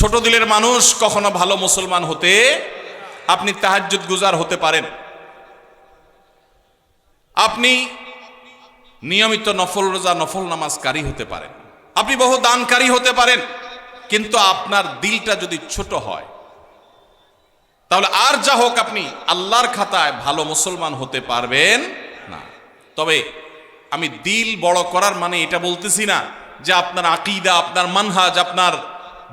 ছোট দিলের মানুষ কখনো ভালো মুসলমান হতে, আপনি তাহাজ্জুদ গুজার হতে পারেন, আপনি নিয়মিত নফল রোজা নফল নামাজকারী হতে পারেন, আপনি বহু দানকারী হতে পারেন, কিন্তু আপনার দিলটা যদি ছোট হয় তাহলে আর যা হোক আপনি আল্লাহর খাতায় ভালো মুসলমান হতে পারবেন না। তবে আমি দিল বড় করার মানে এটা বলতেছি না যে আপনার আকীদা, আপনার মানহাজ, আপনার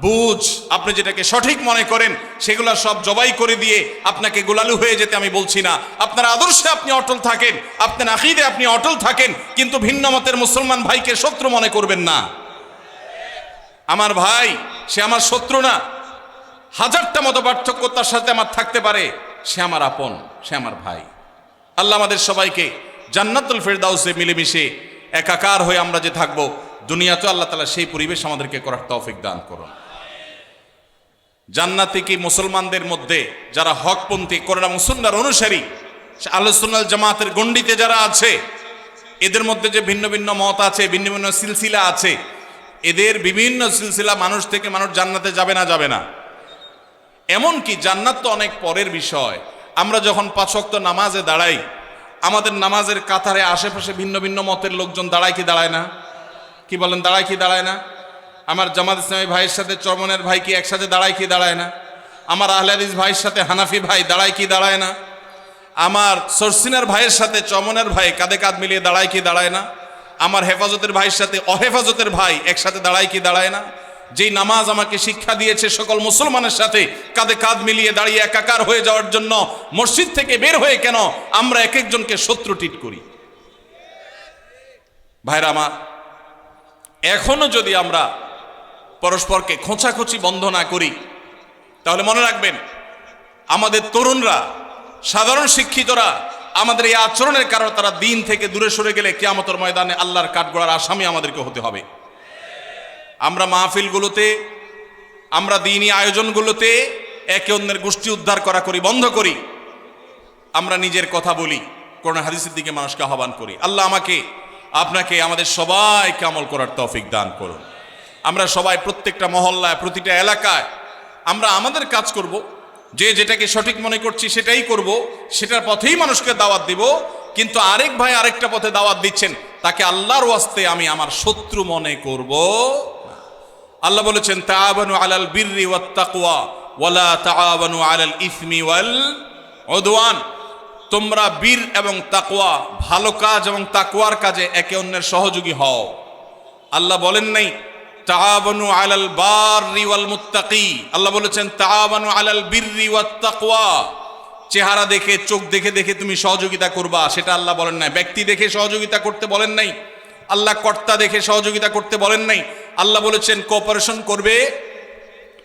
বুঝ, আপনি যেটাকে সঠিক মনে করেন সেগুলো সব জবাই করে দিয়ে আপনাকে গোলালু হয়ে যেতে আমি বলছি না। আপনার আদর্শে আপনি অটল থাকেন, আপনার আকীদে আপনি অটল থাকেন, কিন্তু ভিন্ন মতের মুসলমান ভাইকে শত্রু মনে করবেন না। আমার ভাই, সে আমার শত্রু না। হাজারটা মত পার্থক্য তার সাথে আমার থাকতে পারে, সে আমার আপন, সে আমার ভাই। আল্লাহ আমাদের সবাইকে জান্নাতুল ফেরদাউসে মিলেমিশে একাকার হয়ে আমরা যে থাকবো, দুনিয়াতে আল্লাহ তাআলা সেই পরিবেশ আমাদেরকে করার তৌফিক দান করুন। জান্নাতে কি মুসলমানদের মধ্যে যারা হকপন্থী, কোরআন এবং সুন্নাহর অনুসারী, আহলুস সুন্নাহ ওয়াল জামাতের গণ্ডিতে যারা আছে, এদের মধ্যে যে ভিন্ন ভিন্ন মত আছে, ভিন্ন ভিন্ন সিলসিলা আছে, এদের বিভিন্ন সিলসিলা মানুষ থেকে মানুষ জান্নাতে যাবে না, যাবে না। এমনকি জান্নাত তো অনেক পরের বিষয়। আমরা যখন 5 ওয়াক্ত নামাজে দাঁড়াই, আমাদের নামাজের কাতারে আশেপাশে ভিন্ন ভিন্ন মতের লোকজন দাঁড়ায় কি দাঁড়ায় না? কি বলেন, দাঁড়ায় কি দাঁড়ায় না? আমার জামাত ইসলামী ভাইয়ের সাথে চরমনের ভাই কি একসাথে দাঁড়ায় কি দাঁড়ায় না? আমার আহলে হাদিস ভাইয়ের সাথে হানাফি ভাই দাঁড়ায় কি দাঁড়ায় না? আমার সরসিনার ভাইয়ের সাথে চরমনের ভাই কাঁধে কাঁধ মিলিয়ে দাঁড়ায় কি দাঁড়ায় না? আমার হেফাজতের ভাইয়ের সাথে অহেফাজতের ভাই একসাথে দাঁড়ায় কি দাঁড়ায় না? যেই নামাজ আমাকে শিক্ষা দিয়েছে সকল মুসলমানের সাথে কাঁধে কাঁধ মিলিয়ে দাঁড়িয়ে একাকার হয়ে যাওয়ার জন্য, মসজিদ থেকে বের হয়ে কেন আমরা এক একজনকে শত্রু ট্রিট করি? ভাইরা আমার, এখনো যদি আমরা পরস্পরকে খোঁচাখুচি বন্ধ না করি, তাহলে মনে রাখবেন আমাদের তরুণরা, সাধারণ শিক্ষিতরা আমাদের এই আচরণের কারণে তারা দিন থেকে দূরে সরে গেলে কিয়ামতের ময়দানে আল্লাহর কাঠগড়ার আসামি আমাদেরকে হতে হবে। আমরা মাহফিলগুলোতে, আমরা দ্বীনি আয়োজনগুলোতে একে অন্যের গোষ্ঠী উদ্ধার করা করি, বন্ধ করি। আমরা নিজের কথা বলি, কোরআন হাদিসের দিকে মানুষকে আহ্বান করি। আল্লাহ আমাকে, আপনাকে, আমাদের সবাইকে আমল করার তৌফিক দান করুন। আমরা সবাই প্রত্যেকটা মহল্লায়, প্রতিটা এলাকায় আমরা আমাদের কাজ করব, যে যেটাকে সঠিক মনে করছি সেটাই করব, সেটার পথেই মানুষকে দাওয়াত দিব। কিন্তু আরেক ভাই আরেকটা পথে দাওয়াত দিচ্ছেন, তাকে আল্লাহর ওয়াস্তে আমি আমার শত্রু মনে করব। আল্লাহ বলেছেন, তাআবানু আলাল বিররি ওয়াত তাকওয়া ওয়ালা তাআবানু আলাল ইসমি ওয়াল উদওয়ান। তোমরা বীর এবং তাকওয়া, ভালো কাজ এবং তাকওয়ার কাজে একে অন্যের সহযোগী হও। আল্লাহ বলেন নাই তাআবানু আলাল বাররি ওয়াল মুত্তাকি। আল্লাহ বলেছেন তাআবানু আলাল বিররি ওয়াত তাকওয়া। চেহারা দেখে, চোখ দেখে দেখে তুমি সহযোগিতা করবা, সেটা আল্লাহ বলেন নাই। ব্যক্তি দেখে সহযোগিতা করতে বলেন নাই, আল্লাহ কর্তা দেখে সহযোগিতা করতে বলেন নাই। আল্লাহ বলেছেন কোঅপারেশন করবে,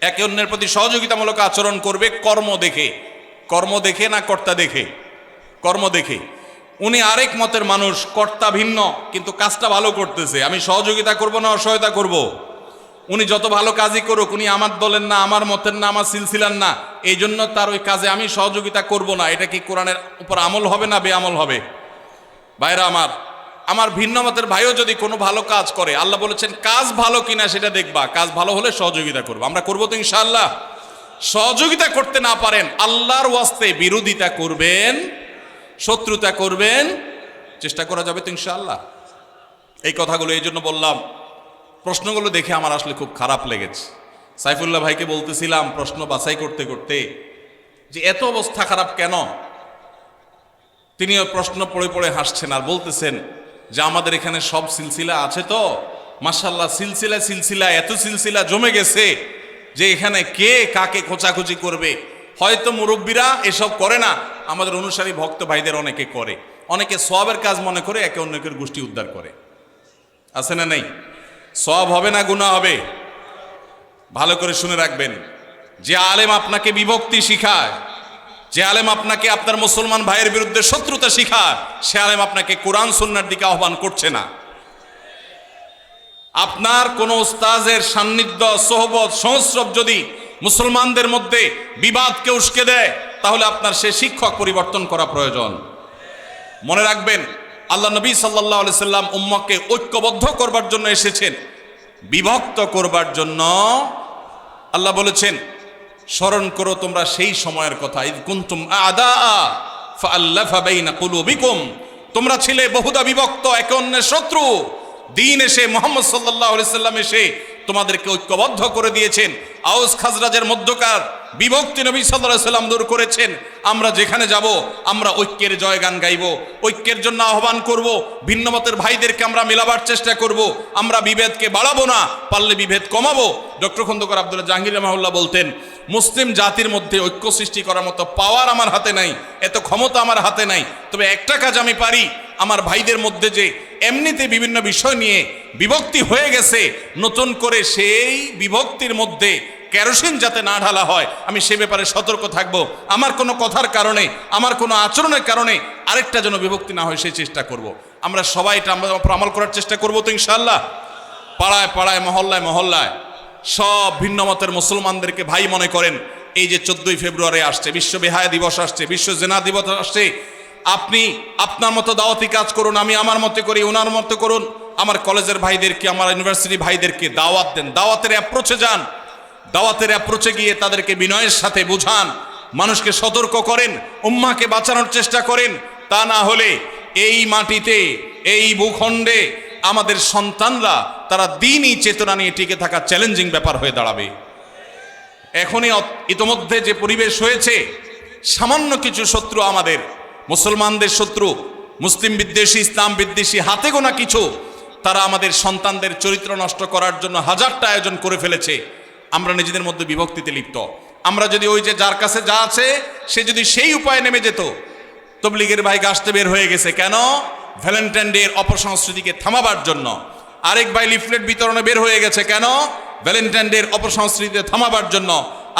একে অন্যের প্রতি সহযোগিতামূলক আচরণ করবে কর্ম দেখে। কর্ম দেখে না কর্তা দেখে? কর্ম দেখে। উনি আরেক মতের মানুষ, কর্তা ভিন্ন, কিন্তু কাজটা ভালো করতেছে, আমি সহযোগিতা করব না অসহায়তা করব? উনি যত ভালো কাজই করুক, উনি আমার দলের না, আমার মতের না, আমার সিলসিলার না, এই জন্য তার ওই কাজে আমি সহযোগিতা করব না। এটা কি কোরআনের উপর আমল হবে না বেআমল হবে? ভাইরা আমার, আমার ভিন্ন মতের ভাইও যদি কোনো ভালো কাজ করে, আল্লাহ বলেছেন কাজ ভালো কিনা সেটা দেখবা, কাজ ভালো হলে সহযোগিতা করবো। আমরা করবো তো ইনশাআল্লাহ? সহযোগিতা করতে না পারেন, আল্লাহর ওয়াস্তে বিরোধিতা করবেন, শত্রুতা করবেন, চেষ্টা করা যাবে তো ইনশাআল্লাহ? এই কথাগুলো এই জন্য বললাম, প্রশ্নগুলো দেখে আমার আসলে খুব খারাপ লেগেছে। সাইফুল্লাহ ভাইকে বলতেছিলাম প্রশ্ন বাছাই করতে করতে যে এত অবস্থা খারাপ কেন? তিনিও প্রশ্ন পড়ে পড়ে হাসছেন আর বলতেছেন যে আমাদের এখানে সব সিলসিলা আছে তো, মাশাআল্লাহ, সিলসিলা সিলসিলা, এত সিলসিলা জমে গেছে যে এখানে কে কাকে খোঁচাখুচি করবে। হয়তো মুরব্বীরা এসব করে না, আমাদের অনুসারী ভক্ত ভাইদের অনেকে করে, অনেকে সওয়াবের কাজ মনে করে একে অন্যের গোষ্ঠী উদ্ধার করে। আছে না নেই? সওয়াব হবে না গুনাহ হবে? ভালো করে শুনে রাখবেন, যে আলেম আপনাকে বিভক্তি শিখায়, যে আলেম আপনাকে আপনার মুসলমান ভাইয়ের বিরুদ্ধে শত্রুতা শিখায়, সে আলেম আপনাকে কোরআন সুন্নাহর দিকে আহ্বান করছে না। আপনার কোন উস্তাজের সান্নিধ্য, সোহবত, সংস্রব যদি মুসলমানদের মধ্যে বিবাদকে উস্কে দেয়, তাহলে আপনার সে শিক্ষক পরিবর্তন করা প্রয়োজন। মনে রাখবেন, আল্লাহ নবী সাল্লাল্লাহু আলাইহি সাল্লাম উম্মতকে ঐক্যবদ্ধ করবার জন্য এসেছেন, বিভক্ত করবার জন্য আল্লাহ বলেছেন, স্মরণ করো তোমরা সেই সময়ের কথা, ইদ কুনতুম আ'দা ফাআল্লাফা বাইনা কুলুবিকুম, তোমরা ছিলে বহুদা বিভক্ত, একে অন্যের শত্রু। দিন এসে মুহাম্মদ সাল্লাল্লাহু আলাইহি সাল্লাম এসে তোমাদেরকে ঐক্যবদ্ধ করে দিয়েছেন। আউস খাজরাজের মধ্যকার বিভক্তি নবী সাল্লাল্লাহু আলাইহি সাল্লাম দূর করেছেন। আমরা যেখানে যাব আমরা ঐক্যের জয়গান গাইব, ঐক্যের জন্য আহ্বান করব, ভিন্নমতের ভাইদেরকে আমরা মেলাবার চেষ্টা করব, আমরা বিভেদকে বাড়াবো না, পারলে বিভেদ কমাবো। ডক্টর খন্দকার আব্দুল্লাহ জাহাঙ্গীর রাহমাহুল্লাহ বলতেন, মুসলিম জাতির মধ্যে ঐক্য সৃষ্টি করার মতো পাওয়ার আমার হাতে নাই, এত ক্ষমতা আমার হাতে নাই, তবে একটা কাজ আমি পারি, আমার ভাইদের মধ্যে যে এমনিতে বিভিন্ন বিষয় নিয়ে বিভক্তি হয়ে গেছে, নতুন করে সেই বিভক্তির মধ্যে কেরোসিন যাতে না ঢালা হয়, আমি সে ব্যাপারে সতর্ক থাকব। আমার কোনো কথার কারণে, আমার কোনো আচরণের কারণে আরেকটা যেন বিভক্তি না হয় সেই চেষ্টা করব। আমরা সবাই এটা আমরা আমল করার চেষ্টা করব তো ইনশাআল্লাহ। পাড়ায় পাড়ায়, মহল্লায় মহল্লায় সব ভিন্ন মতের মুসলমানদেরকে ভাই মনে করেন। এই যে 14ই ফেব্রুয়ারি আসছে, বিশ্ব বেহায়া দিবস আসছে, বিশ্ব জেনা দিবস আসছে, আপনি আপনার মতো দাওয়াতি কাজ করুন, আমি আমার মতো করি, ওনার মতো করুন। আমার কলেজের ভাইদেরকে, আমার ইউনিভার্সিটি ভাইদেরকে দাওয়াত দেন, দাওয়াতের অ্যাপ্রোচে যান, দাওয়াতের অ্যাপ্রোচে গিয়ে তাদেরকে বিনয়ের সাথে বুঝান, মানুষকে সতর্ক করেন, উম্মাহকে বাঁচানোর চেষ্টা করেন। তা না হলে এই মাটিতে, এই ভূখণ্ডে আমাদের সন্তানরা তারা দ্বীনি চেতনা নিয়ে টিকে থাকা চ্যালেঞ্জিং ব্যাপার হয়ে দাঁড়াবে। এখনই ইতোমধ্যে যে পরিবেশ হয়েছে, সামান্য কিছু শত্রু, আমাদের মুসলমানদের শত্রু, মুসলিম বিদ্বেষী, ইসলাম বিদ্বেষী হাতে গোনা কিছু, তারা আমাদের সন্তানদের চরিত্র নষ্ট করার জন্য হাজারটা আয়োজন করে ফেলেছে। আমরা নিজেদের মধ্যে বিভক্তিতে লিপ্ত। আমরা যদি ওই যে যার কাছে যা আছে সে যদি সেই উপায়ে নেমে যেত, তবলিগের ভাই গাছতে বের হয়ে গেছে কেন? ভ্যালেন্টাইন ডে এর অপসংস্কৃতিকে থামাবার জন্য। আরেক ভাই লিফলেট বিতরণে বের হয়ে গেছে কেন? ভ্যালেন্টাইন ডে এর অপসংস্কৃতিকে থামাবার জন্য।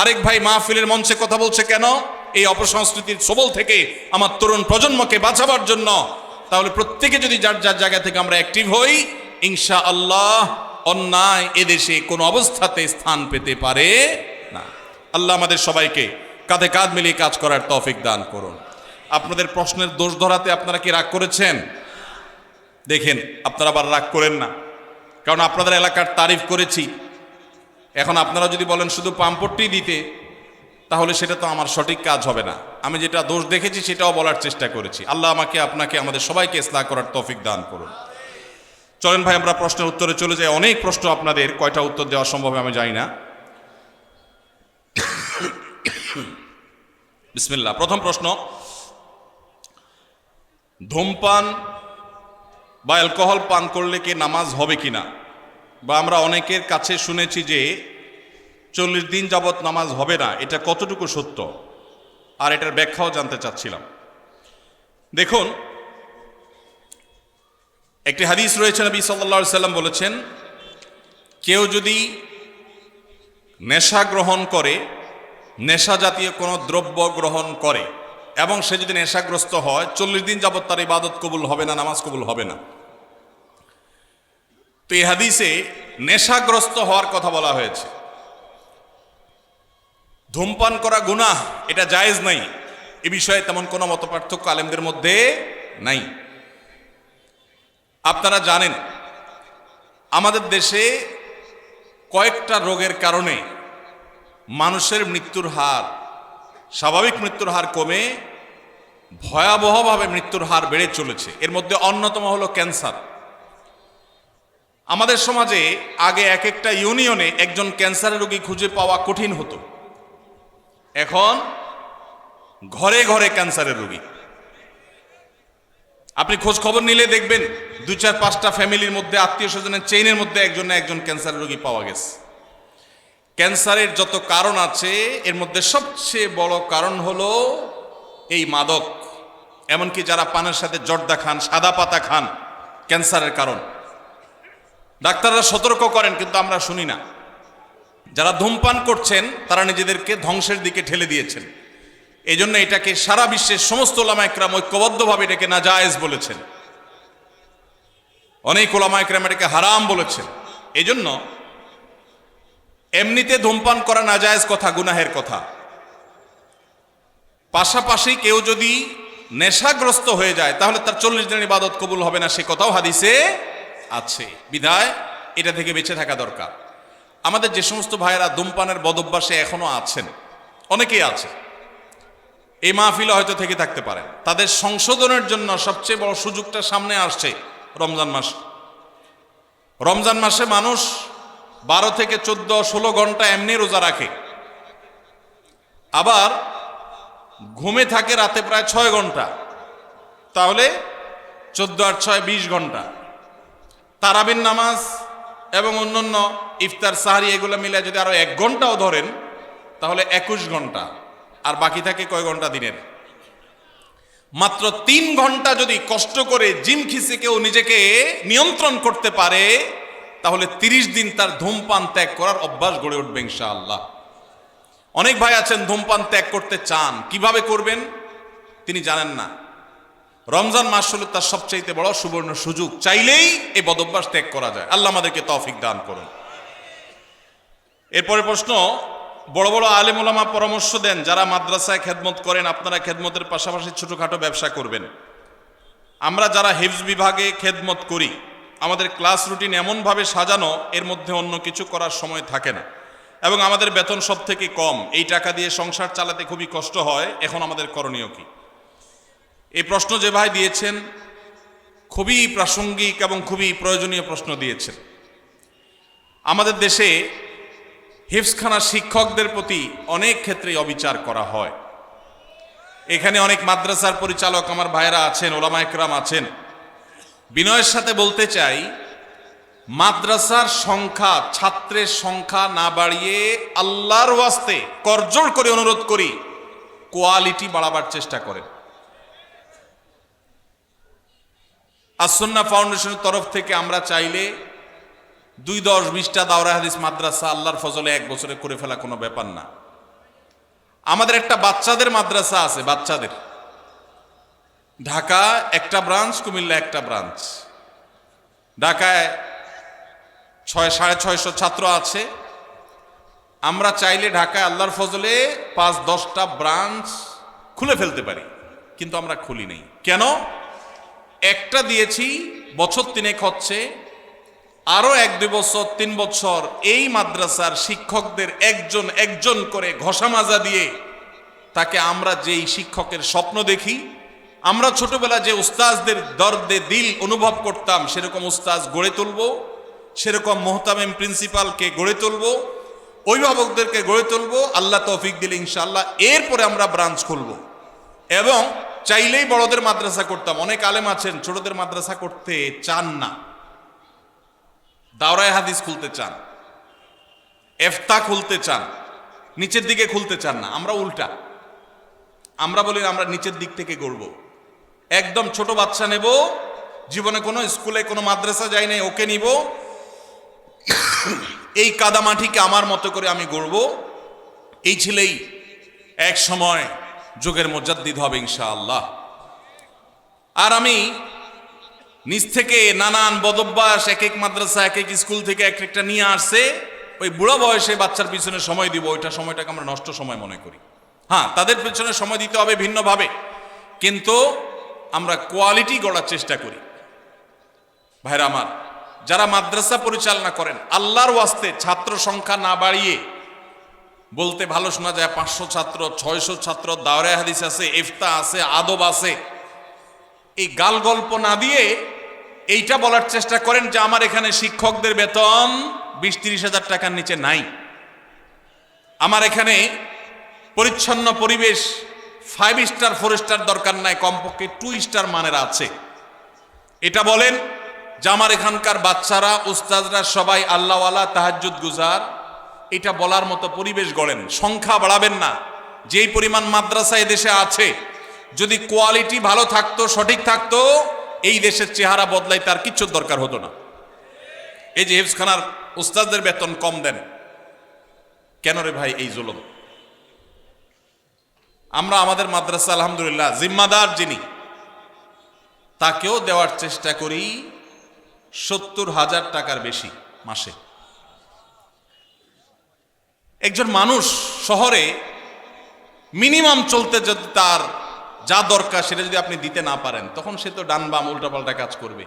আরেক ভাই মাহফিলের মঞ্চে কথা বলছে কেন? এই অপসংস্কৃতির সবল থেকে আমার তরুণ প্রজন্মকে বাঁচাবার জন্য। তাহলে প্রত্যেকে যদি যার যার জায়গা থেকে আমরা অ্যাক্টিভ হই, ইনশাআল্লাহ অন্যায় এদেশে কোনো অবস্থাতে স্থান পেতে পারে না। আল্লাহ আমাদের সবাইকে কাঁধে কাঁধ মিলিয়ে কাজ করার তৌফিক দান করুন। আপনাদের প্রশ্নের দোষ ধরাতে আপনারা কি রাগ করেছেন? দেখেন, আপনারা আবার রাগ করেন না, কারণ আপনাদের এলাকার তারিফ করেছি। এখন আপনারা যদি বলেন শুধু পাম্পট্টি দিতে, তাহলে সেটা তো আমার সঠিক কাজ হবে না। আমি যেটা দোষ দেখেছি সেটাও বলার চেষ্টা করেছি। আল্লাহ আমাকে, আপনাকে, আমাদের সবাইকে ইসলাহ করার তৌফিক দান করুন। চলেন ভাই আমরা প্রশ্নের উত্তরে চলে যাই। অনেক প্রশ্ন, আপনাদের কয়টা উত্তর দেওয়া সম্ভব আমি জানি না। বিসমিল্লাহ। প্রথম প্রশ্ন, ধূমপান বা অ্যালকোহল পান করলে কি নামাজ হবে কিনা? বা আমরা অনেকের কাছে শুনেছি যে 40 দিন যাবত নামাজ হবে না, এটা কতটুকু সত্য? আর এটার ব্যাখ্যাও জানতে চাচ্ছিলাম। দেখুন, একটি হাদিস রয়েছে, নবী সাল্লাল্লাহু আলাইহি সাল্লাম বলেছেন, কেউ যদি নেশা গ্রহণ করে, নেশা জাতীয় কোনো দ্রব্য গ্রহণ করে এবং সে যদি নেশাগ্রস্ত হয়, 40 দিন যাবত তার ইবাদত কবুল হবে না, নামাজ কবুল হবে না। তো এই হাদিসে নেশাগ্রস্ত হওয়ার কথা বলা হয়েছে। ধূমপান করা গুনাহ, এটা জায়েজ নাই, এ বিষয়ে তেমন কোনো মতপার্থক্য আলেমদের মধ্যে নাই। আপনারা জানেন আমাদের দেশে কয়েকটা রোগের কারণে মানুষের মৃত্যুর হার, স্বাভাবিক মৃত্যুর হার কমে ভয়াবহভাবে মৃত্যুর হার বেড়ে চলেছে। এর মধ্যে অন্যতম হলো ক্যান্সার। আমাদের সমাজে আগে এক একটা ইউনিয়নে একজন ক্যান্সারের রোগী খুঁজে পাওয়া কঠিন হতো, এখন ঘরে ঘরে ক্যান্সারের রোগী। আপনি খোঁজ খবর নিলে দেখবেন 2-4-5টা ফ্যামিলির মধ্যে, আত্মীয় স্বজনের চেইনের মধ্যে একজন না একজন ক্যান্সারের রোগী পাওয়া গেছে। ক্যান্সারের যত কারণ আছে এর মধ্যে সবচেয়ে বড় কারণ হলো এই মাদক। এমনকি যারা পানের সাথে জর্দা খান, সাদা পাতা খান, ক্যান্সারের কারণ। ডাক্তাররা সতর্ক করেন কিন্তু আমরা শুনি না। যারা ধূমপান করছেন তারা নিজেদেরকে ধ্বংসের দিকে ঠেলে দিয়েছেন। এই জন্য এটাকে সারা বিশ্বের সমস্ত ওলামা ইকরাম ঐক্যবদ্ধভাবে এটাকে নাজায়েজ বলেছেন। অনেক ওলামা ইকরাম এটাকে হারাম বলেছেন। এই জন্য এমনিতে ধূমপান করা নাজায়েজ কথা, গুনাহের কথা। পাশাপাশি কেউ যদি নেশাগ্রস্ত হয়ে যায় তাহলে তার 40 দিনের ইবাদত কবুল হবে না, সে কথাও হাদিসে আছে। বিধায় এটা থেকে বেঁচে থাকা দরকার। আমাদের যে সমস্ত ভাইয়েরা ধূমপানের বদভ্যাসে এখনো আছেন, অনেকেই আছে, এই মাহফিলে হয়তো থেকে থাকতে পারেন, তাদের সংশোধনের জন্য সবচেয়ে বড় সুযোগটা সামনে আসছে রমজান মাস। রমজান মাসে মানুষ 12 থেকে 14-16 ঘন্টা এমনি রোজা রাখে, আবার ঘুমে থাকে রাতে প্রায় 6 ঘন্টা, তাহলে 14 আর 6 20 ঘন্টা। তারাবির নামাজ এবং অন্যান্য ইফতার সাহারি এগুলো মিলে যদি আরো 1 ঘন্টাও ধরেন তাহলে 21 ঘন্টা, আর বাকি থাকে কয় ঘন্টা দিনের? মাত্র 3 ঘন্টা যদি কষ্ট করে জিম খিসে কেউ নিজেকে নিয়ন্ত্রণ করতে পারে তাহলে 30 দিন তার ধূমপান ত্যাগ করার অভ্যাস গড়ে উঠবে ইনশাআল্লাহ। অনেক ভাই আছেন ধূমপান ত্যাগ করতে চান, কিভাবে করবেন তিনি জানেন না। রমজান মাস হলো তার সবচাইতে বড় সুবর্ণ সুযোগ, চাইলেই এই বদভ্যাস ত্যাগ করা যায়। আল্লাহ আমাদেরকে তৌফিক দান করুন। এরপরে প্রশ্ন, বড় বড় আলেম ওলামা পরামর্শ দেন যারা মাদ্রাসায় খেদমত করেন আপনারা খেদমতের পাশাপাশি ছোটখাটো ব্যবসা করবেন। আমরা যারা হিফজ বিভাগে খেদমত করি আমাদের ক্লাস রুটিন এমনভাবে সাজানো এর মধ্যে অন্য কিছু করার সময় থাকে না, এবং আমাদের বেতন সব থেকে কম, এই টাকা দিয়ে সংসার চালাতে খুবই কষ্ট হয়। এখন আমাদের করণীয় কি? এই প্রশ্ন যে ভাই দিয়েছেন খুবই প্রাসঙ্গিক এবং খুবই প্রয়োজনীয় প্রশ্ন দিয়েছেন। আমাদের দেশে হিফজখানা শিক্ষকদের প্রতি অনেক ক্ষেত্রেই অবিচার করা হয়। এখানে অনেক মাদ্রাসার পরিচালক আমার ভাইয়েরা আছেন, ওলামা একরাম আছেন, বিনয়ের সাথে বলতে চাই মাদ্রাসার সংখ্যা, ছাত্রের সংখ্যা না বাড়িয়ে আল্লাহর ওয়াস্তে করজোড় করে অনুরোধ করি কোয়ালিটি বাড়াবার চেষ্টা করেন। আসুন্নাহ ফাউন্ডেশনের তরফ থেকে আমরা চাইলে 2-10-20টা দাওরা হাদিস মাদ্রাসা আল্লাহর ফজলে 1 বছরে করে ফেলা কোনো ব্যাপার না। আমাদের একটা বাচ্চাদের মাদ্রাসা আছে, বাচ্চাদের, ঢাকা একটা ব্রাঞ্চ, কুমিল্লা একটা ব্রাঞ্চ। ঢাকায় 650 ছাত্র আছে। আমরা চাইলে ঢাকায় আল্লাহর ফজলে 5-10টা ব্রাঞ্চ খুলে ফেলতে পারি, কিন্তু আমরা খুলি নেই। কেন? একটা দিয়েছি, বছর 3 হচ্ছে, আরো 1-2 বছর 3 বছর এই মাদ্রাসার শিক্ষকদের একজন একজন করে ঘষা মাজা দিয়ে তাকে আমরা যেই শিক্ষকের স্বপ্ন দেখি, আমরা ছোটবেলা যে উস্তাজদের দর্দে দিল অনুভব করতাম সেরকম উস্তাজ গড়ে তুলব, সেরকম মোহতামিম প্রিন্সিপালকে গড়ে তুলব, অভিভাবকদেরকে গড়ে তুলব। আল্লাহ তৌফিক দিলে ইনশাআল্লাহ এরপরে আমরা ব্রাঞ্চ খুলব। এবং চাইলেই বড়দের মাদ্রাসা করতাম। অনেক আলেম আছেন ছোটদের মাদ্রাসা করতে চান না, দাওরায়ে হাদিস খুলতে চান, ইফতা খুলতে চান, নিচের দিকে খুলতে চান না। আমরা উল্টা, আমরা বলি আমরা নিচের দিক থেকে গড়ব। একদম ছোট বাচ্চা নেব, জীবনে কোনো স্কুলে কোনো মাদ্রাসা যাই নাই, ওকে নিব, এই কাদামাটিকে আমার মতো করে আমি গড়ব। এই ছেলেই এক সময় যুগের মুজাদ্দিদ হবে ইনশাআল্লাহ। আর আমি নিজ থেকে নানান বদভ্যাস এক এক মাদ্রাসা এক এক স্কুল থেকে এক একটা নিয়ে আসছে, ওই বুড়ো বয়সে বাচ্চার পিছনে সময় দিব, ওইটা সময়টাকে আমরা নষ্ট সময় মনে করি। হ্যাঁ, তাদের পিছনে সময় দিতে হবে ভিন্নভাবে, কিন্তু আমরা কোয়ালিটি গড়ার চেষ্টা করি। ভাইরা আমার, যারা মাদ্রাসা পরিচালনা করেন আল্লাহর ওয়াস্তে ছাত্র সংখ্যা না বাড়িয়ে, বলতে ভালো শোনা যায় 500 ছাত্র 600 ছাত্র, দাওরায়ে হাদিস আছে, ইফতা আছে, আদব আছে, এই গাল গল্প না দিয়ে এইটা বলার চেষ্টা করেন যে আমার এখানে শিক্ষকদের বেতন 20-30 হাজার টাকার নিচে নাই, আমার এখানে পরিচ্ছন্ন পরিবেশ 5 স্টার 4 স্টার দরকার নাই, কমপক্ষে 2 স্টার মানের আছে। এটা বলেন যে আমার এখানকার বাচ্চারা উস্তাদরা সবাই আল্লাহওয়ালা, তাহাজ্জুদ গুজার, এটা বলার মতো পরিবেশ গড়েন। সংখ্যা বাড়াবেন না। যেই পরিমাণ মাদ্রাসা এই দেশে আছে, যদি কোয়ালিটি ভালো থাকতো, সঠিক থাকতো, এই দেশের চেহারা বদলাই তার কিচ্ছু দরকার হতো না। এই যে হিফজখানার উস্তাদদের বেতন কম দেন কেন রে ভাই? এই জুলুম। আমরা আমাদের মাদ্রাসা আলহামদুলিল্লাহ জিম্মাদার যিনি, তাকেও দেওয়ার চেষ্টা করি 70,000 টাকার বেশি মাসে। একজন মানুষ শহরে মিনিমাম চলতে যদি তার যা দরকার সেটা যদি আপনি দিতে না পারেন, তখন সে তো ডান বাম উল্টাপাল্টা কাজ করবে,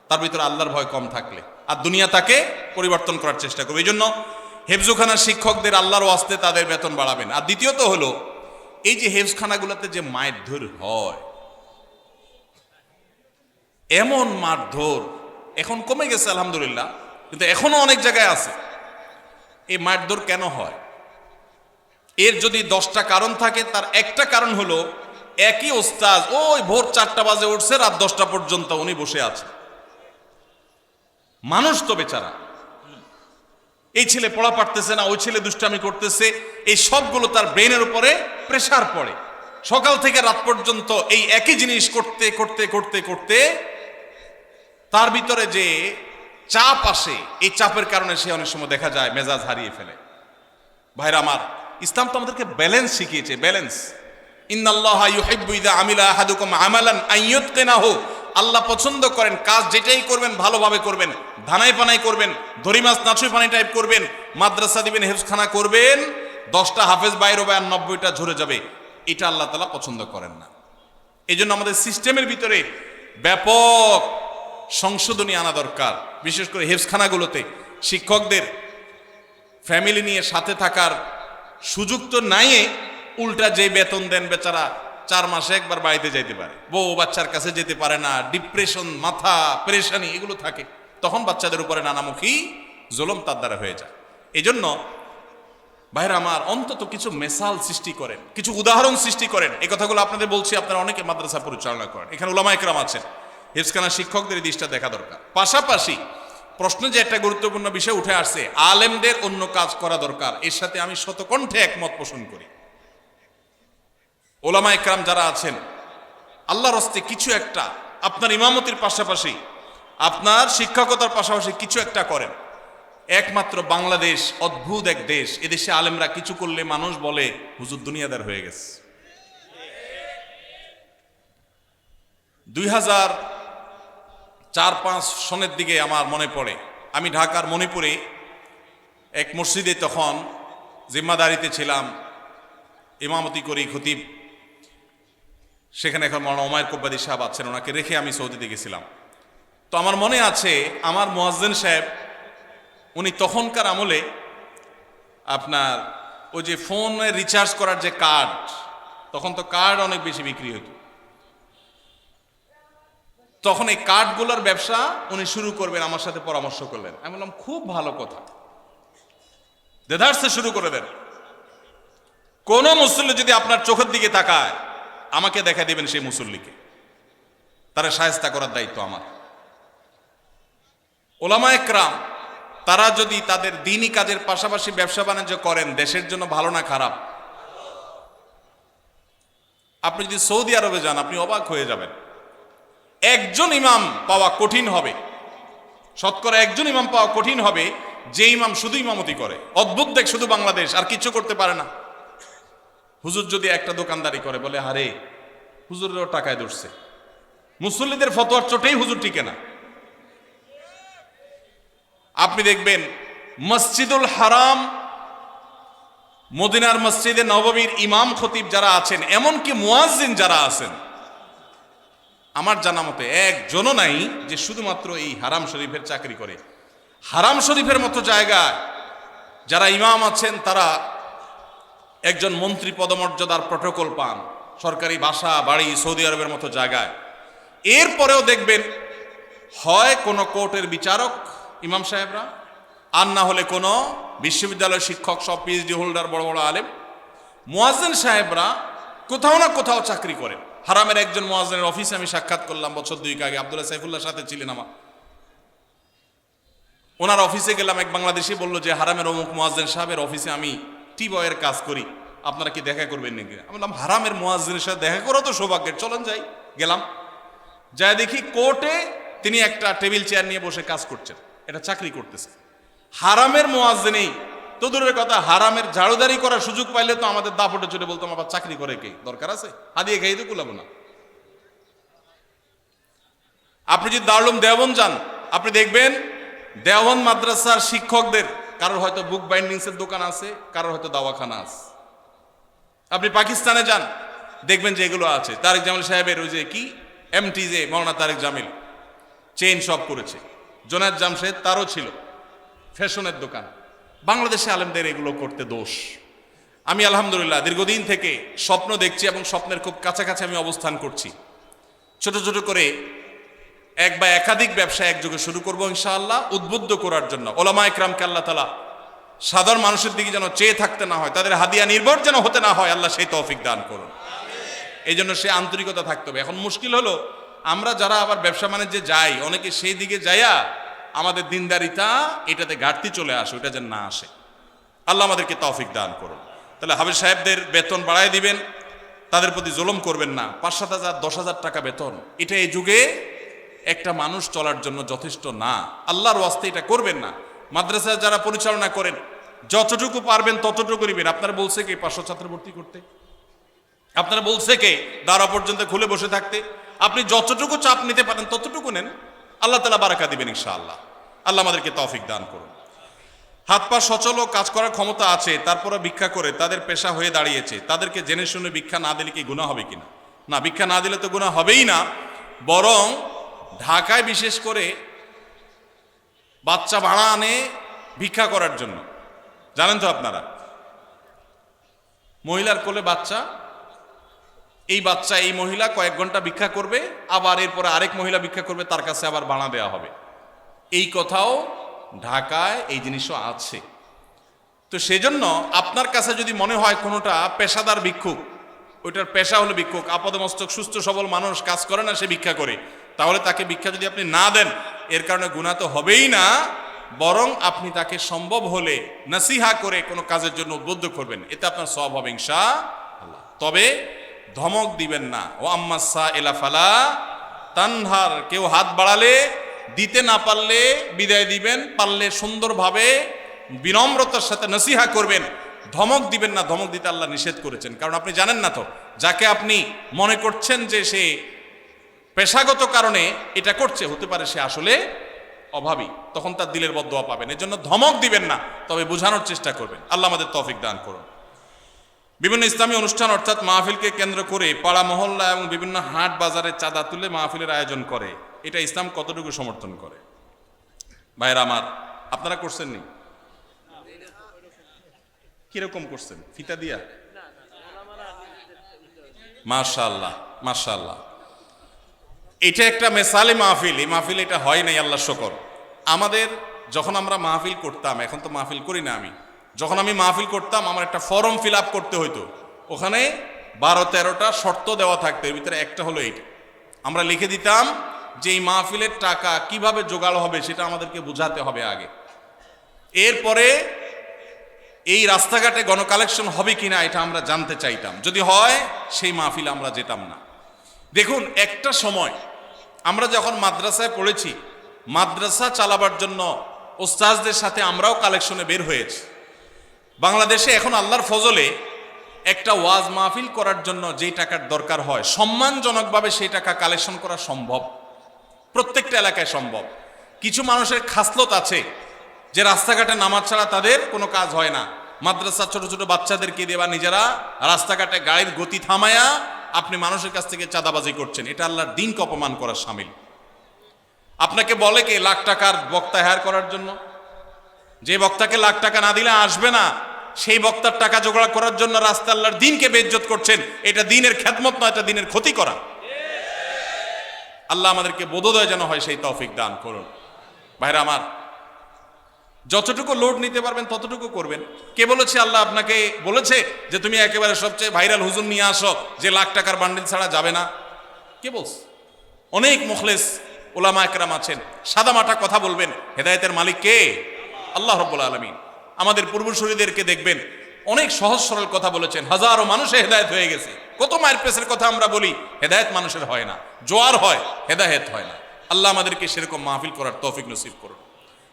তার ভিতরে আল্লাহর ভয় কম থাকলে, আর দুনিয়া তাকে পরিবর্তন করার চেষ্টা করবে। এই জন্য হেফজখানার শিক্ষকদের আল্লাহর ওয়াস্তে তাদের বেতন বাড়াবেন। আর দ্বিতীয়ত হলো, এই যে হেফজখানাগুলোতে যে মারধর হয়, এমন মারধর এখন কমে গেছে আলহামদুলিল্লাহ, কিন্তু এখনো অনেক জায়গায় আছে। এই মারধর কেন হয়? এর যদি 10টা কারণ থাকে, তার একটা কারণ হলো একই ওস্তাদ ওই ভোর 4টা বাজে উঠছে, রাত 10টা পর্যন্ত উনি বসে আছে। মানুষ তো বেচারা, এই ছেলে পড়া পারতেছে না, ওই ছেলে দুষ্টামি করতেছে, এই সবগুলো তার ব্রেনের উপরে প্রেসার পড়ে। সকাল থেকে রাত পর্যন্ত এই একই জিনিস করতে করতে করতে করতে তার ভিতরে যে চাপ আসে, এই চাপের কারণে সে অনেক সময় দেখা যায় মেজাজ হারিয়ে ফেলে। ভাইরা আমার, ইসলাম তো আমাদেরকে ব্যালেন্স শিখিয়েছে, ব্যালেন্স। ইন্নাল্লাহা ইউহিব্বু ইযা আমিলা আহাদুকুম আমালান আন ইউতকিনাহু। আল্লাহ পছন্দ করেন কাজ যেটাই করবেন ভালোভাবে করবেন, ধানাই পানাই করবেন, দড়ি মাছ নাচুই পানি টাইপ করবেন, মাদ্রাসা দিবেন, হেফজখানা করবেন, 10টা হাফেজ বাইর হবে আর 90টা ঝরে যাবে। এটা আল্লাহ তাআলা পছন্দ করেন না। এই জন্য আমাদের সিস্টেমের ভিতরে ব্যাপক সংশোধনী আনা দরকার। বিশেষ করে হেফজখানাগুলোতে শিক্ষকদের ফ্যামিলি নিয়ে সাথে থাকার সুযোগ তো নাই, উল্টা যে বেতন দেন বেচারা 4 মাসে একবার বাড়িতে যাইতে পারে, বউ বাচ্চার কাছে যেতে পারে না, ডিপ্রেশন, মাথা পেরেশানি এগুলো থাকে, তখন বাচ্চাদের উপরে নানামুখী জুলুম তার দ্বারা হয়ে যায়। এই জন্য ভাইরা আমার, অন্তত কিছু মেসাল সৃষ্টি করেন, কিছু উদাহরণ সৃষ্টি করেন। এই কথাগুলো আপনাদের বলছি, আপনারা অনেকে মাদ্রাসা পরিচালনা করেন, এখানে উলামা ইকরাম আছেন, হেফজখানা শিক্ষকদের এই দিকটা দেখা দরকার। পাশাপাশি প্রশ্ন যে একটা গুরুত্বপূর্ণ বিষয় উঠে আসছে, আলেমদের অন্য কাজ করা দরকার, এর সাথে আমি শতকণ্ঠে একমত পোষণ করি। উলামা ইকরাম যারা আছেন, আল্লাহর হস্তে কিছু একটা আপনার ইমামতির পাশাপাশি, আপনার শিক্ষকতার পাশাপাশি কিছু একটা করেন। একমাত্র বাংলাদেশ অদ্ভুত এক দেশ, এদেশে আলেমরা কিছু করলে মানুষ বলে হুজুর দুনিয়াদার হয়ে গেছে। 2004-05 সনের দিকে আমার মনে পড়ে, আমি ঢাকার মণিপুরে এক মসজিদে তখন জিম্মাদারিতে ছিলাম, ইমামতি করি, খতিব সেখানে এখন মৌলানা ওমায়ের কব্বাদী সাহেব আছেন, ওনাকে রেখে আমি সৌদিতে গেছিলাম। তো আমার মনে আছে, আমার মুয়াজ্জিন সাহেব উনি তখনকার আমলে আপনার ওই যে ফোনে রিচার্জ করার যে কার্ড, তখন তো কার্ড অনেক বেশি বিক্রি হতো, তখন এই কার্ডগুলোর ব্যবসা উনি শুরু করবেন, আমার সাথে পরামর্শ করলেন। আমি বললাম খুব ভালো কথা, দেদারসে শুরু করে দেন। কোন মুসল্লি যদি আপনার চোখের দিকে তাকায়, আমাকে দেখা দিবেন সেই মুসল্লিকে, তারা শায়েস্তা করার দায়িত্ব আমার। উলামা ইকরাম তারা যদি তাদের দ্বীনি কাজের পাশাপাশি ব্যবসা বাণিজ্য করেন, দেশের জন্য ভালো না খারাপ? আপনি যদি সৌদি আরবে যান, আপনি অবাক হয়ে যাবেন। একজন ইমাম পাওয়া কঠিন হবে, শতকরা একজন ইমাম পাওয়া কঠিন হবে যে ইমাম শুধু ইমামতি করে। অদ্ভুত দেখ, শুধু বাংলাদেশ, আর কিছু করতে পারে না। হুজুর যদি একটা দোকানদারি করে, বলে হারে হুজুরেরও টাকায় ধরছে, মুসল্লিদের ফতোয়ার চোটেই হুজুর টিকে না। আপনি দেখবেন মসজিদুল হারাম, মদিনার মসজিদে নববীর ইমাম খতিব যারা আছেন, এমনকি মুয়াজ্জিন যারা আছেন, আমার জানা মতে একজনও নাই যে শুধুমাত্র এই হারাম শরীফের চাকরি করে। হারাম শরীফের মতো জায়গায় যারা ইমাম আছেন, তারা একজন মন্ত্রী পদমর্যাদার প্রটোকল পান, সরকারি বাসা বাড়ি, সৌদি আরবের মতো জায়গায়। এরপরেও দেখবেন হয় কোনো কোর্টের বিচারক ইমাম সাহেবরা, আর না হলে কোনো বিশ্ববিদ্যালয়ের শিক্ষক, সব পিএইচডি হোল্ডার, বড় বড় আলেম। মুয়াজ্জিন সাহেবরা কোথাও না কোথাও চাকরি করেন। হারামের একজন মুয়াজ্জিনের অফিসে আমি সাক্ষাৎ করলাম বছর 2 আগে, আব্দুল্লাহ সাইফুল্লাহর সাথে ছিলেন আমার। ওনার অফিসে গেলাম, এক বাংলাদেশি বলল যে হারামের অমুক মুয়াজ্জিন সাহেবের অফিসে আমি টি বয়ের কাজ করি, আপনারা কি দেখা করবেন নাকি? আমি বললাম হারামের মুয়াজ্জিনের সাথে দেখা করা তো সৌভাগ্যের, চলেন যাই। গেলাম, যাই দেখি কোর্টে তিনি একটা টেবিল চেয়ার নিয়ে বসে কাজ করছেন, এটা চাকরি করতেছে। হারামের মুয়াজ্জিনই তো দূরের কথা, হারামের ঝাড়ুদারি করার সুযোগ পাইলে তো আমাদের দাপটে চলে বলতাম, আবার চাকরি করে কে, দরকার আছে? হাদিয়ে খাই তো কুলাবো না। আপনি যদি দারুল উলুম দেওবন্দ যান, আপনি দেখবেন দেওবন্দ মাদ্রাসার শিক্ষকদের কারোর হয়তো বুক বাইন্ডিংসের দোকান আছে, কারোর হয়তো দাওয়াখানা আছে। আপনি পাকিস্তানে যান, দেখবেন যে এগুলো আছে। তারেক জামিল সাহেবের ওই যে কি এমটিজে, মৌলানা তারেক জামিল চেইন শপ করেছে। জোনায়েদ জামশেদ, তারও ছিল ফ্যাশনের দোকান। বাংলাদেশে আলেমদের এগুলো করতে দোষ। আমি আলহামদুলিল্লাহ দীর্ঘদিন থেকে স্বপ্ন দেখছি এবং স্বপ্নের খুব কাছাকাছি আমি অবস্থান করছি। ছোট ছোট করে এক বা একাধিক ব্যবসা একযোগে শুরু করবো ইনশাআল্লাহ, উদ্বুদ্ধ করার জন্য। ওলামা ইকরামকে আল্লাহ তাআলা সাধারণ মানুষের দিকে যেন চেয়ে থাকতে না হয়, তাদের হাদিয়া নির্ভর যেন হতে না হয়, আল্লাহ সেই তৌফিক দান করুন। এই জন্য সে আন্তরিকতা থাকতে হবে। এখন মুশকিল হলো আমরা যারা আবার ব্যবসা বাণিজ্যে যাই, অনেকে সেই দিকে যাইয়া আমাদের দিনদারিতা এটাতে ঘাটতি চলে আসে, ওটা যেন না আসে। আল্লাহ আমাদেরকে তৌফিক দান করুন। তাহলে হাফেজ সাহেবদের বেতন বাড়ায় দিবেন, তাদের প্রতি জুলুম করবেন না। 5-7 হাজার 10,000 টাকা বেতন, এটা এই যুগে একটা মানুষ চলার জন্য যথেষ্ট না। আল্লাহর ওয়াস্তে এটা করবেন না। মাদ্রাসা যারা পরিচালনা করেন, যতটুকু পারবেন ততটুকু নেবেন। আপনারা বলছে কে 500 ছাত্র ভর্তি করতে? আপনারা বলছে কে দাঁড়া পর্যন্ত খুলে বসে থাকতে? আপনি যতটুকু চাপ নিতে পারেন ততটুকু নেন, আল্লাহ তাআলা বারাকা দিবেন ইনশাআল্লাহ। আল্লাহ আমাদেরকে তৌফিক দান করুন। হাত পা সচল ও কাজ করার ক্ষমতা আছে, তারপরে ভিক্ষা করে তাদের পেশা হয়ে দাঁড়িয়েছে, তাদেরকে জেনে শুনে ভিক্ষা না দিলে কি গুনাহ হবে কিনা? না, ভিক্ষা না দিলে তো গুনাহ হবেই না, বরং ঢাকায় বিশেষ করে বাচ্চা ভাড়া আনে ভিক্ষা করার জন্য। জানেন তো আপনারা, মহিলার কোলে বাচ্চা, এই বাচ্চা এই মহিলা কয়েক ঘন্টা ভিক্ষা করবে, আবার এরপরে আরেক মহিলা ভিক্ষা করবে, তার কাছে আবার ভাড়া দেওয়া হবে। এই কথাও ঢাকায় এই জিনিসও আছে। তো সেজন্য আপনার কাছে যদি মনে হয় কোনোটা পেশাদার ভিক্ষুক, ওইটার পেশা হলো ভিক্ষুক, আপাদমস্তক সুস্থ সবল মানুষ, কাজ করে না, সে ভিক্ষা করে, তাহলে তাকে ভিক্ষা যদি আপনি না দেন, এর কারণে গুনাহ তো হবেই না, বরং আপনি তাকে সম্ভব হলে নসিহা করে কোনো কাজের জন্য উদ্বুদ্ধ করবেন, এতে আপনার সওয়াব হবে ইনশাআল্লাহ। তবে ধমক দিবেন না। ও আম্মাসা ইলা ফালা তানহার, কেউ হাত বাড়ালে দিতে না পারলে বিদায় দিবেন, পারলে সুন্দরভাবে বিনম্রতার সাথে নসিহা করবেন, ধমক দিবেন না। ধমক দিতে আল্লাহ নিষেধ করেছেন, কারণ আপনি জানেন না তো যাকে আপনি মনে করছেন যে সে পেশাগত কারণে এটা করছে, হতে পারে সে আসলে অভাবী, তখন তার দিলের বদদোয়া পাবেন। এজন্য ধমক দিবেন না, তবে বোঝানোর চেষ্টা করবেন। আল্লাহ আমাদের তৌফিক দান করুন। বিভিন্ন ইসলামী অনুষ্ঠান অর্থাৎ মাহফিলকে কেন্দ্র করে পাড়া মহল্লা এবং বিভিন্ন হাট বাজারে চাঁদা তুলে মাহফিলের আয়োজন করে, এটা ইসলাম কতটুকু সমর্থন করে? ভাইরা আমার, আপনারা করছেন নি? কিরকম করছেন? ফিতা দিয়া? মাশাআল্লাহ মাশাআল্লাহ, এটা একটা মেসালে মাহফিল। এই মাহফিল এটা হয় নাই, আল্লাহ শুকর। আমাদের যখন আমরা মাহফিল করতাম, এখন তো মাহফিল করি না, আমি যখন আমি মাহফিল করতাম আমার একটা ফর্ম ফিল আপ করতে হইতো, ওখানে 12-13টা শর্ত দেওয়া থাকতো, এর ভিতরে একটা হলো এইটা। আমরা লিখে দিতাম যে এই মাহফিলের টাকা কিভাবে জোগাড় হবে সেটা আমাদেরকে বোঝাতে হবে আগে, এরপরে এই রাস্তাঘাটে গণকালেকশন হবে কিনা এটা আমরা জানতে চাইতাম, যদি হয় সেই মাহফিলে আমরা যেতাম না। দেখুন, একটা সময় আমরা যখন মাদ্রাসায় পড়েছি, মাদ্রাসা চালাবার জন্য ওস্তাজদের সাথে আমরাও কালেকশনে বের হয়েছি। বাংলাদেশে এখন আল্লাহর ফজলে একটা ওয়াজ মাহফিল করার জন্য যেই টাকার দরকার হয়, সম্মানজনকভাবে সেই টাকা কালেকশন করা সম্ভব, প্রত্যেকটা এলাকায় সম্ভব। কিছু মানুষের খাসলত আছে যে রাস্তাঘাটে নামাজ ছাড়া তাদের কোনো কাজ হয় না। মাদ্রাসা ছোট ছোট বাচ্চাদেরকে দিয়ে বা নিজেরা রাস্তাঘাটে গাড়ির গতি থামায়া আপনি মানুষের কাছ থেকে চাঁদাবাজি করছেন, এটা আল্লাহর দ্বীনকে অপমান করার শামিল। আপনাকে বলে কে লাখ টাকার বক্তা হায়ার করার জন্য, যে বক্তাকে লাখ টাকা না দিলে আসবে না, সেই বক্তার টাকা জোগাড় করার জন্য রাস্তা আল্লাহর দ্বীনকে বেইজ্জত করছেন। এটা দ্বীনের খেদমত নয়, এটা দ্বীনের ক্ষতি করা। আল্লাহ আমাদেরকে বোধোদয় যেন হয় সেই তৌফিক দান করুন। ভাইরা আমার, যতটুকু লোড নিতে পারবেন ততটুকু করবেন। কে বলেছে? আল্লাহ আপনাকে বলেছে যে তুমি একেবারে সবচেয়ে ভাইরাল হুজুর নিয়ে আসো যে লাখ টাকার বান্ডিল ছাড়া যাবে না? কে বলছে? অনেক মুখলেস ওলামা একরাম আছেন, সাদামাটা কথা বলবেন। হেদায়েতের মালিক কে? আল্লাহ রাব্বুল আলামিন। আমাদের পূর্বসূরীদেরকে দেখবেন অনেক সহজ সরল কথা বলেছেন, হাজারো মানুষে হেদায়েত হয়ে গেছে। কত মায়ের পেছের কথা আমরা বলি, হেদায়েত মানুষের হয় না, জোয়ার হয়, হেদায়েত হয় না। আল্লাহ আমাদেরকে সেরকম মাহফিল করার তৌফিক নসিব করুন।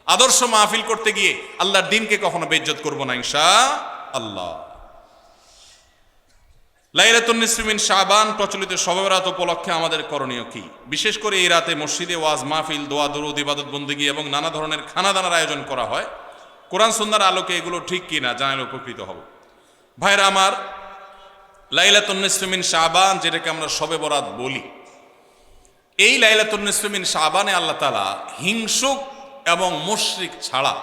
আদর্শ মাহফিল করতে গিয়ে আল্লাহর দ্বীনকে কখনো বেইজ্জত করব না ইনশাআল্লাহ। লাইলাতুন নিসফি মিন শাবান প্রচলিত শবে বরাত উপলক্ষে আমাদের করণীয় কি? বিশেষ করে এই রাতে মসজিদে ওয়াজ মাহফিল, দোয়া দরুদ, ইবাদত বন্দেগী এবং নানা ধরনের খানাদানার আয়োজন করা হয়। কোরআন সুন্নাহর আলোকে এগুলো ঠিক কিনা জানালে উপকৃত হব। ভাইরা আমার, লাইলাতুন নিসফি মিন শাবান, যেটাকে আমরা শবে বরাত বলি, এই লাইলাতুন নিসফি মিন শাবানে আল্লাহ তাআলা হিংসুক এবং মুশরিক ছাড়া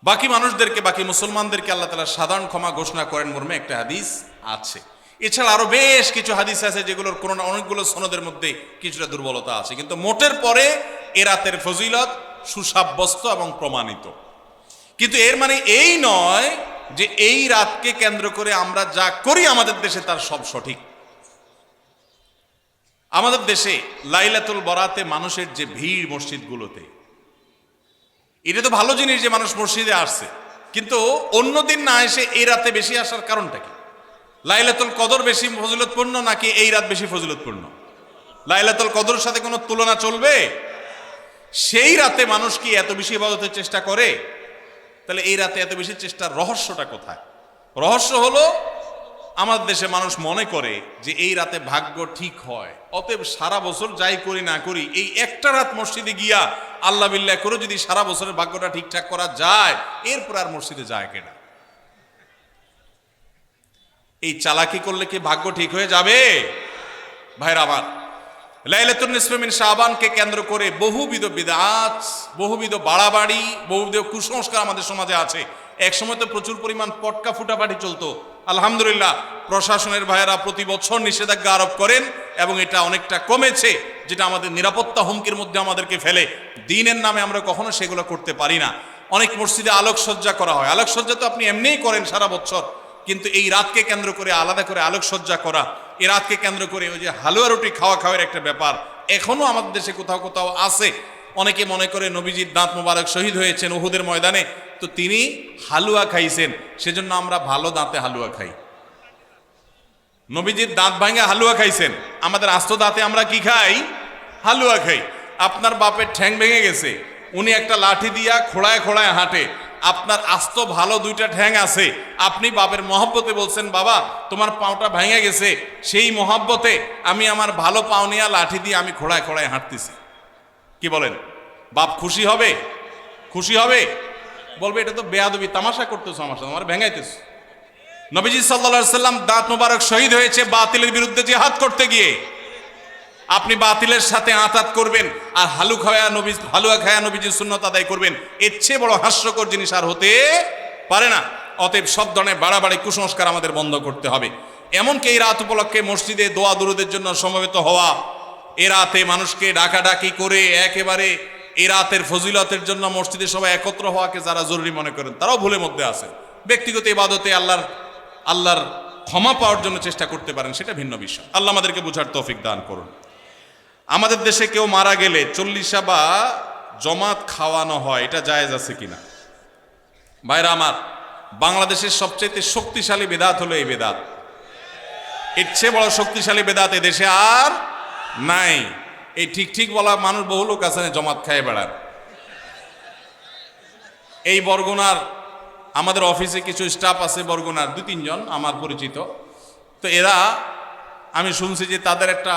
বাকি মানুষদেরকে, বাকি মুসলমানদেরকে আল্লাহ তাআলা সাধারণ ক্ষমা ঘোষণা করেন মর্মে একটা হাদিস আছে। এছাড়া আরো বেশ কিছু হাদিস আছে যেগুলোর কোনো না অনেকগুলো সনদের মধ্যে কিছুটা দুর্বলতা আছে, কিন্তু মোটের পরে এ রাতের ফজিলত সুসাব্যস্ত এবং প্রমাণিত। কিন্তু এর মানে এই নয় যে এই রাতকে কেন্দ্র করে আমরা যা করি আমাদের দেশে তার সব সঠিক। আমাদের দেশে লাইলাতুল বরাতে মানুষের যে ভিড় মসজিদগুলোতে, এটা তো ভালো জিনিস যে মানুষ মসজিদে আসছে, কিন্তু অন্যদিন না এসে এই রাতে বেশি আসার কারণটা কি? লাইলাতুল কদর বেশি ফজিলতপূর্ণ নাকি এই রাত বেশি ফজিলতপূর্ণ? লাইলাতুল কদরের সাথে কোনো তুলনা চলবে? সেই রাতে মানুষ কি এত বেশি ইবাদতের চেষ্টা করে? তাহলে এই রাতে এত বেশি চেষ্টার রহস্যটা কোথায়? রহস্য হলো আমাদের দেশে মানুষ মনে করে যে এই রাতে ভাগ্য ঠিক হয়, অতএব সারা বছর যাই করি না করি এই একটা রাত মসজিদে গিয়া আল্লাহ বিল্লাহ করে যদি সারা বছরের ভাগ্যটা ঠিকঠাক করা যায়, এরপর আর মসজিদে যায় কেনা। এই চালাকি করলে কি ভাগ্য ঠিক হয়ে যাবে? ভাইরা আমার, লাইলাতুন নিসফে মিন শাবানকে কেন্দ্র করে বহুবিধ বিদআত, বহুবিধ বাড়াবাড়ি, বহুবিধ কুসংস্কার আমাদের সমাজে আছে। এক সময় তো প্রচুর পরিমাণ পটকা ফুটাফাটি চলতো। আলহামদুলিল্লাহ প্রশাসনের ভাইয়েরা প্রতি বছর নিষেধাজ্ঞা আরোপ করেন এবং এটা অনেকটা কমেছে, যেটা আমাদের নিরাপত্তা হুমকির মধ্যে আমাদেরকে ফেলে। দ্বীনের নামে আমরা কখনো সেগুলো করতে পারি না। অনেক মসজিদে আলোকসজ্জা করা হয়, আলোকসজ্জা তো আপনি এমনিই করেন সারা বছর, কিন্তু এই রাতকে কেন্দ্র করে আলাদা করে আলোকসজ্জা করা, এই রাতকে কেন্দ্র করে ওই যে হালুয়া রুটি খাওয়া খাওয়ার একটা ব্যাপার এখনো আমাদের দেশে কোথাও কোথাও আছে। অনেকে মনে করে নবীজির দাঁত মোবারক শহীদ হয়েছেন উহুদের ময়দানে, তো তিনি হালুয়া খাইছেন, সেজন্য আমরা ভালো দাঁতে হালুয়া খাই। নবীজির দাঁত ভাঙে হালুয়া খাইছেন, আমাদের আস্ত দাঁতে আমরা কি খাই? হালুয়া খাই। আপনার বাপের ঠ্যাং ভেঙে গেছে, উনি একটা লাঠি দিয়া খোড়ায় খোড়ায় হাঁটে, আপনার আস্ত ভালো দুইটা ঠ্যাং আছে, আপনি বাপের মহব্বতে বলছেন বাবা তোমার পাওটা ভেঙে গেছে, সেই মহব্বতে আমি আমার ভালো পাও নিয়ে লাঠি দিয়ে আমি খোড়ায় খোড়ায় হাঁটতেছি। কি বলেন? বাপ খুশি হবে? খুশি হবে? বলবে এটা তো বেয়াদবি, তামাশা করতেছো আমার সাথে, আমার ভেঙাইতেছো। নবীজি সাল্লাল্লাহু আলাইহি সাল্লাম দাঁত মোবারক শহীদ হয়েছে বাতিলের বিরুদ্ধে জিহাদ করতে গিয়ে। আপনি বাতিলের সাথে আঁতাত করবেন আর হালুয়া খায়া নবীজির সুন্নত আদায় করবেন, এর চেয়ে বড় হাস্যকর জিনিস আর হতে পারে না। অতএব সব ধরনের বাড়াবাড়ি কুসংস্কার আমাদের বন্ধ করতে হবে। এমনকি এই রাত উপলক্ষে মসজিদে দোয়া দুরুদের জন্য সমবেত হওয়া, এ রাতে মানুষকে ডাকাডাকি করে একেবারে এই রাতের ফজিলতের জন্য মসজিদে সবাই একত্র হওয়াকে যারা জরুরি মনে করেন তারাও ভুলের মধ্যে আছেন। ব্যক্তিগত ইবাদতে আল্লাহর ক্ষমা পাওয়ার জন্য চেষ্টা করতে পারেন, সেটা ভিন্ন বিষয়। আল্লাহ আমাদেরকে বুঝার তৌফিক দান করুন। আমাদের দেশে কেউ মারা গেলে চল্লিশা বা জমাত খাওয়ানো হয়, এটা জায়েজ আছে কিনা? ভাইরা আমার, বাংলাদেশের সবচেয়ে শক্তিশালী বেদাত হলো এই বেদাত। এর চেয়ে বড় শক্তিশালী বেদাত এদেশে আর নাই। এই ঠিক ঠিক বলা মানুষ বহু লোক আছে জমাত খায় বেড়ার। এই বরগুনার আমাদের অফিসে কিছু স্টাফ আছে, বরগুনার 2-3 জন আমার পরিচিত, তো এরা আমি শুনছি যে তাদের একটা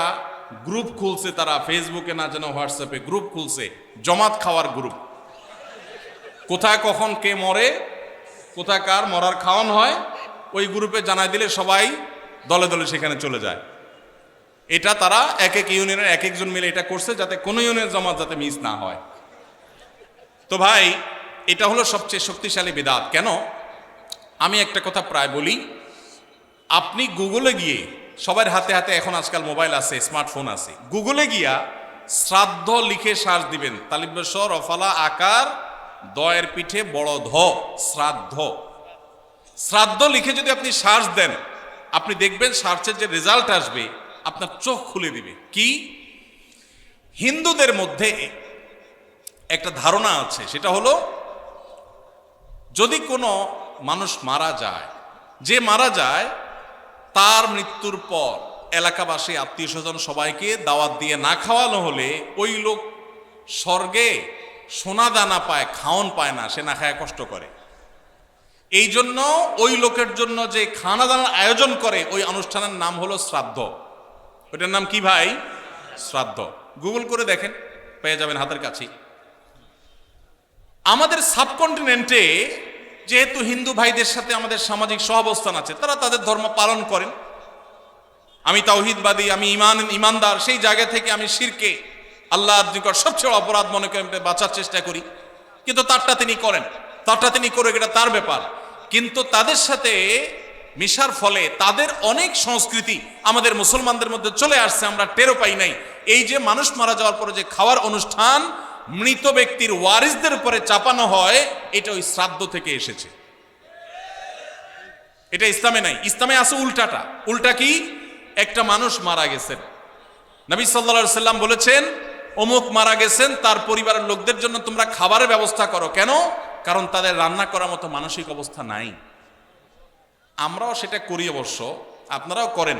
গ্রুপ খুলছে, তারা ফেসবুকে না যেন হোয়াটসঅ্যাপে গ্রুপ খুলছে, জমাত খাওয়ার গ্রুপ। কোথায় কখন কে মরে, কোথায় কার মরার খাওয়ান হয়, ওই গ্রুপে জানাই দিলে সবাই দলে দলে সেখানে চলে যায়। এটা তারা এক এক ইউনিয়নের এক একজন মিলে এটা করছে যাতে কোনো ইউনিয়নের জমাত যাতে মিস না হয়। তো ভাই, এটা হলো সবচেয়ে শক্তিশালী বিদআত। কেন? আমি একটা কথা প্রায় বলি, আপনি গুগলে গিয়ে, সবার হাতে হাতে এখন আজকাল মোবাইল আছে, স্মার্টফোন আছে, গুগলে গিয়া শ্রাদ্ধ লিখে সার্চ দিবেন, তালিব্য রফালা আকার দয়ের পিঠে বড় ধ, শ্রাদ্ধ। শ্রাদ্ধ লিখে যদি আপনি সার্চ দেন, আপনি দেখবেন সার্চের যে রেজাল্ট আসবে আপনার চোখ খুলে দিবে। কি? হিন্দুদের মধ্যে একটা ধারণা আছে, সেটা হলো যদি কোনো মানুষ মারা যায়, যে মারা যায় তার মৃত্যুর পর এলাকাবাসী আত্মীয় স্বজন সবাইকে দাওয়াত দিয়ে না খাওয়ানো হলে ওই লোক স্বর্গে সোনা দানা পায়, খাওন পায় না, সে না খায় কষ্ট করে। এই জন্য ওই লোকের জন্য যে খানা দানার আয়োজন করে ওই অনুষ্ঠানের নাম হলো শ্রাদ্ধ। ওইটার নাম কি ভাই? শ্রাদ্ধ। গুগল করে দেখেন, পেয়ে যাবেন হাতের কাছেই। আমাদের সাবকন্টিনেন্টে যেহেতু হিন্দু ভাইদের সাথে আমাদের সামাজিক সহাবস্থান আছে, তারা তাদের ধর্ম পালন করেন। আমি তাওহীদবাদী, আমি ইমানদার, সেই জায়গা থেকে আমি শিরকে আল্লাহর নিকট সবচেয়ে অপরাধ মনে করে বাঁচার চেষ্টা করি, কিন্তু তারটা তিনি করেন। তারটা তিনি করে, এটা তার ব্যাপার। কিন্তু তাদের সাথে মিশার ফলে তাদের অনেক সংস্কৃতি আমাদের মুসলমানদের মধ্যে চলে আসছে, আমরা টেরও পাই নাই। এই যে মানুষ মারা যাওয়ার পরে যে খাওয়ার অনুষ্ঠান মৃত ব্যক্তির ওয়ারিসদের উপরে চাপানো হয়, এটা ওই শ্রাদ্ধ থেকে এসেছে। এটা ইসলামে নাই। ইসলামে আছে উল্টাটা। উল্টা কি? একটা মানুষ মারা গেছেন, নবী সাল্লাল্লাহু আলাইহি সাল্লাম বলেছেন অমুক মারা গেছেন, তার পরিবারের লোকদের জন্য তোমরা খাবারের ব্যবস্থা করো। কেন? কারণ তাদের রান্না করার মতো মানসিক অবস্থা নাই। আমরাও সেটা করি, অবশ্য আপনারাও করেন।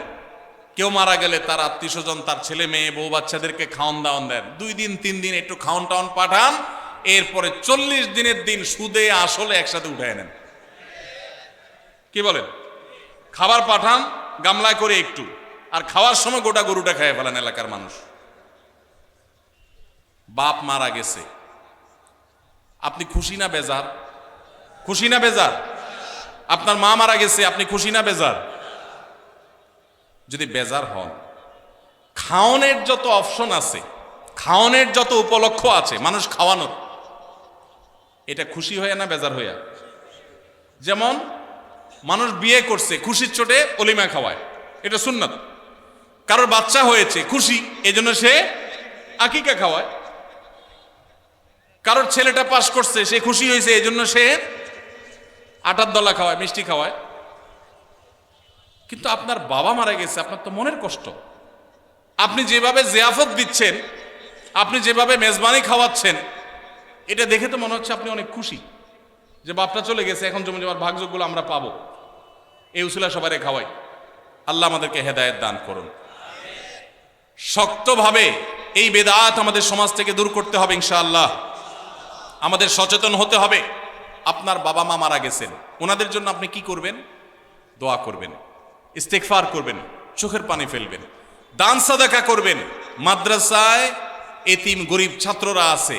কেউ মারা গেলে তার আত্মীয় স্বজন, তার ছেলে মেয়ে, বউ বাচ্চাদেরকে খাওয়ান দাওয়ান দেন, 2 দিন 3 দিন একটু খাওয়ান টাওয়ান পাঠান, এরপরে 40 দিনের দিন সুদে আসলে একসাথে উঠায় নেন। কি বলেন? খাবার পাঠান গামলায় করে একটু, আর খাওয়ার সময় গোটা গরুটা খেয়ে ফেলেন এলাকার মানুষ। বাপ মারা গেছে, আপনি খুশি না বেজার? খুশি না বেজার? আপনার মা মারা গেছে, আপনি খুশি না বেজার? যদি বেজার হন, খাওয়ানোর যত অপশন আছে, খাওয়ানোর যত উপলক্ষ আছে মানুষ খাওয়ানোর, এটা খুশি হয়ে না বেজার হইয়া? যেমন মানুষ বিয়ে করছে, খুশির চোটে অলিমা খাওয়ায়, এটা সুন্নাত। কারোর বাচ্চা হয়েছে, খুশি, এজন্য সে আকিকা খাওয়ায়। কারোর ছেলেটা পাস করছে, সে খুশি হয়েছে, এজন্য সে আটার দলা খাওয়ায়, মিষ্টি খাওয়ায়। কিন্তু আপনার বাবা মারা গেছে, আপনার তো মনের কষ্ট। আপনি যেভাবে জিয়াফত দিচ্ছেন, আপনি যেভাবে মেজবানি খাওয়াচ্ছেন, এটা দেখে তো মনে হচ্ছে আপনি অনেক খুশি যে বাপটা চলে গেছে, এখন জমি জমার ভাগযোগগুলো আমরা পাবো। এই উসিলা সবাই খাওয়াই। আল্লাহ আমাদেরকে হেদায়েত দান করুন। শক্তভাবে এই বেদাত আমাদের সমাজ থেকে দূর করতে হবে ইনশাআল্লাহ। আমাদের সচেতন হতে হবে। আপনার বাবা মা মারা গেছেন, ওনাদের জন্য আপনি কি করবেন? দোয়া করবেন, ইস্তেগফার করবেন, চোখের পানি ফেলবেন, দান সাদাকা করবেন। মাদ্রাসায় এতিম গরিব ছাত্ররা আছে,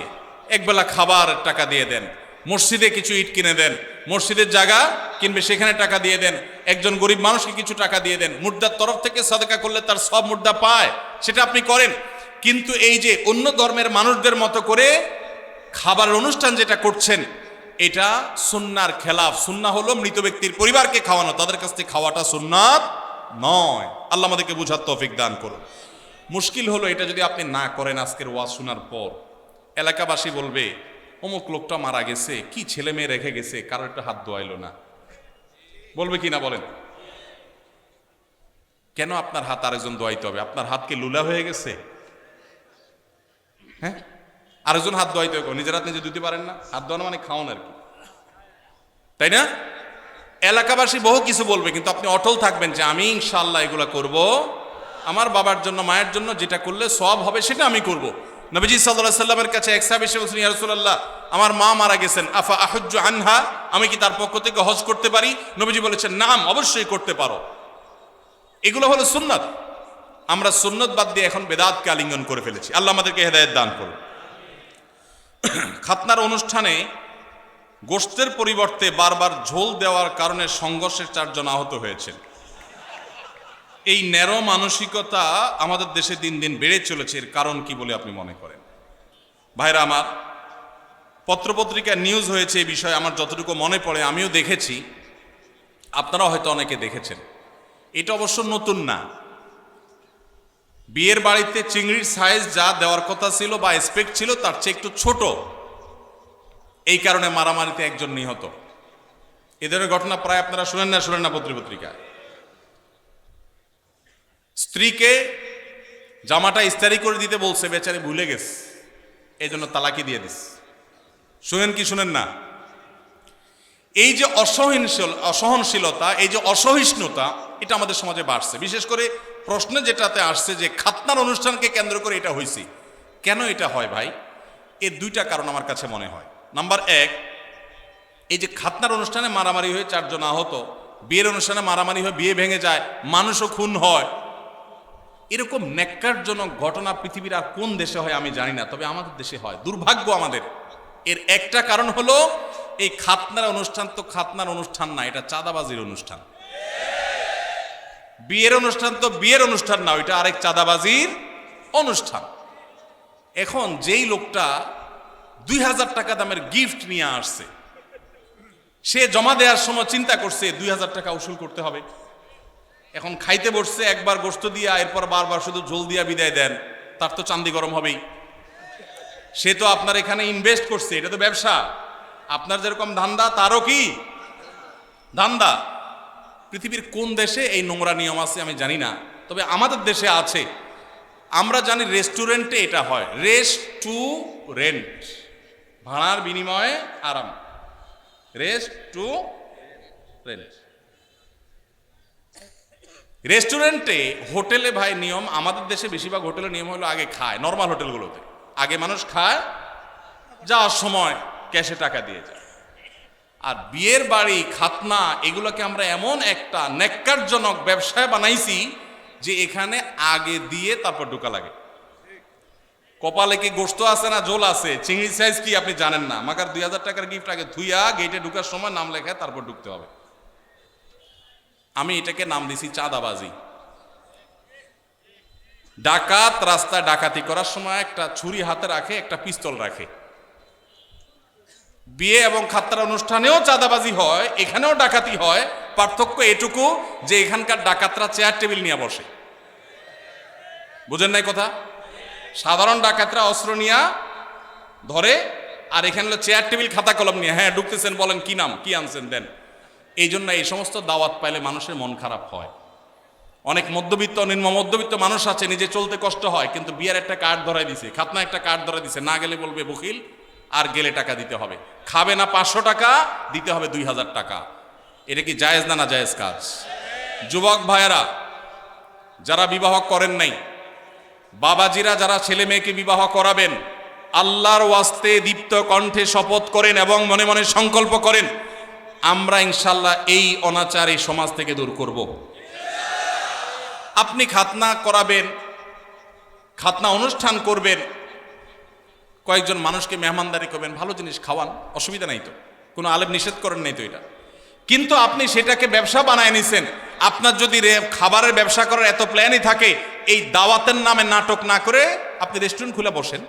একবেলা খাবার টাকা দিয়ে দেন। মসজিদে কিছু ইট কিনে দেন, মসজিদের জায়গা কিনবে, সেখানে টাকা দিয়ে দেন। একজন গরিব মানুষকে কিছু টাকা দিয়ে দেন। মুর্দার তরফ থেকে সাদাকা করলে তার সব মুর্দা পায়, সেটা আপনি করেন। কিন্তু এই যে অন্য ধর্মের মানুষদের মতো করে খাবারের অনুষ্ঠান যেটা করছেন, এটা সুন্নাহর খেলাফ। সুন্নাহ হলো মৃত ব্যক্তির পরিবারকে খাওয়ানো, তাদের কাছ থেকে খাওয়াটা সুন্নাত নয়। আল্লাহ আমাদেরকে বুঝার তৌফিক দান করুন। মুশকিল হলো এটা যদি আপনি না করেন, আজকের ওয়াজ শোনার পর এলাকাবাসী বলবে অমুক লোকটা মারা গেছে, কি ছেলে মেয়ে রেখে গেছে, কারো একটা হাত ধোয়াইলো না। বলবে কি না বলেন? কেন আপনার হাত আরেকজন ধোয়াইতে হবে? আপনার হাত কি লুলা হয়ে গেছে? হ্যাঁ, আরেকজন হাত ধোয়াইতে হবে, নিজের হাত নিজে ধুতে পারেন না? হাত ধোয়ানো মানে খাওয়ান আর কি, তাই না? এলাকাবাসী বহু কিছু বলবে, কিন্তু আপনি অটল থাকবেন যে আমি ইনশাআল্লাহ এগুলা করব, আমার বাবার জন্য, মায়ের জন্য যেটা করলে সওয়াব হবে সেটা আমি করব। নবীজি সাল্লাল্লাহু আলাইহি সাল্লামের কাছে এক সাহাবী এসে বললেন, ইয়া রাসূলুল্লাহ, আমার মা মারা গেছেন, আফা আহুজ্জু আনহা, আমি কি তার পক্ষ থেকে হজ করতে পারি? নবীজি বলেছেন, নাম, অবশ্যই করতে পারো। এগুলো হলো সুন্নাত। আমরা সুন্নাত বাদ দিয়ে এখন বেদাতকে আলিঙ্গন করে ফেলেছি। আল্লাহ আমাদেরকে হেদায়েত দান করুন। খাতনার অনুষ্ঠানে গোশতের পরিবর্তে বারবার ঝোল দেওয়ার কারণে সংঘর্ষের 4 জন আহত হয়েছেন। এই ন্যারো মানসিকতা আমাদের দেশে দিন দিন বেড়ে চলেছে। এর কারণ কি বলে আপনি মনে করেন? ভাইরা আমার, পত্রপত্রিকা নিউজ হয়েছে এই বিষয়ে, আমার যতটুকু মনে পড়ে আমিও দেখেছি, আপনারাও হয়তো অনেকে দেখেছেন। এটা অবশ্য নতুন না। বিয়ের বাড়িতে চিংড়ির সাইজ যা দেওয়ার কথা ছিল বা এক্সপেক্ট ছিল তার চেয়ে একটু ছোট, এই কারণে মারামারিতে একজন নিহত। এদের ঘটনা প্রায় আপনারা শুনেন না পত্রপত্রিকায়। স্ত্রীকে জামাটা ইস্তারি করে দিতে বলছে, বেচারি ভুলে গেছে, এই জন্য তালাকি দিয়ে দিস। শুনেন কি শুনেন না? এই যে অসহনশীলতা, এই যে অসহিষ্ণুতা, এটা আমাদের সমাজে বাড়ছে। বিশেষ করে প্রশ্ন যেটাতে আসছে যে খাতনার অনুষ্ঠানকে কেন্দ্র করে এটা হয়েছে। কেন এটা হয় ভাই? এর 2টা কারণ আমার কাছে মনে হয়। নাম্বার 1, এই যে খাতনার অনুষ্ঠানে মারামারি হয়ে 4 জন আহত, বিয়ের অনুষ্ঠানে মারামারি হয়ে বিয়ে ভেঙে যায়, মানুষও খুন হয়, এরকম ন্যাক্কারজনক ঘটনা পৃথিবীর আর কোন দেশে হয় আমি জানি না, তবে আমাদের দেশে হয়। দুর্ভাগ্য আমাদের। এর একটা কারণ হলো এই খাতনার অনুষ্ঠান তো খাতনার অনুষ্ঠান না, এটা চাঁদাবাজির অনুষ্ঠান। বিয়ের অনুষ্ঠান তো বিয়ের অনুষ্ঠান না, ওইটা আরেক চাঁদাবাজির অনুষ্ঠান। এখন যেই লোকটা 2000 টাকা দামের গিফট নিয়ে আসছে, সে জমা দেওয়ার সময় চিন্তা করছে 2000 টাকা উসুল করতে হবে। এখন খাইতে বসছে, একবার গোশত দিয়া এরপর বারবার শুধু ঝোল দিয়া বিদায় দেন, তার তো চান্দি গরম হবেই। সে তো আপনার এখানে ইনভেস্ট করছে, এটা তো ব্যবসা। আপনার যেরকম ধান্দা তারও কি ধান্দা। পৃথিবীর কোন দেশে এই নোংরা নিয়ম আছে আমি জানি না, তবে আমাদের দেশে আছে। আমরা জানি রেস্টুরেন্টে এটা হয়, রেস্ট টু রেন্ট, ভাড়ার বিনিময়ে আরাম, রেস্ট টু রেন্ট। রেস্টুরেন্টে, হোটেলে ভাই নিয়ম, আমাদের দেশে বেশিরভাগ হোটেলের নিয়ম হলো আগে খায়, নর্মাল হোটেলগুলোতে আগে মানুষ খায়, যাওয়ার সময় ক্যাশে টাকা দিয়ে যায়। আর বিয়ের বাড়ি, খাতনা, এগুলোকে আমরা এমন একটা ন্যাক্কারজনক ব্যবসায় বানাইছি যে এখানে আগে দিয়ে তারপর ঢোকা লাগে। কপালে কি গোশত আছে না ঝোল আছে, চিংড়ি সাইজ কি আপনি জানেন না, মাকার 2000 টাকার গিফট আগে ধুইয়া গেটে ঢুকার সময় নাম লেখায় তারপর ঢুকতে হবে। আমি এটাকে নাম দিছি চাঁদাবাজি। ডাকাত রাস্তায় ডাকাতি করার সময় একটা ছুরি হাতে রাখে, একটা পিস্তল রাখে। বিয়ে এবং খাতরা অনুষ্ঠানেও চাঁদাবাজি হয়, এখানেও ডাকাতি হয়। পার্থক্য এটুকু যে এখানকার ডাকাতরা চেয়ার টেবিল নিয়ে বসে। বুঝেন নাই কথা? সাধারণ ডাকাতরা অস্ত্র নিয়ে ধরে, আর এখানে চেয়ার টেবিল খাতা কলম নিয়ে, হ্যাঁ ঢুকতেছেন, বলেন কি নাম, কি আনছেন দেন। এই জন্য এই সমস্ত দাওয়াত পাইলে মানুষের মন খারাপ হয়। অনেক মধ্যবিত্ত, নিম্ন মধ্যবিত্ত মানুষ আছে, নিজে চলতে কষ্ট হয়, কিন্তু বিয়ের একটা কার্ড ধরাই দিছে, খাতনা একটা কার্ড ধরাই দিছে, না গেলে বলবে বকিল, আর গেলে টাকা দিতে হবে। খাবে না 500 টাকা, দিতে হবে 2000 টাকা। এটা কি জায়েজ না জায়েজ কাজ? যুবক ভাইয়েরা যারা বিবাহ করেন নাই, বাবাজিরা যারা ছেলে মেয়েকে বিবাহ করাবেন, আল্লাহর ওয়াস্তে দীপ্ত কণ্ঠে শপথ করেন এবং মনে মনে সংকল্প করেন, আমরা ইনশাল্লাহ এই অনাচার এই সমাজ থেকে দূর করব। আপনি খাতনা করাবেন, খাতনা অনুষ্ঠান করবেন, কয়েকজন মানুষকে মেহমানদারি করবেন, ভালো জিনিস খাওয়ান, অসুবিধা নাই তো, কোনো আলেম নিষেধ করেন নাই তো এটা। কিন্তু আপনি সেটাকে ব্যবসা বানায় নিছেন। আপনার যদি খাবারের ব্যবসা করার এত প্ল্যানই থাকে, এই দাওয়াতের নামে নাটক না করে আপনি রেস্টুরেন্ট খুলে বসেন,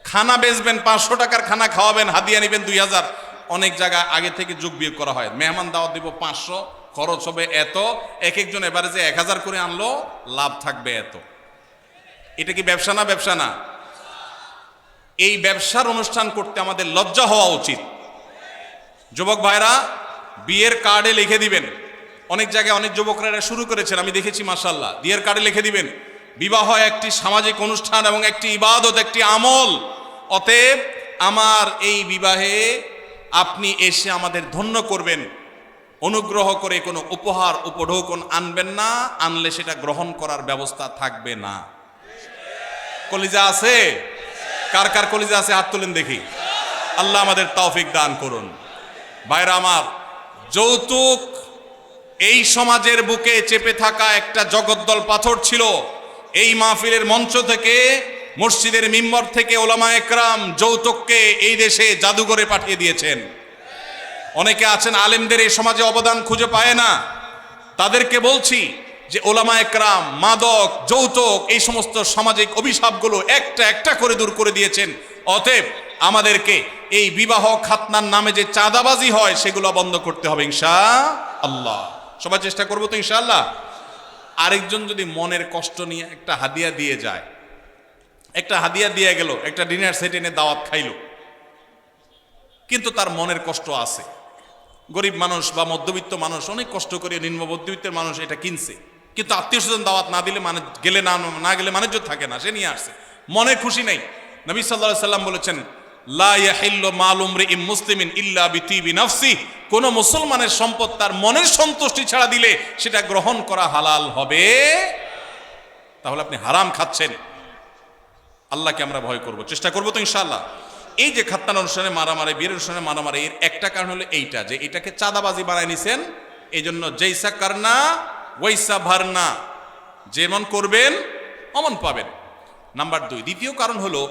খানা বেচবেন, 500 টাকার খানা খাওয়াবেন, হাদিয়া নেবেন 2000। অনেক জায়গায় আগে থেকে যোগ বিয়োগ করা হয়, মেহমান দাওয়াত দিব 500, খরচ হবে এত, এক একজন এবারে যে 1000 করে আনলো, লাভ থাকবে এত। এটা কি ব্যবসা না? ব্যবসা না? এই ব্যবসার অনুষ্ঠান করতে আমাদের লজ্জা হওয়া উচিত। যুবক ভাইরা বিয়ের কার্ডে লিখে দিবেন, অনেক জায়গায় অনেক যুবকরা এটা শুরু করেছেন, আমি দেখেছি মাশাআল্লাহ। বিয়ের কার্ডে লিখে দিবেন, বিবাহ একটি সামাজিক অনুষ্ঠান এবং একটি ইবাদত, একটি আমল। অতএব আমার এই বিবাহে আপনি এসে আমাদের ধন্য করবেন, অনুগ্রহ করে কোনো উপহার উপঢৌকন আনবেন না, আনলে সেটা গ্রহণ করার ব্যবস্থা থাকবে না। কলিজা আছে? কার কার কলিজা আছে হাত তুলেন দেখি। আল্লাহ আমাদের তৌফিক দান করুন। ভাইরা আমার, যৌতুক এই সমাজের বুকে চেপে থাকা একটা জগদ্দল পাথর ছিল। এই মাহফিলের মঞ্চ থেকে, মসজিদের মিম্বর থেকে ওলামা একরাম যৌতুককে এই দেশে জাদুঘরে পাঠিয়ে দিয়েছেন। অনেকে আছেন আলেমদের এই সমাজে অবদান খুঁজে পায় না, তাদেরকে বলছি যে ওলামা একরাম মাদক, যৌতুক, এই সমস্ত সামাজিক অভিশাপগুলো একটা একটা করে দূর করে দিয়েছেন। অতএব আমাদেরকে এই বিবাহ খাতনার নামে যে চাঁদাবাজি হয় সেগুলো বন্ধ করতে হবে ইনশাআল্লাহ। সবাই চেষ্টা করবো তো ইনশাআল্লাহ। আরেকজন যদি মনের কষ্ট নিয়ে একটা হাদিয়া দিয়ে যায়, একটা হাদিয়া দিয়ে গেল, একটা ডিনার সেট এনে দাওয়াত খাইল, কিন্তু তার মনের কষ্ট আছে। গরিব মানুষ বা মধ্যবিত্ত মানুষ অনেক কষ্ট করে, নিম্ন মধ্যবিত্তের মানুষ এটা কিনছে, কিন্তু আত্মীয় স্বজন দাওয়াত না দিলে মানে গেলে না গেলে মানুষ থাকে না, সে নিয়ে আসছে, মনে খুশি নেই। নবী সাল্লাল্লাহু আলাইহি সাল্লাম বলেছেন, লা ইয়াহিল্লু মালু ইমরিইন মুসলিমিন ইল্লা বিতিবি নাফসি, কোন মুসলমানের সম্পদ তার মনের সন্তুষ্টি ছাড়া দিলে সেটা গ্রহণ করা হালাল হবে। তাহলে আপনি হারাম খাচ্ছেন। আল্লাহকে আমরা ভয় করব, চেষ্টা করবো তো ইনশাআল্লাহ। এই যে খাতনা অনুষ্ঠানে মারামারি, বিয়ের অনুষ্ঠানে মারামারি, এর একটা কারণ হলো এইটা, যে এটাকে চাঁদাবাজি বানায় নিছেন। এই জন্য জৈসা করনা ওয়াইসা ভরনা, যেমন করবেন অমন পাবেন। নাম্বার 2, দ্বিতীয় কারণ হলো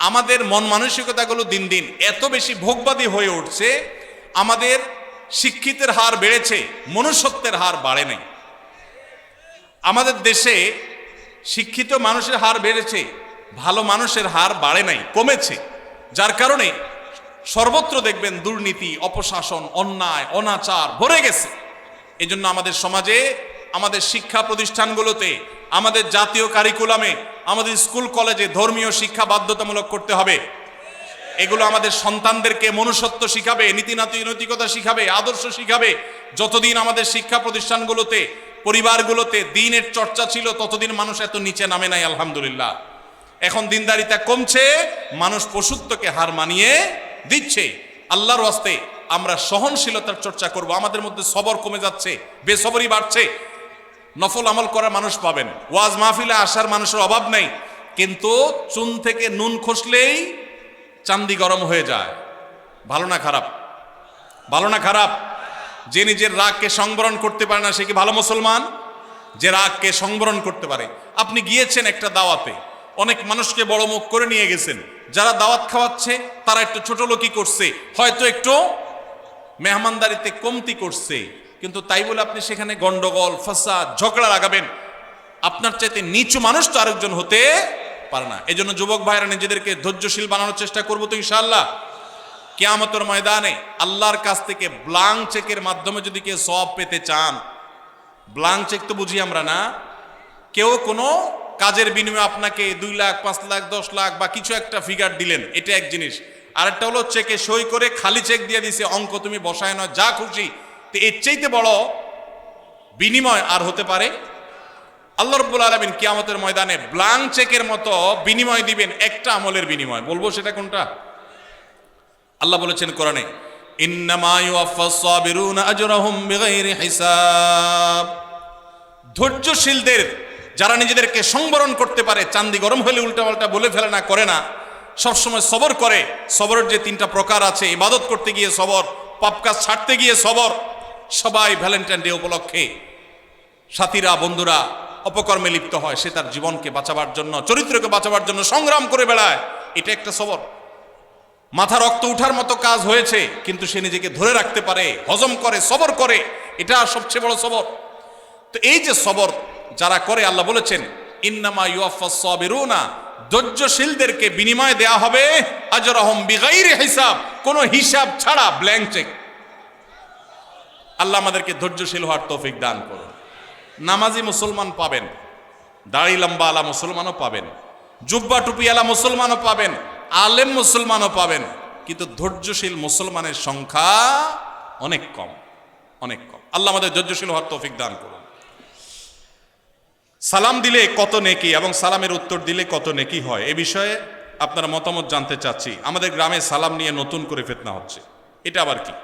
আমাদের মন মানসিকতাগুলো দিন দিন এত বেশি ভোগবাদী হয়ে উঠছে, আমাদের শিক্ষিতের হার বেড়েছে, মনুষ্যত্বের হার বাড়ে নাই। আমাদের দেশে শিক্ষিত মানুষের হার বেড়েছে, ভালো মানুষের হার বাড়ে নাই, কমেছে। যার কারণে সর্বত্র দেখবেন দুর্নীতি, অপশাসন, অন্যায়, অনাচার ভরে গেছে। এজন্য আমাদের সমাজে, আমাদের শিক্ষা প্রতিষ্ঠানগুলোতে, আমাদের জাতীয় কারিকুলামে, আমাদের স্কুল কলেজে ধর্মীয় শিক্ষা বাধ্যতামূলক করতে হবে। এগুলো আমাদের সন্তানদেরকে মনুষ্যত্ব শিখাবে, নৈতিকতা শিখাবে, আদর্শ শিখাবে। যতদিন আমাদের শিক্ষা প্রতিষ্ঠানগুলোতে, পরিবারগুলোতে দ্বীনের চর্চা ছিল, ততদিন মানুষ এত নিচে নামে নাই, আলহামদুলিল্লাহ। এখন দিনদারিতা কমছে, মানুষ পশুত্বকে হার মানিয়ে দিচ্ছে। আল্লাহর ওয়াস্তে আমরা সহনশীলতার চর্চা করব। আমাদের মধ্যে সবর কমে যাচ্ছে, বেসবরই বাড়ছে। নফল আমল করার মানুষ পাবেন, ওয়াজ মাহফিলে আসার মানুষের অভাব নেই, কিন্তু চুন থেকে নুন খসলেই চান্দি গরম হয়ে যায়। ভালো না খারাপ? ভালো না খারাপ? যে নিজের রাগকে সংবরণ করতে পারে না, সে কি ভালো মুসলমান? যে রাগকে সংবরণ করতে পারে। আপনি গিয়েছেন একটা দাওয়াতে, অনেক মানুষকে বড় মুখ করে নিয়ে গেছেন, যারা দাওয়াত খাওয়াচ্ছে তারা একটু ছোট লোকই করছে, হয়তো একটু মেহমানদারিতে কমতি করছে, কিন্তু তাই বলে আপনি সেখানে গন্ডগোল, ফাসাদ, ঝগড়া লাগাবেন? আপনার চাইতে নিচু মানুষ তো আরেকজন হতে পারে না। এজন্য যুবক ভাইরা নিজেদেরকে ধৈর্যশীল বানানোর চেষ্টা করবো তো ইনশাআল্লাহ। কিয়ামতের ময়দানে আল্লাহর কাছ থেকে ব্লাঙ্ক চেকের মাধ্যমে যদি কেউ সওয়াব পেতে চান, ব্লাঙ্ক চেক তো বুঝি আমরা না, কেউ কোনো কাজের বিনিময়ে আপনাকে 2 লাখ, 5 লাখ, 10 লাখ বা কিছু একটা ফিগার দিলেন, এটা এক জিনিস। আরেকটা হলো চেকে সই করে খালি চেক দিয়ে দিছে, অঙ্ক তুমি বসায় নয়, যা খুশি। তো এর চাইতে বড় বিনিময় আর হতে পারে? আল্লাহ রাব্বুল আলামিন কিয়ামতের ময়দানে ব্লাঙ্ক চেকের মতো বিনিময় দিবেন, একটা আমলের বিনিময়। বলবো সেটা কোনটা? আল্লাহ বলেছেন কোরআনে, ইন্নামা ইউওয়াফাস সাবিরুনা আজরাহুম বিগাইরি হিসাব। ধৈর্যশীলদের, যারা নিজেদেরকে সংবরণ করতে পারে, চান্দি গরম হলে উল্টাপাল্টা বলে ফেলে না, করে না, সবসময় সবর করে। সবরের যে 3টা প্রকার আছে, ইবাদত করতে গিয়ে সবর, পাপ কাজ ছাড়তে গিয়ে সবর। সবাই ভ্যালেন্টাইন ডে উপলক্ষে সাথীরা, বন্ধুরা অপকর্মে লিপ্ত হয়, সে তার জীবনকে বাঁচাবার জন্য, চরিত্রকে বাঁচাবার জন্য সংগ্রাম করে বেড়ায়। এটা একটা সবর। মাথা রক্ত উঠার মতো কাজ হয়েছে, কিন্তু সে নিজেকে ধরে রাখতে পারে, হজম করে, সবর করে, এটা সবচেয়ে বড় সবর। তো এই যে সবর যারা করে, আল্লাহ বলেছেন ইন্নামা ইউওয়াফাস সাবিরুনা, ধৈর্যশীলদেরকে বিনিময় দেয়া হবে আজরাহুম বিগাইরি হিসাব, কোনো হিসাব ছাড়া, ব্ল্যাঙ্ক চেক। আল্লাহ আমাদেরকে ধৈর্যশীল হওয়ার তৌফিক দান করুন। নামাজি মুসলমান পাবেন, দাড়ি লম্বা আলা মুসলমানও পাবেন, জুব্বা টুপি আলা মুসলমানও পাবেন, আলেম মুসলমানও পাবেন, কিন্তু ধৈর্যশীল মুসলমানের সংখ্যা অনেক কম, অনেক কম। আল্লাহ আমাদের ধৈর্যশীল হওয়ার তৌফিক দান করুন। সালাম দিলে কত নেকি এবং সালামের উত্তর দিলে কত নেকি হয়, এ বিষয়ে আপনারা মতামত জানতে চাচ্ছি। আমাদের গ্রামে সালাম নিয়ে নতুন করে ফিতনা হচ্ছে, এটা আবার কি?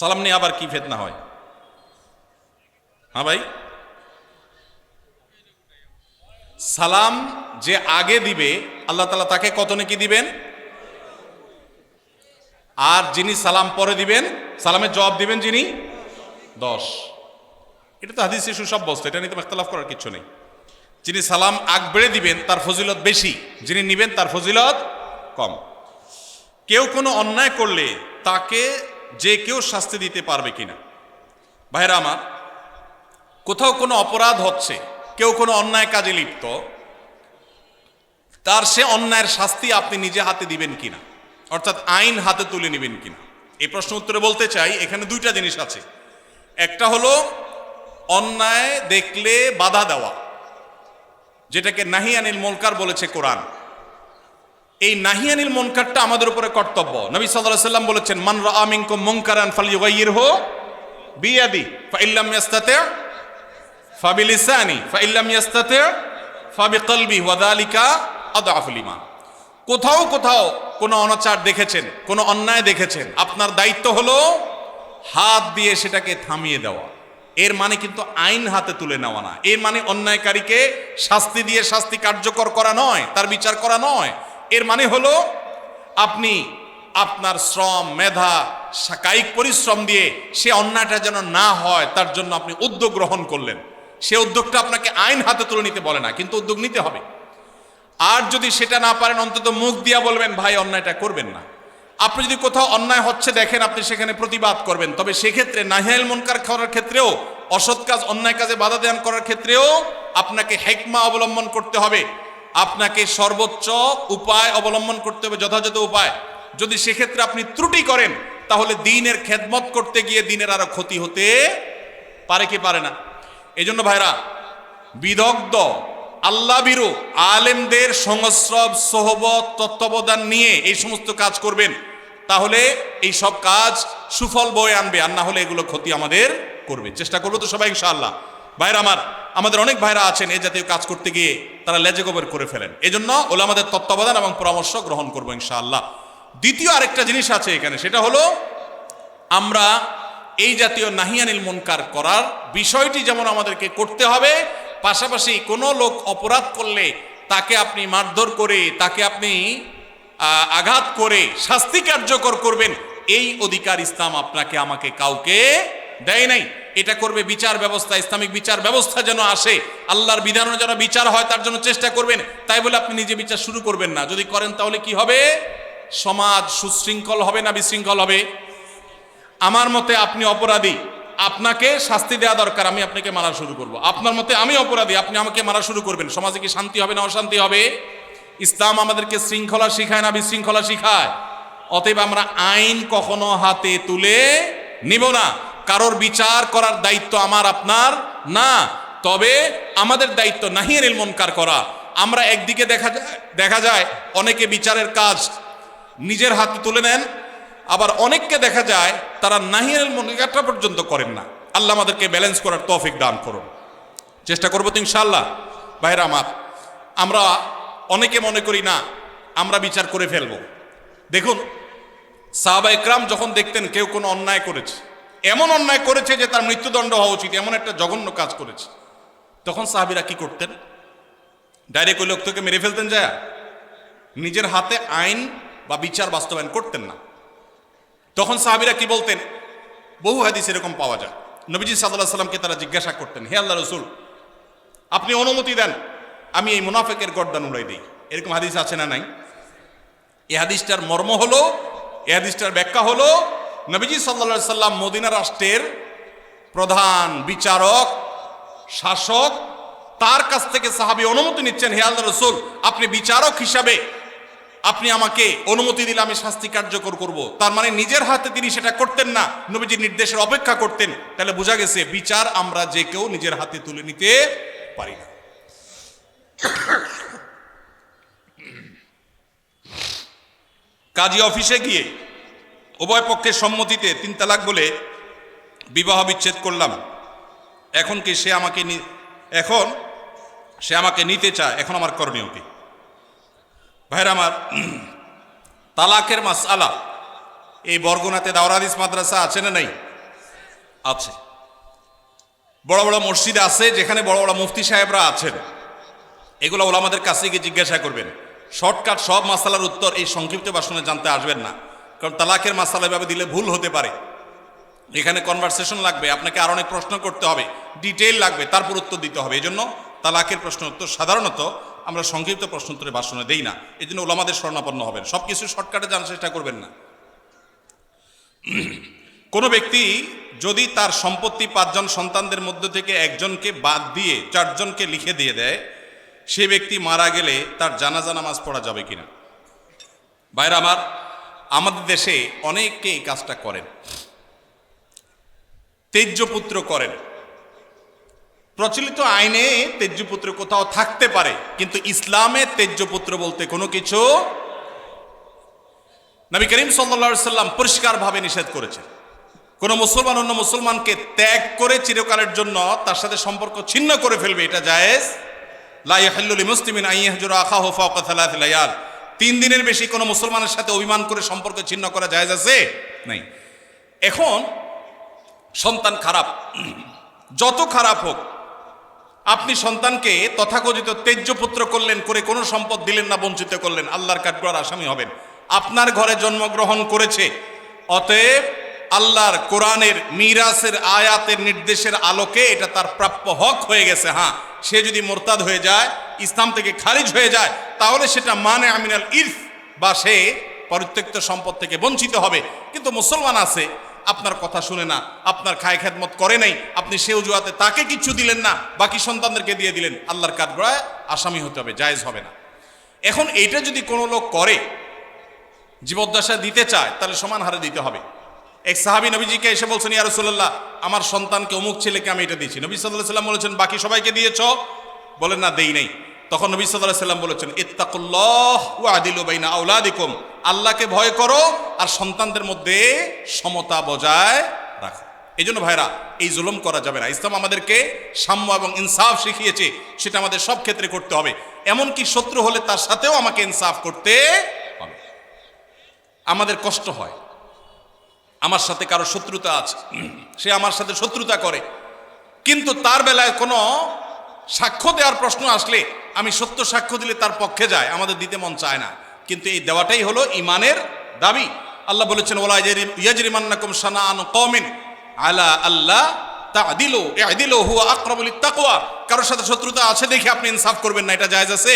সালাম নিয়ে আবার কি ফিতনা হয়? হ্যাঁ ভাই, সালাম যে আগে দিবে আল্লাহ তাআলা তাকে কত নেকি দিবেন, আর যিনি সালাম পরে দিবেন, সালামের জবাব দিবেন যিনি, 10। এটা তো হাদিসে সুসাব্যস্ত, এটা নিয়ে তো ইখতিলাফ করার কিছু নেই। যিনি সালাম আগ বেড়ে দিবেন তার ফজিলত বেশি, যিনি নিবেন তার ফজিলত কম। কেউ কোনো অন্যায় করলে তাকে যে কেউ শাস্তি দিতে পারবে কিনা? ভাইরা আমার, কোথাও কোনো অপরাধ হচ্ছে, কেউ কোনো অন্যায় কাজে লিপ্ত, তার সে অন্যায়ের শাস্তি আপনি নিজে হাতে দিবেন কিনা, অর্থাৎ আইন হাতে তুলে নেবেন কিনা? এই প্রশ্ন উত্তরে বলতে চাই, এখানে 2টা জিনিস আছে। একটা হলো অন্যায় দেখলে বাধা দেওয়া, যেটাকে নাহি আনিল মুনকার বলেছে কোরআন। এই নাহি আনিল মুনকারটা আমাদের উপরে কর্তব্য। নবী সাল্লাল্লাহু আলাইহি ওয়াসাল্লাম বলেছেন, মান রাআ মিনকুম মুনকারান ফালইয়ুগাইয়িরহু বিয়াদি ফাইল্লাম ইয়াস্তাতি' ফাবিলিসানি ফাইল্লাম ইয়াস্তাতি' ফাবিকলবি ওয়া যালিকা আদআফুল ঈমান। কোথাও কোথাও কোনো অনাচার দেখেছেন, কোনো অন্যায় দেখেছেন, আপনার দায়িত্ব হলো হাত দিয়ে সেটাকে থামিয়ে দেওয়া। এর মানে কিন্তু আইন হাতে তুলে নেওয়া না। এর মানে অন্যায়কারীকে শাস্তি দিয়ে শাস্তি কার্যকর করা নয়, তার বিচার করা নয়। এর মানে হলো আপনি আপনার শ্রম, মেধা, কায়িক পরিশ্রম দিয়ে সে অন্যায়টা যেন না হয় তার জন্য আপনি উদ্যোগ গ্রহণ করলেন। সে উদ্যোগটা আপনাকে আইন হাতে তুলে নিতে বলে না, কিন্তু উদ্যোগ নিতে হবে। আর যদি সেটা না পারেন, অন্তত মুখ দিয়া বলবেন ভাই অন্যায়টা করবেন না। আপনি যদি কোথাও অন্যায় হচ্ছে দেখেন, আপনি সেখানে প্রতিবাদ করবেন। তবে সেক্ষেত্রে নাহি আনিল মুনকার করার ক্ষেত্রেও, অসৎ কাজ, অন্যায় কাজে বাধা দান করার ক্ষেত্রেও আপনাকে হিকমা অবলম্বন করতে হবে। আপনাকে সর্বোচ্চ উপায় অবলম্বন করতে হবে, যথাযথ উপায়। যদি সেক্ষেত্রে আপনি ত্রুটি করেন তাহলে দ্বীনের খেদমত করতে গিয়ে দ্বীনের আরো ক্ষতি হতে পারে কি পারে না? এই জন্য ভাইরা, বিদগ্ধ আল্লাহ ভীরু আলেমদের সংস্রব সোহবত তত্ত্বাবধান নিয়ে এই সমস্ত কাজ করবেন, তাহলে এই সব কাজ সুফল বয়ে আনবে, আর না হলে এগুলো ক্ষতি আমাদের করবে। চেষ্টা করবো তো সবাই ইনশাআল্লাহ। ভাইরা আমার, আমাদের অনেক ভাইরা আছেন এই জাতীয় কাজ করতে গিয়ে তারা লেজে গোবর করে ফেলেন। এজন্য ওলামাদের তত্ত্বাবধান এবং পরামর্শ গ্রহণ করবো ইনশাআল্লাহ। দ্বিতীয় আরেকটা জিনিস আছে এখানে, সেটা হলো আমরা এই জাতীয় নাহিয়ানিল মুনকার করার বিষয়টি যেমন আমাদেরকে করতে হবে, পাশাপাশি কোনো লোক অপরাধ করলে তাকে আপনি মারধর করে, তাকে আপনি আঘাত করে শাস্তি কার্যকর করবেন, এই অধিকার ইসলাম আপনাকে আমাকে কাউকে দেয় নাই। এটা করবে বিচার ব্যবস্থা, ইসলামিক বিচার ব্যবস্থা যেন আসে, আল্লাহর বিধানের যেন বিচার হয় তার জন্য চেষ্টা করবেন। তাই বলে আপনি নিজে বিচার শুরু করবেন না। যদি করেন তাহলে কি হবে? সমাজ সুশৃঙ্খল হবে না বিশৃঙ্খল হবে? আমার মতে আপনি অপরাধী, আপনাকে শাস্তি দেওয়া দরকার, আমি আপনাকে মারা শুরু করব। আপনার মতে আমি অপরাধী, আপনি আমাকে মারা শুরু করবেন, সমাজে কি শান্তি হবে না অশান্তি হবে? ইসলাম আমাদেরকে শৃঙ্খলা শিখায় না বিশৃঙ্খলা শিখায়? অতএব আমরা আইন কখনো হাতে তুলে নিব না। কারোর বিচার করার দায়িত্ব আমার আপনার না, তবে আমাদের দায়িত্ব নাহিয়ানিল মুনকার করা। আমরা একদিকে দেখা যায় অনেকে বিচারের কাজ নিজের হাতে তুলে নেন, আবার অনেককে দেখা যায় তারা নাহিয়ানিল মুনকারটা পর্যন্ত করেন না। আল্লাহ আমাদেরকে ব্যালেন্স করার তৌফিক দান করুন। চেষ্টা করবো তো ইনশাআল্লাহ। ভাইরা আমার, আমরা অনেকে মনে করি না আমরা বিচার করে ফেলবো। দেখুন, সাহাবা ইকরাম যখন দেখতেন কেউ কোনো অন্যায় করেছে, এমন অন্যায় করেছে যে তার মৃত্যুদণ্ড হওয়া উচিত, এমন একটা জঘন্য কাজ করেছে, তখন সাহাবীরা কি করতেন? ডাইরেক্ট ওই লোকটাকে মেরে ফেলতেন যায়? নিজের হাতে আইন বা বিচার বাস্তবায়ন করতেন না। তখন সাহাবীরা কি বলতেন? বহু হাদিস এরকম পাওয়া যায়। নবীজি সাল্লাল্লাহু আলাইহি সাল্লামকে তারা জিজ্ঞাসা করতেন, হে আল্লাহ রাসূল, আপনি অনুমতি দেন আমি এই মুনাফিকের গর্দান উড়াই দিই। এরকম হাদিস আছে না নাই? এই হাদিসটার মর্ম হলো, এই হাদিসটার ব্যাখ্যা হলো, নবীজি সাল্লাল্লাহু আলাইহি সাল্লাম মদিনা রাষ্ট্রের প্রধান বিচারক শাসক, তার কাছ থেকে সাহাবী অনুমতি নিচ্ছেন, হে আল্লাহ রাসূল, আপনি বিচারক হিসাবে আপনি আমাকে অনুমতি দিলে আমি শাস্তি কার্যকর করব। তার মানে নিজের হাতে তিনি সেটা করতেন না, নবীজির নির্দেশের অপেক্ষা করতেন। তাহলে বোঝা গেছে বিচার আমরা যে কেউ নিজের হাতে তুলে নিতে পারি না। কাজী অফিসে গিয়ে উভয় পক্ষের সম্মতিতে 3 তালাক বলে বিবাহ বিচ্ছেদ করলাম, এখন কি সে আমাকে নিতে চায়, এখন আমার করণীয় কি? ভাইরা আমার, তালাকের মাসআলা এই বরগুনাতে দাওরাত হাদিস মাদ্রাসা আছে না নাই? আছে। বড় বড় মসজিদ আছে যেখানে বড় বড় মুফতি সাহেবরা আছেন, এগুলো ওলামাদের কাছে গিয়ে জিজ্ঞাসা করবেন। শর্টকাট সব মাসালার উত্তর এই সংক্ষিপ্ত ভাষণে জানতে আসবেন না, কারণ তালাকের মাসালা এভাবে দিলে ভুল হতে পারে। এখানে কনভারসেশন লাগবে, আপনাকে আর অনেক প্রশ্ন করতে হবে, ডিটেইল লাগবে, তারপর উত্তর দিতে হবে। এই জন্য তালাকের প্রশ্ন উত্তর সাধারণত আমরা সংক্ষিপ্ত প্রশ্ন উত্তরে ভাষণে দেই না। এই জন্য ওলামাদের শরণাপন্ন হবেন, সব কিছু শর্টকাটে জানার চেষ্টা করবেন না। কোনো ব্যক্তি যদি তার সম্পত্তি 5 জন সন্তানদের মধ্য থেকে একজনকে বাদ দিয়ে 4 জনকে লিখে দিয়ে দেয়, সে ব্যক্তি মারা গেলে তার জানাজা নামাজ পড়া যাবে কিনা? ভাইরা আমার, আমাদের দেশে অনেকে এই কাজটা করেন, তেজ্যপুত্র করেন। প্রচলিত আইনে তেজ্যপুত্র কোথাও থাকতে পারে, কিন্তু ইসলামে তেজ্যপুত্র বলতে কোনো কিছু নবী করিম সাল্লাল্লাহু আলাইহি সাল্লাম পরিষ্কারভাবে নিষেধ করেছেন। কোনো মুসলমান অন্য মুসলমানকে ত্যাগ করে চিরকালের জন্য তার সাথে সম্পর্ক ছিন্ন করে ফেলবে, এটা জায়েজ। লা ইয়াহিল্লু লিমুসলিমিন আন ইয়াহজুরা আখাহু ফাওকা 3 লায়াল। 3 দিনের বেশি কোনো মুসলমানের সাথে অভিমান করে সম্পর্ক ছিন্ন করা জায়েজ আছে? নাই। এখন সন্তান খারাপ, যত খারাপ হোক, আপনি সন্তানকে তথাকথিত তেজ্যপুত্র করলেন, করে কোনো সম্পদ দিলেন না, বঞ্চিত করলেন, আল্লাহর কাঠগড়ার আসামি হবেন। আপনার ঘরে জন্মগ্রহণ করেছে, অতএব আল্লাহর কোরআনের মিরাসের আয়াতের নির্দেশের আলোকে এটা তার প্রাপ্য হক হয়ে গেছে। হ্যাঁ, সে যদি মোরতাদ হয়ে যায়, ইসলাম থেকে খারিজ হয়ে যায়, তাহলে সেটা মানে আমিনাল ইরফ, বা সে পরিত্যক্ত সম্পদ থেকে বঞ্চিত হবে। কিন্তু মুসলমান আছে, আপনার কথা শুনে না, আপনার খায় খেদমত করে নাই, আপনি সে অজুহাতে তাকে কিছু দিলেন না, বাকি সন্তানদেরকে দিয়ে দিলেন, আল্লাহর কাঠগড়ায় আসামি হতে হবে, জায়েজ হবে না। এখন এইটা যদি কোনো লোক করে, জীবদ্দশা দিতে চায় তাহলে সমান হারে দিতে হবে। এক সাহাবী নবীজিকে এসে বলছেন, ইয়া রাসূলুল্লাহ, আমার সন্তানকে অমুক ছেলেকে আমি এটা দিয়েছি। নবী সাল্লাল্লাহু আলাইহি ওয়াসাল্লাম বলেছেন, বাকি সবাইকে দিয়েছ? বলেন না, দেই নাই। তখন নবী সাল্লাল্লাহু আলাইহি ওয়াসাল্লাম বলেছেন, ইত্তাকুল্লাহ ওয়া আদিলু বাইনা আওলাদিকুম, আল্লাহকে ভয় করো আর সন্তানদের মধ্যে সমতা বজায় রাখো। এই জন্য ভাইরা, এই জুলুম করা যাবে না। ইসলাম আমাদেরকে সাম্য এবং ইনসাফ শিখিয়েছে, সেটা আমাদের সব ক্ষেত্রে করতে হবে। এমনকি শত্রু হলে তার সাথেও আমাকে ইনসাফ করতে হবে। আমাদের কষ্ট হয়, আমার সাথে কারো শত্রুতা আছে, সে আমার সাথে শত্রুতা করে, কিন্তু তার বেলায় কোনো সাক্ষ্য দেওয়ার প্রশ্ন আসলে আমি সত্য সাক্ষ্য দিলে তার পক্ষে যায়, আমাদের দিতে মন চায় না। কিন্তু এই দেওয়াটাই হলো ইমানের দাবি। আল্লাহ বলেছেন, ওয়ালা ইয়াজরিমান্নাকুম শানাআনু কওমিন আলা আল্লা তা'দিলু ই'দিলু হুয়া আকরাবু লিত-তাকওয়া। কারোর সাথে শত্রুতা আছে দেখে আপনি ইনসাফ করবেন না, এটা জায়েজ আছে?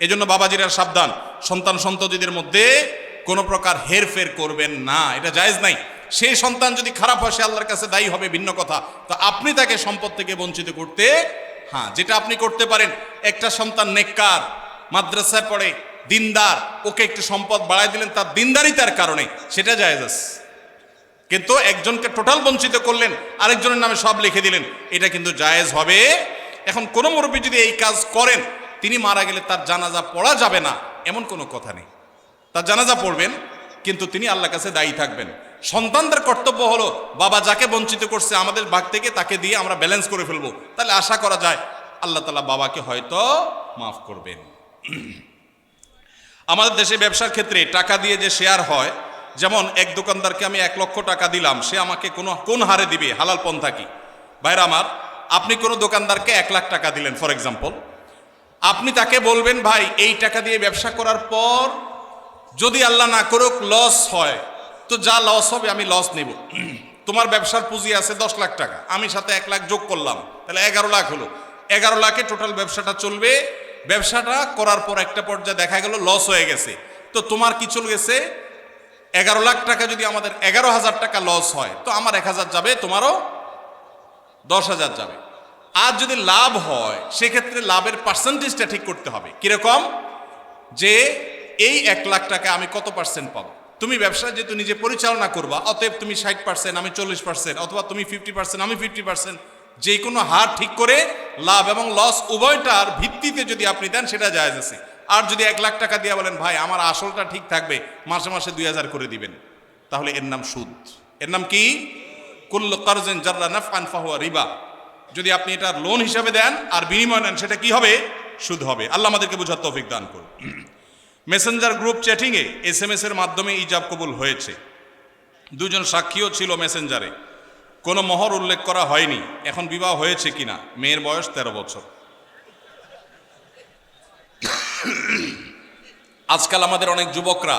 এজন্য বাবাজিরা সাবধান, সন্তান সন্ততিদের মধ্যে কোনো প্রকার হেরফের করবেন না, এটা জায়েজ নাই। সেই সন্তান যদি খারাপ হয় সে আল্লাহর কাছে দায়ী হবে, ভিন্ন কথা। তো আপনি তাকে সম্পদ থেকে বঞ্চিত করতে, হ্যাঁ, যেটা আপনি করতে পারেন, একটা সন্তান নেককার, মাদ্রাসায় পড়ে, দিনদার, ওকে একটু সম্পদ বাড়ায় দিলেন তার দিনদারিতার কারণে, সেটা জায়েজ আছে। কিন্তু একজনকে টোটাল বঞ্চিত করলেন, আরেকজনের নামে সব লিখে দিলেন, এটা কিন্তু জায়েজ হবে। এখন কোন মুরব্বী যদি এই কাজ করেন, তিনি মারা গেলে তার জানাজা পড়া যাবে না এমন কোনো কথা নেই। তার জানাজা পড়বেন, কিন্তু তিনি আল্লাহর কাছে দায়ী থাকবেন। সন্তানদের কর্তব্য হলো, বাবা যাকে বঞ্চিত করছে আমাদের ভাগ থেকে তাকে দিয়ে আমরা ব্যালেন্স করে ফেলবো, তাহলে আশা করা যায় আল্লাহ তাআলা বাবাকে হয়তো মাফ করবেন। আমাদের দেশে ব্যবসার ক্ষেত্রে টাকা দিয়ে যে শেয়ার হয়, যেমন এক দোকানদারকে আমি 1 লক্ষ টাকা দিলাম, সে আমাকে কোন হারে দিবে, হালাল পন্থা কি? ভাইরা আমার, আপনি কোনো দোকানদারকে 1 লাখ টাকা দিলেন ফর এক্সাম্পল, আপনি তাকে বলবেন, ভাই এই টাকা দিয়ে ব্যবসা করার পর যদি আল্লাহ না করুক লস হয়, তো যা লস হবে আমি লস নেব। তোমার ব্যবসার পুঁজি আছে 10 লাখ টাকা, আমি সাথে 1 লাখ যোগ করলাম, তাহলে 11 লাখ হলো। 11 লাখে টোটাল ব্যবসাটা চলবে। ব্যবসাটা করার পর একটা পর্যায়ে দেখা গেল লস হয়ে গেছে, তো তোমার কি চলে গেছে? 11 লাখ টাকা যদি আমাদের 11,000 টাকা লস হয়, তো আমার 1,000 যাবে, তোমারও 10,000 যাবে। আর যদি লাভ হয়, সেক্ষেত্রে লাভের পার্সেন্টেজটা ঠিক করতে হবে। কিরকম? যে এই 1 লাখ টাকা আমি কত পার্সেন্ট পাবো? তুমি ব্যবসা যেহেতু নিজে পরিচালনা করবা, অতএব তুমি 60%, আমি 40%, অথবা তুমি 50%, আমি 50%, যে কোনো হার ঠিক করে লাভ এবং লস উভয়টার ভিত্তিতে যদি আপনি দেন, সেটা জায়েজ আছে। আর যদি 1 লাখ টাকা দিয়ে বলেন, ভাই আমার আসলটা ঠিক থাকবে, মাসে মাসে 2000 করে দিবেন, তাহলে এর নাম সুদ। এর নাম কি? কুল্লু কারজিন জাররা নাফআন ফাহুয়া রিবা। যদি আপনি এটা লোন হিসাবে দেন আর বিনিময় নেন, সেটা কি হবে? সুদ হবে। আল্লাহ আমাদেরকে বোঝার তৌফিক দান করুন। মেসেঞ্জার গ্রুপ চ্যাটিংয়ে SMS এর মাধ্যমে ইজাব কবুল হয়েছে। 2 জন সাক্ষীও ছিল মেসেঞ্জারে, কোনো মোহর উল্লেখ করা হয়নি। এখন বিবাহ হয়েছে কিনা? মেয়ের বয়স 13 বছর। আজকাল আমাদের অনেক যুবকরা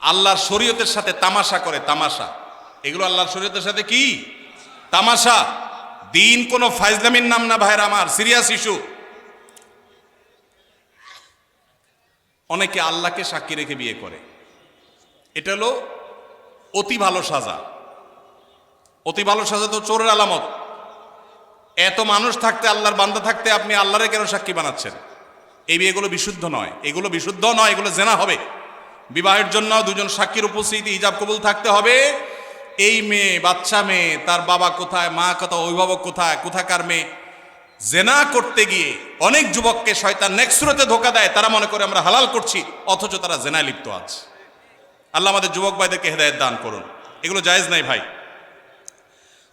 আল্লাহর শরীয়তের সাথে তামাশা করে। তামাশা, এগুলো আল্লাহর শরীয়তের সাথে কি তামাশা? দিন কোনো ফাইজলামির নাম না ভাইরা আমার, সিরিয়াস ইস্যু। অনেকে আল্লাহকে সাক্ষী রেখে বিয়ে করে, এটা হলো অতি ভালো সাজা। অতি ভালো সাজা তো চোরের আলামত। এত মানুষ থাকতে, আল্লাহর বান্দা থাকতে, আপনি আল্লাহরে কেন সাক্ষী বানাচ্ছেন? এই বিয়েগুলো বিশুদ্ধ নয়, এগুলো বিশুদ্ধ নয়, এগুলো জেনা হবে। বিবাহের জন্য 2 জন সাক্ষীর উপস্থিতি, ইজাব কবুল থাকতে হবে। এই মেয়ে, বাচ্চা মেয়ে, তার বাবা কোথায়, মা কোথায়, অভিভাবক কোথায়, কোথাকার মেয়ে। জেনা করতে গিয়ে অনেক যুবককে শয়তান নেক্সট সুরতে ধোঁকা দেয়, তারা মনে করে আমরা হালাল করছি, অথচ তারা জেনায় লিপ্ত আছে। আল্লাহ আমাদের যুবক ভাইদেরকে হেদায়েত দান করুন। এগুলো জায়েজ নাই ভাই।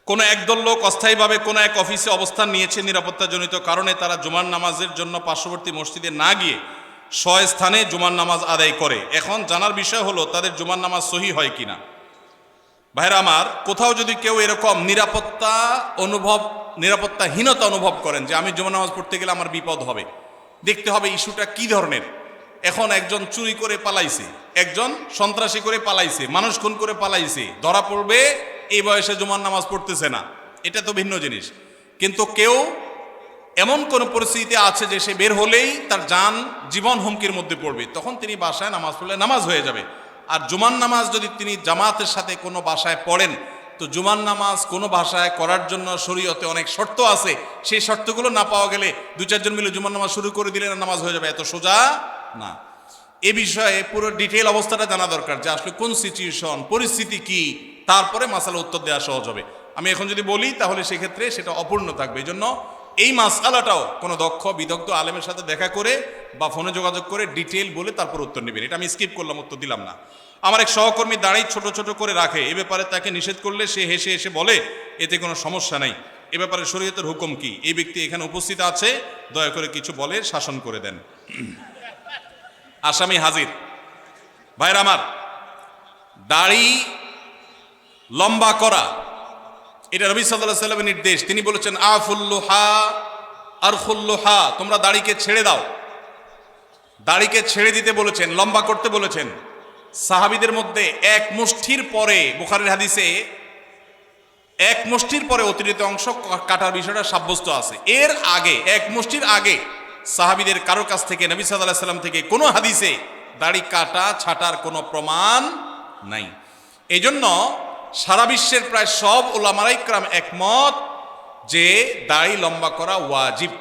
কোনো একদল লোক অস্থায়ীভাবে কোনো এক অফিসে অবস্থান নিয়েছে, নিরাপত্তাজনিত কারণে তারা জুমার নামাজের জন্য পার্শ্ববর্তী মসজিদে না গিয়ে স্বস্থানে জুমার নামাজ আদায় করে। এখন জানার বিষয় হলো তাদের জুমার নামাজ সহি হয় কিনা। ভাইরা আমার, কোথাও যদি কেউ এরকম নিরাপত্তাহীনতা অনুভব করেন যে আমি জুমার নামাজ পড়তে গেলে আমার বিপদ হবে, দেখতে হবে ইস্যুটা কি ধরনের। এখন একজন চুরি করে পালাইছে, একজন সন্ত্রাসী করে পালাইছে, মানুষ খুন করে পালাইছে, ধরা পড়বে, এই বয়সে জুমার নামাজ পড়তেছে না, এটা তো ভিন্ন জিনিস। কিন্তু কেউ এমন কোন পরিস্থিতিতে আছে যে সে বের হলেই তার জীবন হুমকির মধ্যে পড়বে, তখন তিনি বাসায় নামাজ পড়লে নামাজ হয়ে যাবে। আর জুমার নামাজ যদি তিনি জামাতের সাথে কোনো বাসায় পড়েন, তো জুমার নামাজ কোনো ভাষায় করার জন্য শরীয়তে অনেক শর্ত আছে। সেই শর্তগুলো না পাওয়া গেলে 2-4 জন মিলে জুমার নামাজ শুরু করে দিলে নামাজ হয়ে যাবে, এত সোজা না। এ বিষয়ে পুরো ডিটেইল অবস্থাটা জানা দরকার, যে আসলে কোন সিচুয়েশন, পরিস্থিতি কি, তারপরে মাসালা উত্তর দেওয়া সহজ হবে। আমি এখন যদি বলি তাহলে সেক্ষেত্রে সেটা অপূর্ণ থাকবে। এই জন্য এই মাসালাটাও কোনো দক্ষ বিদগ্ধ আলেমের সাথে দেখা করে বা ফোনে যোগাযোগ করে ডিটেইল বলে তারপর উত্তর নেবেন। এটা আমি স্কিপ করলাম, উত্তর দিলাম না। আমার এক সহকর্মী দাঁড়িয়ে ছোট ছোট করে রাখে, এ ব্যাপারে তাকে নিষেধ করলে সে হেসে হেসে বলে এতে কোনো সমস্যা নাই। এ ব্যাপারে শরীয়তের হুকুম কি? এই ব্যক্তি এখানে উপস্থিত আছে, দয়া করে কিছু বলে শাসন করে দেন। আসামি হাজির। ভাইরা আমার, দাড়ি লম্বা করা এটা নবী সাল্লাল্লাহু আলাইহি ওয়াসাল্লামের নির্দেশ। তিনি বলেছেন আফুল্লুহা আরখুল্লুহা, তোমরা দাড়িকে ছেড়ে দাও। দাড়িকে ছেড়ে দিতে বলেছেন, লম্বা করতে বলেছেন। সাহাবীদের মধ্যে এক মুষ্টির পরে, বুখারীর হাদিসে এক মুষ্টির পরে অতিরিক্ত অংশ কাটার বিষয়টা সাব্যস্ত আছে। এর আগে, এক মুষ্টির আগে সাহাবীদের কারোর কাছ থেকে, নবী সাল্লাল্লাহু আলাইহি ওয়াসাল্লাম থেকে কোনো হাদিসে দাড়ি কাটা ছাটার কোনো প্রমাণ নাই। এই জন্য সারা বিশ্বের প্রায় সব উলামায়ে ইকরাম একমত যে দাড়ি লম্বা করা ওয়াজিব।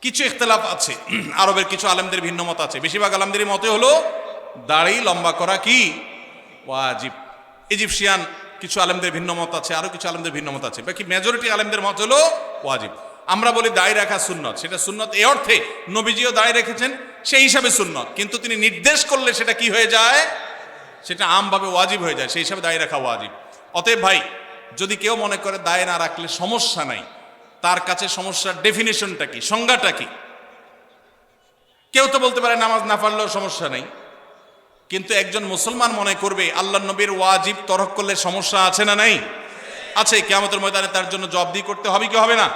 কিছু ইখতিলাফ আছে, আরবের কিছু আলেমদের ভিন্ন মত আছে। বেশিরভাগ আলেমদের মতে হলো দাড়ি লম্বা করা কি ওয়াজিব। ইজিপশিয়ান কিছু আলেমদের ভিন্ন মত আছে, আরো কিছু আলেমদের ভিন্ন মত আছে। বাকি মেজরিটি আলেমদের মত হলো ওয়াজিব। আমরা বলি দাড়ি রাখা সুন্নত, সেটা সুন্নত এই অর্থে নবীজিও দাড়ি রেখেছেন, সেই হিসাবে সুন্নত। কিন্তু তিনি নির্দেশ করলে সেটা কি হয়ে যায়? সেটা আমভাবে ওয়াজিব হয়ে যায়, সেই হিসাবে দাড়ি রাখা ওয়াজিব। অতএব ভাই, যদি কেউ মনে করে দাড়ি না রাখলে সমস্যা নাই, তার কাছে সমস্যার ডেফিনেশনটা কি, সংজ্ঞাটা কি? কেউ তো বলতে পারে নামাজ না পড়লেও সমস্যা নেই, কিন্তু একজন মুসলমান মনে করবে আল্লাহর নবীর ওয়াজিব তরক করলে সমস্যা আছে না নাই? আছে। কিয়ামতের ময়দানে তার জন্য জবাবদিহি করতে হবে কি হবে না?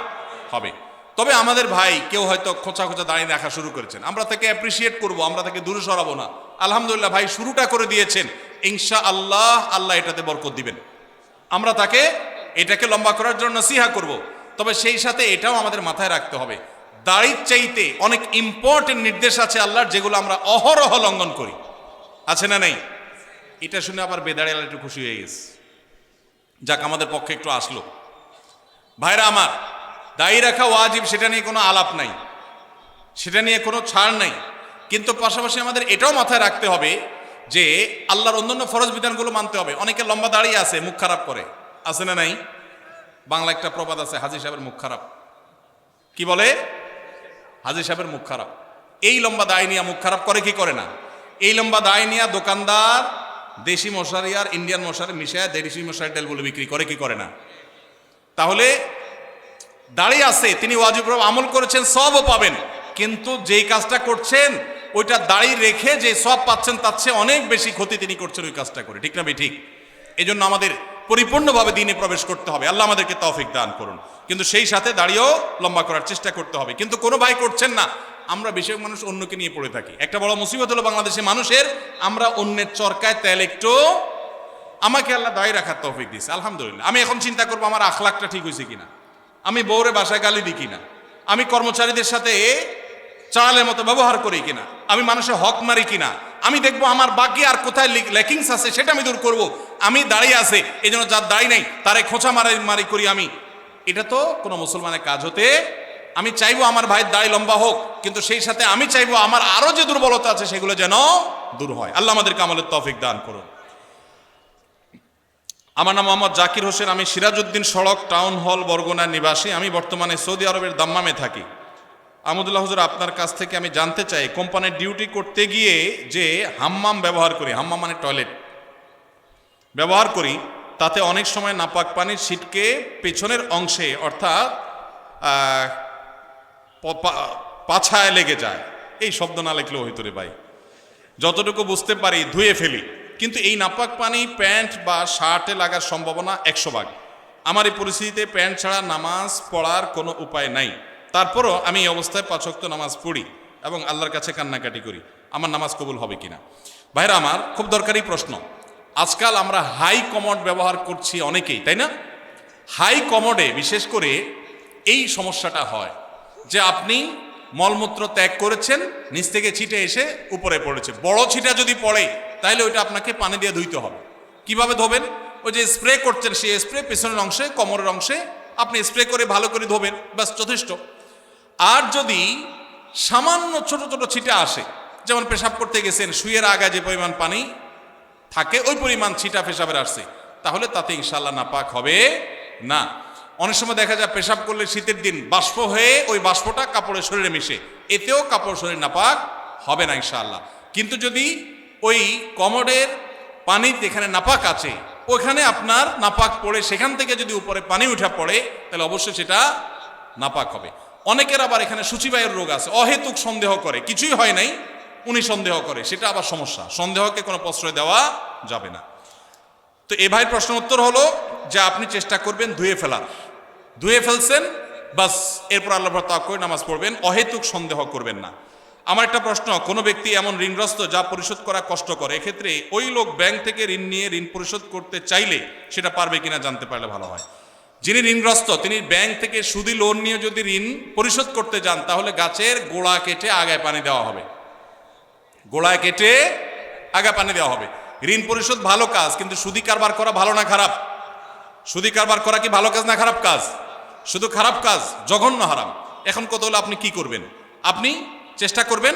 হবে। তবে আমাদের ভাই কেউ হয়তো খোঁচা খোঁচা দাঁড়িয়ে রাখা শুরু করেছেন, আমরা তাকে অ্যাপ্রিসিয়েট করব, আমরা তাকে দূরে সরাবো না। আলহামদুলিল্লাহ ভাই শুরুটা করে দিয়েছেন, ইনশাআল্লাহ আল্লাহ এটাতে বরকত দিবেন। আমরা তাকে এটাকে লম্বা করার জন্য নসিহা করব। তবে সেই সাথে এটাও আমাদের মাথায় রাখতে হবে, দাড়ির চাইতে অনেক ইম্পর্টেন্ট নির্দেশ আছে আল্লাহর, যেগুলো আমরা অহরহ লঙ্ঘন করি। আছে না নেই? এটা শুনে আবার বেদাড়িয়ালা একটু খুশি হয়ে গেছে, যাক আমাদের পক্ষে একটু আসলো। ভাইরা আমার, দাড়ি রাখা ওয়াজিব, সেটা নিয়ে কোনো আলাপ নাই, সেটা নিয়ে কোনো ছাড় নাই। কিন্তু পাশাপাশি আমাদের এটাও মাথায় রাখতে হবে যে আল্লাহর অন্যান্য ফরজ বিধানগুলো মানতে হবে। অনেকে লম্বা দাড়ি আছে, মুখ খারাপ করে, আছে না নাই? বাংলা একটা প্রবাদ আছে, হাজী সাহেবের মুখ খারাপ। কি বলে? হাজী সাহেবের মুখ খারাপ। এই লম্বা দাড়ি নিয়ে মুখ খারাপ করে কি করে না? এই লম্বা দাড়ি নিয়ে দোকানদার দেশি মশারি আর ইন্ডিয়ান মশারি মিশায় দেশি মশারি তেলগুলো বিক্রি করে কি করে না? তাহলে দাড়ি আছে, তিনি ওয়াজিব আমল করেছেন, সবও পাবেন, কিন্তু যেই কাজটা করছেন ওইটা দাড়ি রেখে যে সব পাচ্ছেন তার চেয়ে অনেক বেশি ক্ষতি তিনি করছেন ওই কাজটা করে। ঠিক না ঠিক? এই জন্য আমাদের পরিপূর্ণভাবে দিনে প্রবেশ করতে হবে। আল্লাহ আমাদেরকে তৌফিক দান করুন। কিন্তু সেই সাথে দাড়িও লম্বা করার চেষ্টা করতে হবে। কিন্তু কোনো ভাই করছেন না, আমরা বেশিরভাগ মানুষ অন্যকে নিয়ে পড়ে থাকি। একটা বড় মুসিবত হলো বাংলাদেশের মানুষের, আমরা অন্যের চরকায় তেল একটু। আমাকে আল্লাহ দাড়ি রাখার তৌফিক দিয়েছে, আলহামদুলিল্লাহ। আমি এখন চিন্তা করবো আমার আখলাকটা ঠিক হয়েছে কিনা, আমি বউরে বাসায় গালি দিই কিনা, আমি কর্মচারীদের সাথে চালের মতো ব্যবহার করি কিনা, আমি মানুষের হক মারি কিনা, আমি দেখবো আমার বাকি আর কোথায় ল্যাকিংস আছে সেটা আমি দূর করব। আমি দাঁড়িয়ে আছে, এই জন্য যার দাড়ি নেই তারে খোঁচা মারি করি আমি। এটা তো কোনো মুসলমানের কাজ হতে। আমি চাইবো আমার ভাইয়ের দাড়ি লম্বা হোক, কিন্তু সেই সাথে আমি চাইবো আমার আরো যে দুর্বলতা আছে সেগুলো যেন দূর হয়। আল্লাহ আমাদেরকে আমলের তৌফিক দান করুন। আমার নাম মোহাম্মদ জাকির হোসেন, আমি সিরাজউদ্দিন সড়ক টাউন হল বরগুনার নিবাসী। আমি বর্তমানে সৌদি আরবের দাম্মামে থাকি। আহমদুল্লাহ হুজুর, আপনার কাছ থেকে আমি জানতে চাই, কোম্পানির ডিউটি করতে গিয়ে যে হাম্মাম ব্যবহার করি, হাম্মাম মানে টয়লেট ব্যবহার করি, তাতে অনেক সময় নাপাক পানির ছিটকে পেছনের অংশে অর্থাৎ পাছায় লেগে যায়। এই শব্দ না লিখলেও হইতো রে ভাই, যতটুকু বুঝতে পারি ধুয়ে ফেলি, কিন্তু এই নাপাক পানি প্যান্ট বা শার্টে লাগার সম্ভাবনা 100 ভাগ। আমার এই পরিস্থিতিতে প্যান্ট ছাড়া নামাজ পড়ার কোনো উপায় নাই। তারপরও আমি এই অবস্থায় 5 ওয়াক্ত নামাজ পড়ি এবং আল্লাহর কাছে কান্নাকাটি করি। আমার নামাজ কবুল হবে কিনা? ভাইরা আমার, খুব দরকারি প্রশ্ন। আজকাল আমরা হাই কমোড ব্যবহার করছি অনেকেই, তাই না? হাই কমোডে বিশেষ করে এই সমস্যাটা হয় যে আপনি মলমূত্র ত্যাগ করেছেন, নিচ থেকে ছিটে এসে উপরে পড়েছে। বড় ছিটা যদি পড়ে তাহলে ওইটা আপনাকে পানি দিয়ে ধুইতে হবে। কিভাবে ধোবেন? ওই যে স্প্রে করছেন, সেই স্প্রে পেছনের অংশে, কোমরের অংশে আপনি স্প্রে করে ভালো করে ধোবেন, ব্যাস যথেষ্ট। আর যদি সামান্য ছোট ছোট ছিটা আসে, যেমন পেশাব করতে গেছেন, শুয়ের আগা যে পরিমাণ পানি থাকে ওই পরিমাণ ছিটা পেশাবের আসছে, তাহলে তাতে ইনশাআল্লাহ নাপাক হবে না। অনেক সময় দেখা যায় পেশাব করলে শীতের দিন বাষ্প হয়ে ওই বাষ্পটা কাপড়ের শরীরে মিশে, এতেও কাপড় শরীর নাপাক হবে না ইনশাআল্লাহ। কিন্তু যদি ওই কমোডের পানিতে এখানে নাপাক আছে, ওখানে আপনার নাপাক পড়ে সেখান থেকে যদি উপরে পানি উঠা পড়ে, তাহলে অবশ্যই সেটা নাপাক হবে। অনেকের আবার এখানে সূচিবায়ুর রোগ আছে, অহেতুক সন্দেহ করে, কিছুই হয় নাই উনি সন্দেহ করে, সেটা আবার সমস্যা। সন্দেহকে কোনো প্রশ্রয় দেওয়া যাবে না। তো এ ভাইয়ের প্রশ্ন উত্তর হলো যে আপনি চেষ্টা করবেন ধুয়ে ফেলার, ধুয়ে ফেলছেন বাস, এরপর আল্লাহর তাওয়াক্কুল নামাজ পড়বেন, অহেতুক সন্দেহ করবেন না। আমার একটা প্রশ্ন, কোনো ব্যক্তি এমন ঋণগ্রস্ত যা পরিশোধ করা কষ্টকর, এক্ষেত্রে ওই লোক ব্যাংক থেকে ঋণ নিয়ে ঋণ পরিশোধ করতে চাইলে সেটা পারবে কিনা জানতে পারলে ভালো হয়। যিনি ঋণগ্রস্ত তিনি ব্যাংক থেকে সুদি লোন নিয়ে যদি ঋণ পরিশোধ করতে যান, তাহলে গাছের গোড়া কেটে আগায় পানি দেওয়া হবে, গোড়ায় কেটে আগা পানি দেওয়া হবে। ঋণ পরিশোধ ভালো কাজ, কিন্তু সুদি কারবার করা ভালো না খারাপ? সুদি কারবার করা কি ভালো কাজ না খারাপ কাজ? শুধু খারাপ কাজ, জঘন্য হারাম। এখন কত হলে আপনি কি করবেন? আপনি চেষ্টা করবেন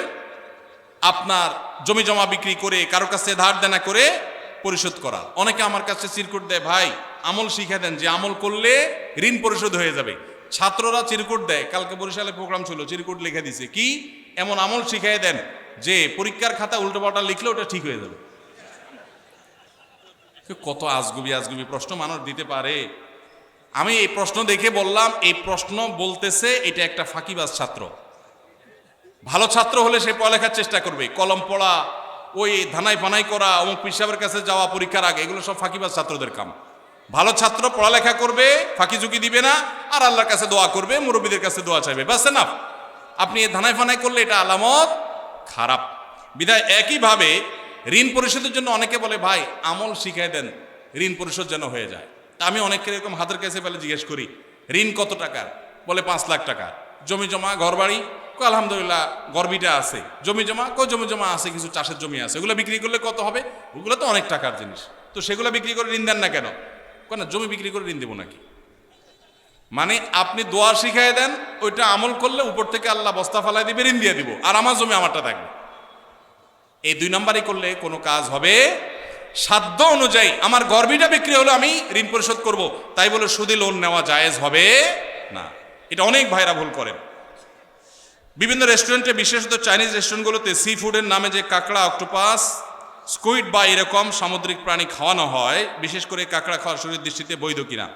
আপনার জমি জমা বিক্রি করে কারো কাছে ধার দেনা করে পরিশোধ করা। অনেকে আমার কাছে চিরকুট দেয়, ভাই আমল শিখে দেন যে আমল করলে ঋণ পরিশোধ হয়ে যাবে। ছাত্ররা চিরকুট দেয়, কালকে বরিশালে প্রোগ্রাম ছিল, চিরকুট লিখে দিছে কি এমন আমল শিখিয়ে দেন যে পরীক্ষার খাতা উল্টোপাল্টা লিখলে ওটা ঠিক হয়ে যাবে। কত আজগুবি আজগুবি প্রশ্ন মানুষ দিতে পারে। আমি এই প্রশ্ন দেখে বললাম, এই প্রশ্ন বলতেছে এটা একটা ফাঁকিবাজ ছাত্র। ভালো ছাত্র হলে সে পড়ালেখার চেষ্টা করবে, কলম পড়া, ওই ধানাই ফানাই করা, অমুক পিসাবের কাছে যাওয়া পরীক্ষার আগে, এগুলো সব ফাঁকিবাজ ছাত্রদের কাম। ভালো ছাত্র পড়ালেখা করবে, ফাঁকি ঝুঁকি দিবে না, আর আল্লাহর কাছে দোয়া করবে, মুরব্বীদের কাছে দোয়া চাইবে, বাস না। আপনি ধানাই ফানাই করলে এটা আলামত খারাপ। বিধায় একইভাবে ঋণ পরিশোধের জন্য অনেকে বলে, ভাই আমল শিখাই দেন ঋণ পরিশোধ যেন হয়ে যায়। তা আমি অনেককে এরকম হাতের কাছে পেলে জিজ্ঞেস করি, ঋণ কত টাকার? বলে 5 লাখ টাকা। জমি জমা ঘর বাড়ি? আলহামদুলিল্লাহ গর্বিটা আছে। জমি জমা? জমি জমা আছে, কিছু চাষের জমি আছে, ওগুলো বিক্রি করলে কত হবে? ওগুলো তো অনেক টাকার জিনিস, তো সেগুলো বিক্রি করে ঋণ দেন না কেন? না জমি বিক্রি করে ঋণ দেবো নাকি? মানে আপনি দোয়া শিখাই দেন, ওইটা আমল করলে উপর থেকে আল্লাহ বস্তা ফালাই দিবে, ঋণ দিয়ে দিব, আর আমার জমি আমারটা থাকবে। এই 2 নম্বরই করলে কোনো কাজ হবে? সাধ্য অনুযায়ী আমার গর্বিটা বিক্রি হলো, আমি ঋণ পরিশোধ করব, তাই বলে সুদে লোন নেওয়া জায়েজ হবে না। এটা অনেক ভাইরা ভুল করেন। বিভিন্ন রেস্টুরেন্টে, বিশেষত চাইনিজ রেস্টুরেন্টগুলোতে সি ফুডের নামে যে কাঁকড়া, অক্টোপাস, স্কুইড বা এরকম সামুদ্রিক প্রাণী খাওয়ানো হয়, বিশেষ করে কাঁকড়া খাওয়া শরীর দৃষ্টিতে বৈধ কিনা?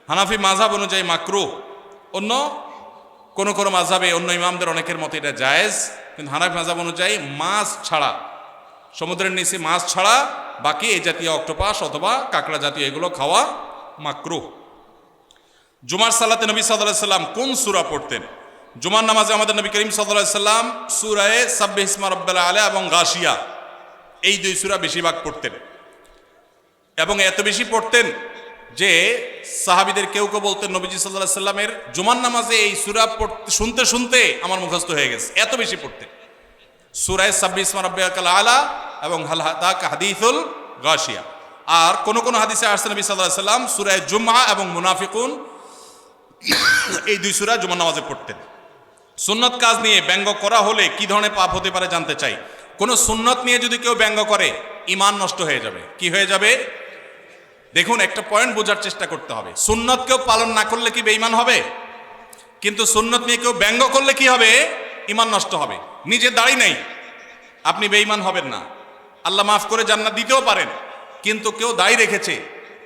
হানাফি মাযহাব অনুযায়ী মাকরুহ, অন্য কোন মাযহাবে, অন্য ইমামদের অনেকের মতে এটা জায়েজ, কিন্তু হানাফি মাযহাব অনুযায়ী মাছ ছাড়া, সমুদ্রের নিচে মাছ ছাড়া বাকি এই জাতীয় অক্টোপাস অথবা কাঁকড়া জাতীয় এগুলো খাওয়া মাকরুহ। জুমার সালাতে নবী সাল্লাল্লাহু আলাইহি সাল্লাম কোন সূরা পড়তেন? জুমার নামাজে আমাদের নবী করিম সাল্লাল্লাহু আলাইহি সাল্লাম সূরায়ে সাব্বিহ ইসমা রাব্বিল আলা এবং গাশিয়া, এই 2 সূরা বেশিরভাগ পড়তেন, এবং এত বেশি পড়তেন যে সাহাবীদের কেউ কেউ বলতেন নবীজি সাল্লাল্লাহু আলাইহি সাল্লামের জুমার নামাজে এই সূরা শুনতে শুনতে আমার মুখস্থ হয়ে গেছে, এত বেশি পড়তেন। সূরায়ে সাব্বিহ ইসমা রাব্বিল আলা এবং হাল হাদাকা হাদিসুল গাশিয়া। আর কোন কোন হাদিসে আসছে নবী সাল্লাল্লাহু আলাইহি সাল্লাম সূরায়ে জুমআ এবং মুনাফিকুন, এই 2 সূরা জুমার নামাজে পড়তেন। সুন্নত কাজ নিয়ে ব্যঙ্গ করা হলে কি ধরনের পাপ হতে পারে জানতে চাই। কোন সুন্নত নিয়ে যদি কেউ ব্যঙ্গ করে, ঈমান নষ্ট হয়ে যাবে। কি হয়ে যাবে? দেখুন, একটা পয়েন্ট বোঝার চেষ্টা করতে হবে। সুন্নত কেউ পালন না করলে কি বেঈমান হবে? কিন্তু সুন্নত নিয়ে কেউ ব্যঙ্গ করলে কি হবে? ঈমান নষ্ট হবে। নিজের দাড়ি নেই, আপনি বেঈমান হবেন না, আল্লাহ মাফ করে জান্নাত দিতেও পারেন। কিন্তু কেউ দাড়ি রেখেছে,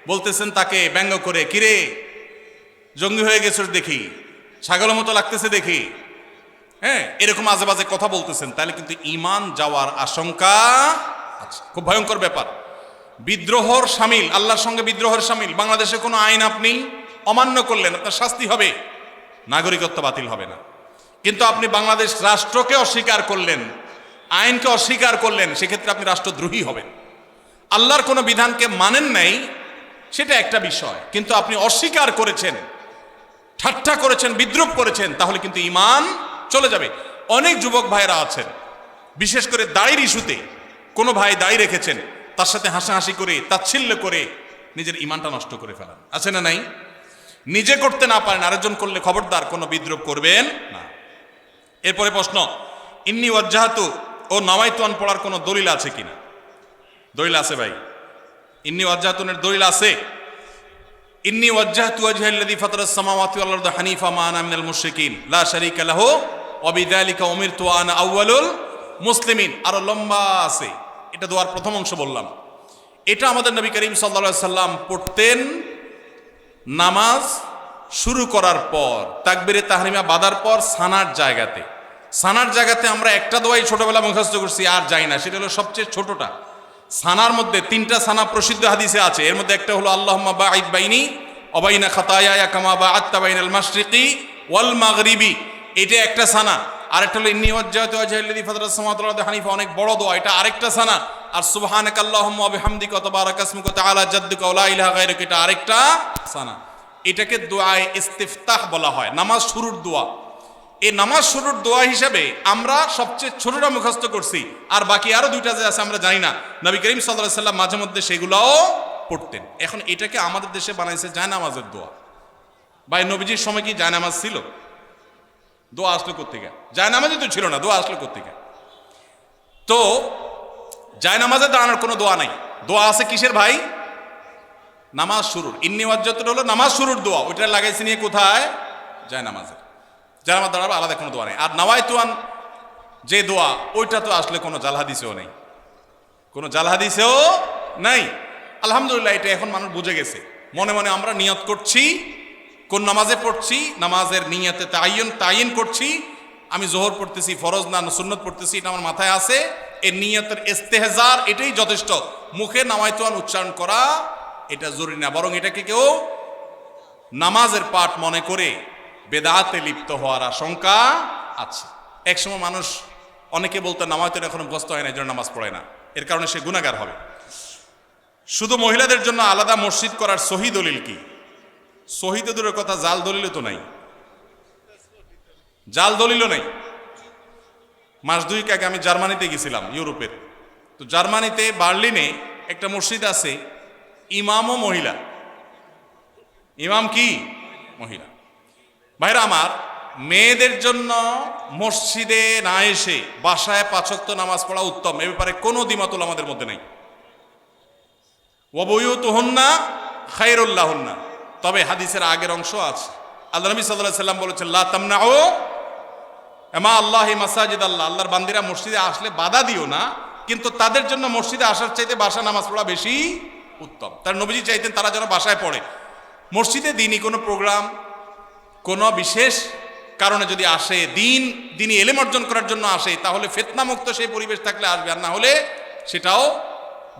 বলতেছেন তাকে ব্যঙ্গ করে, কিরে জঙ্গি হয়ে গেছিস দেখি, ছাগলের মতো লাগতেছে দেখি, হ্যাঁ, এরকম আজে বাজে কথা বলতেছেন, তাহলে কিন্তু ঈমান যাওয়ার আশঙ্কা আছে। খুব ভয়ঙ্কর ব্যাপার। বিদ্রোহর শামিল, আল্লাহর সঙ্গে বিদ্রোহের শামিল। বাংলাদেশে কোনো আইন আপনি অমান্য করলেন, আপনার শাস্তি হবে, নাগরিকত্ব বাতিল হবে না। কিন্তু আপনি বাংলাদেশ রাষ্ট্রকে অস্বীকার করলেন, আইনকে অস্বীকার করলেন, সেক্ষেত্রে আপনি রাষ্ট্রদ্রোহী হবেন। আল্লাহর কোনো বিধানকে মানেন নাই, সেটা একটা বিষয়, কিন্তু আপনি অস্বীকার করেছেন, ঠাট্টা করেছেন, বিদ্রুপ করেছেন, তাহলে কিন্তু ঈমান চলে যাবে। অনেক যুবক ভাইরা আছেন, বিশেষ করে দাড়ির ইস্যুতে, কোনো ভাই দাড়ি রেখেছেন, তার সাথে হাসাহাসি করে, তাচ্ছিল্য করে নিজের ঈমানটা নষ্ট করে ফেলেন, আছে না নাই? নিজে করতে না পারেন, আরেকজন করলে খবরদার কোনো বিদ্রুপ করবেন না। এরপরে প্রশ্ন, ইন্নী ওয়াজ্জাহাতু ও নাওয়াইতুয়ান পড়ার কোনো দলিল আছে কিনা? দলিল আছে ভাই। ইন্নী ওয়াজ্জাহতুনের দলিল আছে। ইন্নী ওয়াজ্জাহতু ওয়াজহিয়াল্লাযী ফাতারাস সামাওয়াতি ওয়াল আরদা হানিফা মা আনা মিনাল মুশরিকিন লা শারীকা লাহু ওয়া বিযালিকা উমিরতু ওয়া আনা আউয়ালুল মুসলিমিন। আরো লম্বা আছে, এটা দোয়ার প্রথম অংশ বললাম। এটা আমাদের নবী করিম সাল্লাল্লাহু আলাইহি সাল্লাম পড়তেন নামাজ শুরু করার পর, তাকবীরে তাহরিমা বাঁধার পর সানার জায়গাতে। সানার জায়গাতে আমরা একটা দোয়াই ছোটবেলা মুখস্থ করছি, আর যাই না, সেটা হলো সবচেয়ে ছোটটা। সানার মধ্যে 3টা সানা প্রসিদ্ধ হাদিসে আছে, এর মধ্যে একটা হলো আল্লাহুম্মা বাঈদ বাইনি ওয়া বাইনা খাতায়ায়া কামা বাআদতা বাইনাল মাশরিকি ওয়াল মাগরিবি, এটা একটা সানা। আরেকটা হলো ইন্নী ওয়াজ্জাহতু ওয়াজহিয়াল্লাযী ফাতারাস সামাওয়াতি ওয়াল আরদা হানিফা, অনেক বড় দোয়া, এটা আরেকটা সানা। আর সুবহানাকা আল্লাহুম্মা ওয়া বিহামদিকা ওয়া তাবারাকা ইসমুকা ওয়া তাআলা জাদ্দুকা ওয়া লা ইলাহা গায়রুকা, এটা আরেকটা সানা। এটাকে দোয়ায়ে ইস্তিফতাহ বলা হয়, নামাজ শুরুর দোয়া। এই নামাজ শুরুর দোয়া হিসেবে আমরা সবচেয়ে ছোটটা মুখস্থ করছি, আর বাকি আরো 2টা যে আছে আমরা জানি না। নবী করিম সাল্লাল্লাহু আলাইহি সাল্লাম মাঝে মধ্যে সেগুলোও পড়তেন। এখন এটাকে আমাদের দেশে বানাইছে জায়নামাজের দোয়া। ভাই, নবীজির সময় কি জায়নামাজ ছিল? দোয়া আসলো কোত্থেকে? জায়নামাজই তো ছিল না, দোয়া আসলো কোত্থেকে? তো জায়নামাজে দাঁড়ানোর কোনো দোয়া নাই। দোয়া আছে কিসের ভাই? নামাজ শুরুর। ইন্নী ওয়াজ্জাহতু হলো নামাজ শুরুর দোয়া, ওইটা লাগাইছে নিয়ে কোথায়? জায়নামাজের। জায়নামাজ দাঁড়াবে, আলাদা কোনো দোয়া নেই। আর নাওয়াইতুয়ান যে দোয়া, ওইটা তো আসলে কোনো জাল হাদিসেও নেই, কোনো জাল হাদিসেও নাই। আলহামদুলিল্লাহ, এটা এখন মানুষ বুঝে গেছে। মনে মনে আমরা নিয়ত করছি, কোন নামাজে পড়ছি, নামাজের নিয়তে তাইন করছি। আমি জোহর পড়তেছি, ফরজ না সুন্নত পড়তেছি, এটা আমার মাথায় আছে। এই নিয়তের ইস্তেহজার, এটাই যথেষ্ট। মুখে নাওয়াইতুয়ান উচ্চারণ করা এটা জরুরি না, বরং এটাকে কেউ নামাজের পাঠ মনে করে বেদাতে লিপ্ত হওয়ার আশঙ্কা আছে। একসময় মানুষ অনেকে বলতো নামাইতুয়ান এখনো মুখস্থ হয় না, এই জন্য নামাজ পড়ে না, এর কারণে সে গুনাহগার হবে। শুধু মহিলাদের জন্য আলাদা মসজিদ করার সহি দলিল কি? সহি তো দূরের কথা, জাল দলিলও তো নাই, জাল দলিলও নেই। মাস 2 আগে আমি জার্মানিতে গেছিলাম, ইউরোপের। তো জার্মানিতে বার্লিনে একটা মসজিদ আছে, ইমামও মহিলা। ইমাম কি? মহিলা। ভাইরা আমার, মেয়েদের জন্য মসজিদে না এসে বাসায় 5 ওয়াক্ত নামাজ পড়া উত্তম, এ ব্যাপারে কোনো দ্বিমত আমাদের মধ্যে নাই। ওয়া বুয়ুতুহুন্না খায়রুল লাহুন্না। তবে হাদিসের আগের অংশ আছে, আল্লাহ নবী সাল্লাল্লাহু আলাইহি সাল্লাম বলেছেন লা তামনাউ মা আল্লাহি মাসাজিদ আল্লাহ, আল্লাহর বান্দিরা মসজিদে আসলে বাধা দিও না, কিন্তু তাদের জন্য মসজিদে আসার চাইতে বাসায় নামাজ পড়া বেশি উত্তম। তার নবীজি চাইতেন তারা যেন বাসায় পড়ে। মসজিদে দিনই কোনো প্রোগ্রাম, কোনো বিশেষ কারণে যদি আসে, দিনই এলেম অর্জন করার জন্য আসে, তাহলে ফিতনামুক্ত সেই পরিবেশ থাকলে আসবে, আর না হলে সেটাও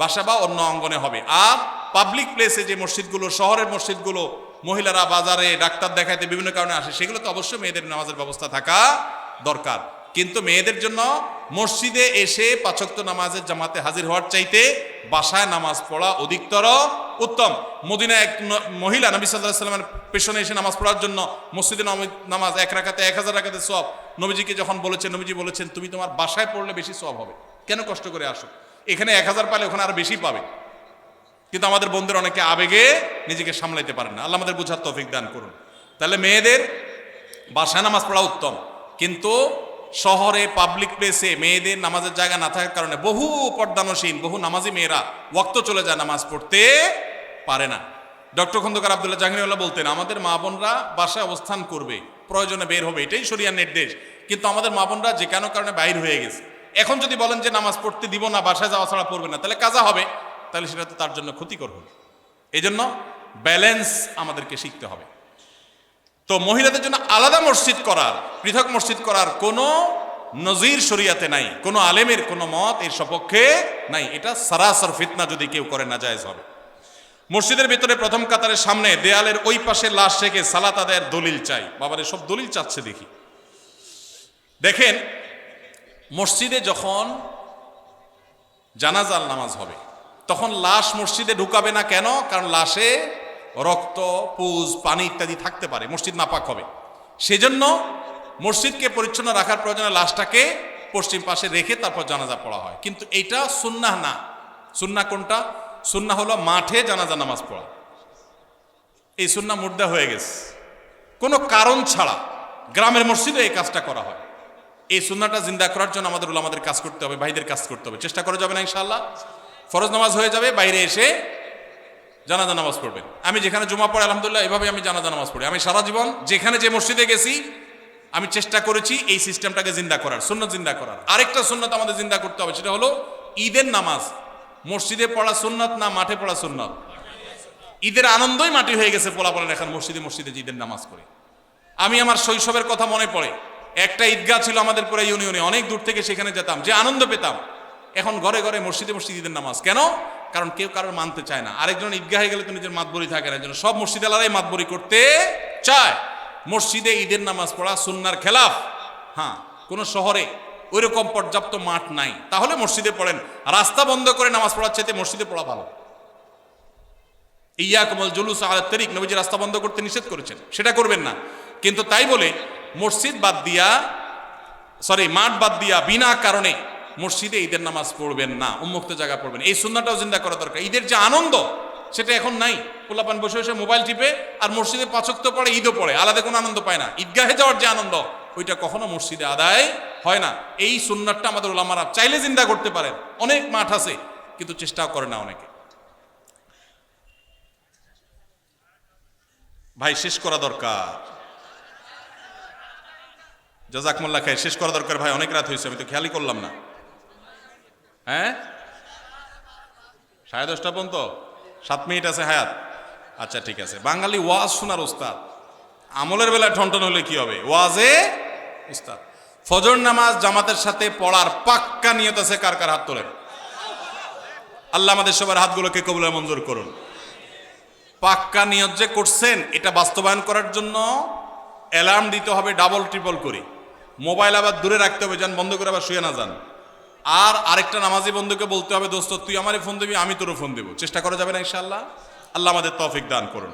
বাসা বা অন্য অঙ্গনে হবে। আর পাবলিক প্লেসে যে মসজিদগুলো, শহরের মসজিদগুলো, মহিলারা বাজারে ডাক্তার দেখাইতে বিভিন্ন কারণে আসে, সেগুলো তো অবশ্যই মেয়েদের নামাজের ব্যবস্থা থাকা দরকার। কিন্তু মেয়েদের জন্য মসজিদে এসে 5 ওয়াক্ত নামাজের জামাতে হাজির হওয়ার চাইতে বাসায় নামাজ পড়া অধিকতর উত্তম। মদিনায় এক মহিলা নবী সাল্লাল্লাহু আলাইহি ওয়াসাল্লামের পেছনে এসে নামাজ পড়ার জন্য, মসজিদে নামাজ 1 রাকাতে 1000 রাকাতের সওয়াব, নবীজিকে যখন বলেছেন, নবীজি বলেছেন তুমি তোমার বাসায় পড়লে বেশি সওয়াব হবে, কেন কষ্ট করে আসো? এখানে 1000 পালে ওখানে আরো বেশি পাবে। কিন্তু আমাদের বন্ধুরা অনেকে আবেগে নিজেকে সামলাইতে পারেন না, আল্লাহ আমাদের বোঝার তৌফিক দান করুন। তাহলে মেয়েদের বাসায় নামাজ পড়া উত্তম, কিন্তু শহরে পাবলিক প্লেসে মেয়েদের নামাজের জায়গা না থাকার কারণে বহু পর্দানসীন, বহু নামাজি মেয়েরা ওয়াক্ত চলে যায়, নামাজ পড়তে পারে না। ডক্টর খন্দকার আব্দুল্লাহ জাহাঙ্গীরউল্লাহ বলতেন, আমাদের মা বোনরা বাসায় অবস্থান করবে, প্রয়োজনে বের হবে, এটাই শরিয়ার নির্দেশ। কিন্তু আমাদের মা বোনরা যে কোনো কারণে বাইর হয়ে গেছে, এখন যদি বলেন যে নামাজ পড়তে দিব না, বাসায় যাওয়া ছাড়া পড়বে না, তাহলে কাজা হবে, তাহলে সেটা তো তার জন্য ক্ষতিকর হবে। এই জন্য ব্যালেন্স আমাদেরকে শিখতে হবে। তো মহিলাদের জন্য আলাদা মসজিদ করার, পৃথক মসজিদ করার কোনো নজির শরিয়াতে নাই, কোনো আলেমের কোনো মত এর সপক্ষে নাই। এটা সারাসর ফিতনা, যদি কেউ করে নাজায়েজ হবে। মসজিদের ভিতরে প্রথম কাতারের সামনে দেয়ালের ওই পাশে লাশ রেখে সালাত আদায়ের দলিল চাই। বাবারে সব দলিল চাচ্ছে দেখি। দেখেন, মসজিদে যখন জানাজার নামাজ হবে তখন লাশ মসজিদে ঢুকাবে না, কেন? কারণ লাশে রক্ত, পুজ, পানি ইত্যাদি থাকতে পারে, মসজিদ নাপাক হবে। সেজন্য মসজিদকে পরিচ্ছন্ন রাখার প্রয়োজনে লাশটাকে পশ্চিম পাশে রেখে তারপর জানাজা পড়া হয়। কিন্তু এইটা সুন্নাহ না। সুন্নাহ কোনটা? সুন্নাহ হলো মাঠে জানাজা নামাজ পড়া। এই সুন্নাহ মুর্দা হয়ে গেছে। কোনো কারণ ছাড়া গ্রামের মসজিদে এই কাজটা করা হয়। এই সুন্নাহটা জিন্দা করার জন্য আমাদের উলামাদের কাজ করতে হবে, ভাইদের কাজ করতে হবে। চেষ্টা করা যাবে না ইনশাআল্লাহ? ফরজ নামাজ হয়ে যাবে, বাইরে এসে জানাজা নামাজ পড়বেন। আমি যেখানে জুমা পড়ে আলহামদুলিল্লাহ এভাবে আমি জানাজা নামাজ পড়ি। আমি সারা জীবন যেখানে যে মসজিদে গেছি আমি চেষ্টা করেছি এই সিস্টেমটাকে জিন্দা করার, সুন্নাত জিন্দা করার। আরেকটা সুন্নাত আমাদের জিন্দা করতে হবে, সেটা হলো ঈদের নামাজ মসজিদে পড়া সুন্নাত না মাঠে পড়া সুন্নাত? ঈদের আনন্দই মাটি হয়ে গেছে, পোলাপালেন এখন মসজিদে মসজিদে ঈদের নামাজ করে। আমি আমার শৈশবের কথা মনে পড়ে, একটা ঈদগাহ ছিল আমাদের পুরো ইউনিয়নে, অনেক দূর থেকে সেখানে যেতাম, যে আনন্দ পেতাম। এখন ঘরে ঘরে মসজিদে মসজিদে ঈদের নামাজ কেন? কারণ কেউ কারোর মানতে চায় না। আরেকজন ঈদগাহে গেলে তো নিজের মাতবরি থাকে না, জন্য সব মসজিদালারাই মাতবরি করতে চায়। মসজিদে ঈদের নামাজ পড়া সুন্নার খেলাফ। হ্যাঁ, কোন শহরে ওইরকম পর্যাপ্ত মাঠ নাই, তাহলে মসজিদে পড়েন। রাস্তা বন্ধ করে নামাজ পড়ার চাইতে মসজিদে পড়া ভালো। ইয়াকুমুল জুলুস আলা তারিক, নবীজি রাস্তা বন্ধ করতে নিষেধ করেছেন, সেটা করবেন না। কিন্তু তাই বলে মসজিদ বাদ দিয়া, মাঠ বাদ দিয়া বিনা কারণে মসজিদে ঈদের নামাজ পড়বেন না, উন্মুক্ত জায়গা পড়বেন। এই সুন্নাহটাও জিন্দা করা দরকার। ঈদের যে আনন্দ সেটা এখন নাই। পোলাপান বসে বসে মোবাইল টিপে আর মসজিদে 5 ওয়াক্ত পড়ে, ঈদও পড়ে, আলাদা কোনো আনন্দ পায় না। ঈদগাহে যাওয়ার যে আনন্দ ওইটা কখনো মসজিদে আদায় হয় না। এই সুন্নাহটা আমাদের উলামারা চাইলে জিন্দা করতে পারেন। অনেক মাঠ আছে কিন্তু চেষ্টাও করে না অনেকে। ভাই শেষ করা দরকার, জাযাকুমুল্লাহ খাইর, শেষ করা দরকার ভাই, অনেক রাত হয়েছে, আমি তো খেয়ালই করলাম না। হ্যাঁ, 10:30 পর্যন্ত 7 মিনিট আছে হায়াত। আচ্ছা ঠিক আছে। বাঙালি ওয়াজ শোনার উস্তাদ, আমলের বেলায় ঠনঠন হলে কি হবে? ওয়াজে উস্তাদ। ফজর নামাজ জামাতের সাথে পড়ার পাক্কা নিয়ত আছে কার কার? হাত তোলেন। আল্লাহ আমাদের সবার হাতগুলোকে কবুল মঞ্জুর করুন। পাক্কা নিয়ত যে করছেন, এটা বাস্তবায়ন করার জন্য অ্যালার্ম দিতে হবে ডাবল ট্রিপল করে। মোবাইল আবার দূরে রাখতে হবে, যেন বন্ধ করে আবার শুয়ে না যান। আর আরেকটা নামাজি বন্ধুকে বলতে হবে, দোস্ত তুই আমারে ফোন দিবি, আমি তোরও ফোন দেবো। চেষ্টা করা যাবে না ইনশাআল্লাহ? আল্লাহ আমাদের তৌফিক দান করুন।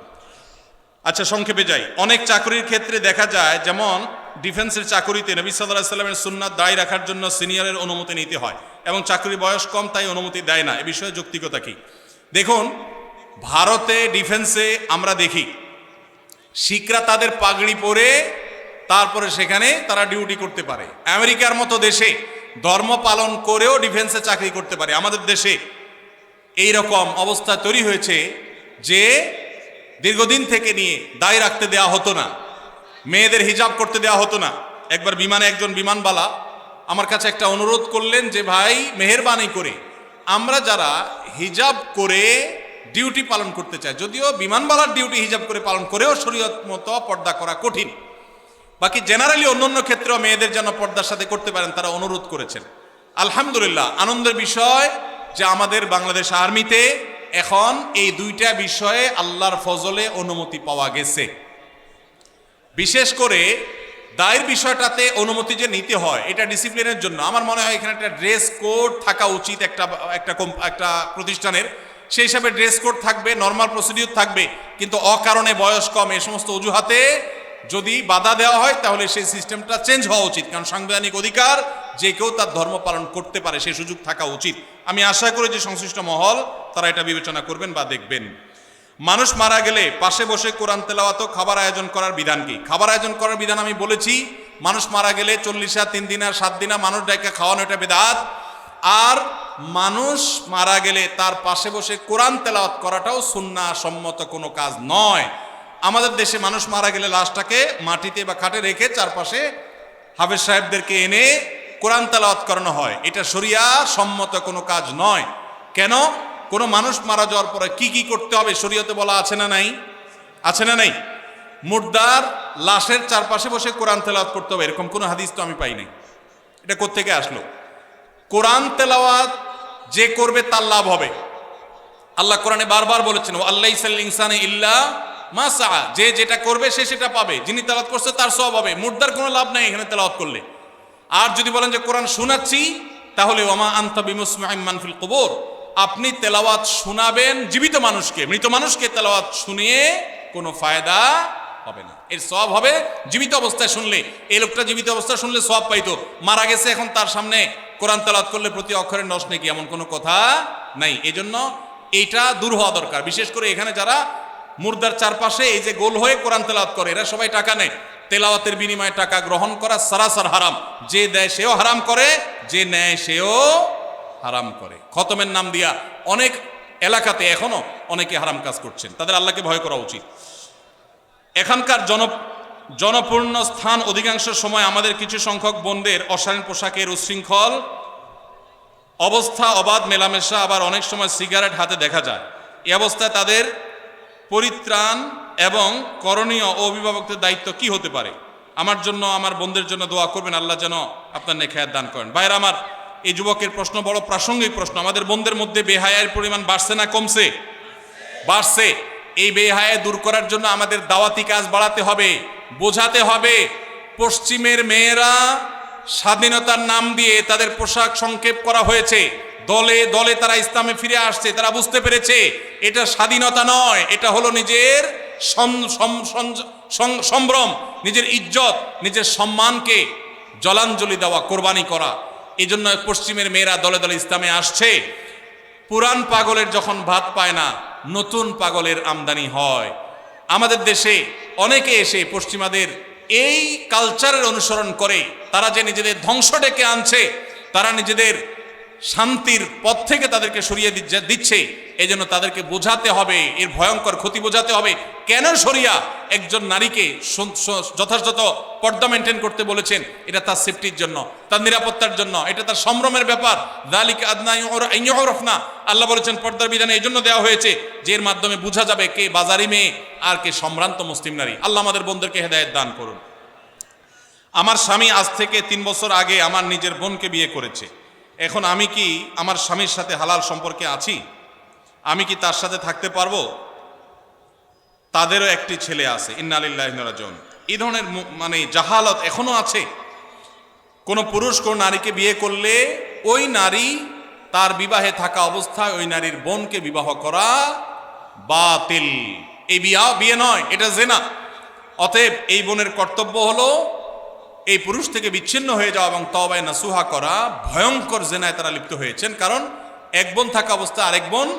আচ্ছা, সংক্ষেপে যাই। অনেক চাকরির ক্ষেত্রে দেখা যায়, যেমন ডিফেন্সের চাকরিতে নবী সাল্লাল্লাহু আলাইহি ওয়াসাল্লামের সুন্নাত দায়ী রাখার জন্য সিনিয়রের অনুমতি নিতে হয়, এবং চাকরির বয়স কম তাই অনুমতি দেয় না। এ বিষয়ে যৌক্তিকতা কি? দেখুন, ভারতে ডিফেন্সে আমরা দেখি শিখরা তাদের পাগড়ি পরে তারপরে সেখানে তারা ডিউটি করতে পারে। আমেরিকার মতো দেশে ধর্ম পালন করেও ডিফেন্সে চাকরি করতে পারে। আমাদের দেশে এই রকম অবস্থা তৈরি হয়েছে যে দীর্ঘদিন থেকে নিয়ে দায় রাখতে দেওয়া হতো না, মেয়েদের হিজাব করতে দেওয়া হতো না। একবার বিমানে একজন বিমানবালা আমার কাছে একটা অনুরোধ করলেন যে ভাই মেহেরবানি করে আমরা যারা হিজাব করে ডিউটি পালন করতে চায়, যদিও বিমানবালার ডিউটি হিজাব করে পালন করেও শরীয়ত মতো পর্দা করা কঠিন, বাকি জেনারেলি অন্যান্য ক্ষেত্রেও মেয়েদের যেন পর্দার সাথে করতে পারেন, তারা অনুরোধ করেছেন। আলহামদুলিল্লাহ, আনন্দের বিষয় যে আমাদের বাংলাদেশ আর্মিতে এখন এই দুইটা বিষয়ে আল্লাহর ফজলে অনুমতি পাওয়া গেছে। বিশেষ করে দায়ের বিষয়টাতে অনুমতি যে নিতে হয়, এটা ডিসিপ্লিনের জন্য। আমার মনে হয় এখানে একটা ড্রেস কোড থাকা উচিত একটা প্রতিষ্ঠানের। সেই হিসাবে ড্রেস কোড থাকবে, নর্মাল প্রসিডিউর থাকবে, কিন্তু অকারণে বয়স কম এই সমস্ত অজুহাতে যদি বাধা দেওয়া হয় তাহলে সেই সিস্টেমটা চেঞ্জ হওয়া উচিত। কারণ সাংবিধানিক অধিকার, যে কেউ তার ধর্ম পালন করতে পারে, সেই সুযোগ থাকা উচিত। আমি আশা করি যে সংশ্লিষ্ট মহল তারা এটা বিবেচনা করবেন বা দেখবেন। মানুষ মারা গেলে পাশে বসে কোরআন তেলাওয়াত, খাবার আয়োজন করার বিধান কি? খাবার আয়োজন করার বিধান আমি বলেছি, মানুষ মারা গেলে 40 3 দিন আর 7 দিন মানুষ ডাইকা খাওয়ানো, এটা বিদআত। আর মানুষ মারা গেলে তার পাশে বসে কোরআন তেলাওয়াত করাটাও সুন্নাহ সম্মত কোনো কাজ নয়। আমাদের দেশে মানুষ মারা গেলে লাশটাকে মাটিতে বা খাটে রেখে চারপাশে হাফেজ সাহেবদেরকে এনে কোরআন তেলাওয়াত করানো হয়, এটা শরিয়া সম্মত কোনো কাজ নয়। কেন? কোনো মানুষ মারা যাওয়ার পরে কি কি করতে হবে শরীয়তে বলা আছে না নাই? আছে না নাই? মুর্দার লাশের চারপাশে বসে কোরআন তেলাওয়াত করতে হবে, এরকম কোনো হাদিস তো আমি পাই নাই। এটা কোত্থেকে আসলো? কোরআন তেলাওয়াত যে করবে তার লাভ হবে। আল্লাহ কোরআনে বারবার বলেছেন, আল্লাইসাল ইনসানে ইল্লা মা সাআ, যে যেটা করবে সে সেটা পাবে, যিনি তেলাওয়াত করছে তার সওয়াব হবে। মুর্দার কোনো লাভ নাই এখানে তেলাওয়াত করলে। আর যদি বলেন যে কোরআন শোনাচ্ছি, তাহলে ওমা আনতা বিমুসমিউম মান ফিল কুবুর, আপনি তেলাওয়াত শোনাবেন জীবিত মানুষকে, মৃত মানুষকে তেলাওয়াত শুনিয়ে কোনো ফায়দা হবে না। এর সওয়াব হবে জীবিত অবস্থায় শুনলে। এই লোকটা জীবিত অবস্থায় শুনলে সওয়াব পাইতো, মারা গেছে, এখন তার সামনে কোরআন তেলাওয়াত করলে প্রতি অক্ষরে নষ্ট নাকি, এমন কোনো কথা নাই। এজন্য এইটা দূর হওয়া দরকার। বিশেষ করে এখানে যারা মুর্দার চারপাশে এই যে গোল হয়ে কোরআন তেলাওয়াত করে, এরা সবাই টাকা নেয়। তেলাওয়াতের বিনিময়ে টাকা গ্রহণ করা সারাসার হারাম। যে দেয় সেও হারাম করে, যে নেয় সেও হারাম করে। খতমের নাম দিয়া অনেক এলাকাতে এখনো অনেকে হারাম কাজ করছেন, তাদের আল্লাহকে ভয় করা উচিত। এখানকার জনপূর্ণ স্থান অধিকাংশ সময় আমাদের কিছু সংখ্যক বোনদের অশালীন পোশাকের উচ্ছৃঙ্খল অবস্থা, অবাধ মেলামেশা, আবার অনেক সময় সিগারেট হাতে দেখা যায়। এই অবস্থায় তাদের পরিত্রাণ এবং করণীয় ও অভিভাবকদের দায়িত্ব কি হতে পারে? আমার জন্য, আমার বোনদের জন্য দোয়া করবেন, আল্লাহ যেন আপনার নেখায়াত দান করেন। ভাইরা আমার, এই যুবকের প্রশ্ন বড় প্রাসঙ্গিক প্রশ্ন। আমাদের বোনদের মধ্যে বেহায়ার পরিমাণ বাড়ছে না কমছে? বাড়ছে। এই বেহায়া দূর করার জন্য আমাদের দাওয়াতি কাজ বাড়াতে হবে, বোঝাতে হবে। পশ্চিমের মেয়েরা স্বাধীনতার নাম দিয়ে তাদের পোশাক সংক্ষেপ করা হয়েছে, দলে দলে তারা ইসলামে ফিরে আসছে। তারা বুঝতে পেরেছে এটা স্বাধীনতা নয়, এটা হলো নিজের সম্ভ্রম, নিজের ইজ্জত, নিজের সম্মানকে জলাঞ্জলি দেওয়া, কোরবানি করা। এই জন্য পশ্চিমের মেয়েরা দলে দলে ইসলামে আসছে। পুরান পাগলের যখন ভাত পায় না, নতুন পাগলের আমদানি হয়। আমাদের দেশে অনেকে এসে পশ্চিমাদের এই কালচারের অনুসরণ করে তারা যে নিজেদের ধ্বংস ডেকে আনছে, তারা নিজেদের শান্তির পথ থেকে তাদেরকে সরিয়ে দিচ্ছে। এই জন্য তাদেরকে বোঝাতে হবে, এর ভয়ঙ্কর ক্ষতি বোঝাতে হবে। কেন শরিয়া একজন নারীকে যথাযথ পর্দা মেনটেন করতে বলেছেন? এটা তার সেফটির জন্য, তার নিরাপত্তার জন্য, এটা তার সম্ভ্রমের ব্যাপার। যালিকা আদনা আন ইউরাফনা, আল্লাহ বলেছেন পর্দার বিধানে এই জন্য দেওয়া হয়েছে যে এর মাধ্যমে বোঝা যাবে কে বাজারি মেয়ে আর কে সম্ভ্রান্ত মুসলিম নারী। আল্লাহ আমাদের বোনদেরকে হেদায়েত দান করুন। আমার স্বামী আজ থেকে 3 বছর আগে আমার নিজের বোনকে বিয়ে করেছে। এখন আমি কি আমার স্বামীর সাথে হালাল সম্পর্কে আছি? আমি কি তার সাথে থাকতে পারবো? তাদেরও একটি ছেলে আছে। ইন্না লিল্লাহি ওয়া ইন্না ইলাইহি রাজিউন। এই ধরনের মানে জাহালত এখনো আছে। কোন পুরুষ কোন নারীকে বিয়ে করলে ওই নারী তার বিবাহে থাকা অবস্থায় ওই নারীর বোনকে বিবাহ করা বাতিল। এই বিয়ে নয়, এটা জিনা। অতএব এই বোনের কর্তব্য হলো এই পুরুষ থেকে বিচ্ছিন্ন হয়ে যাওয়া এবং তওবায়ে নাসুহা করা। ভয়ঙ্কর জিনায় তারা লিপ্ত হয়েছেন, কারণ এক বোন থাকা অবস্থায় আরেক বোন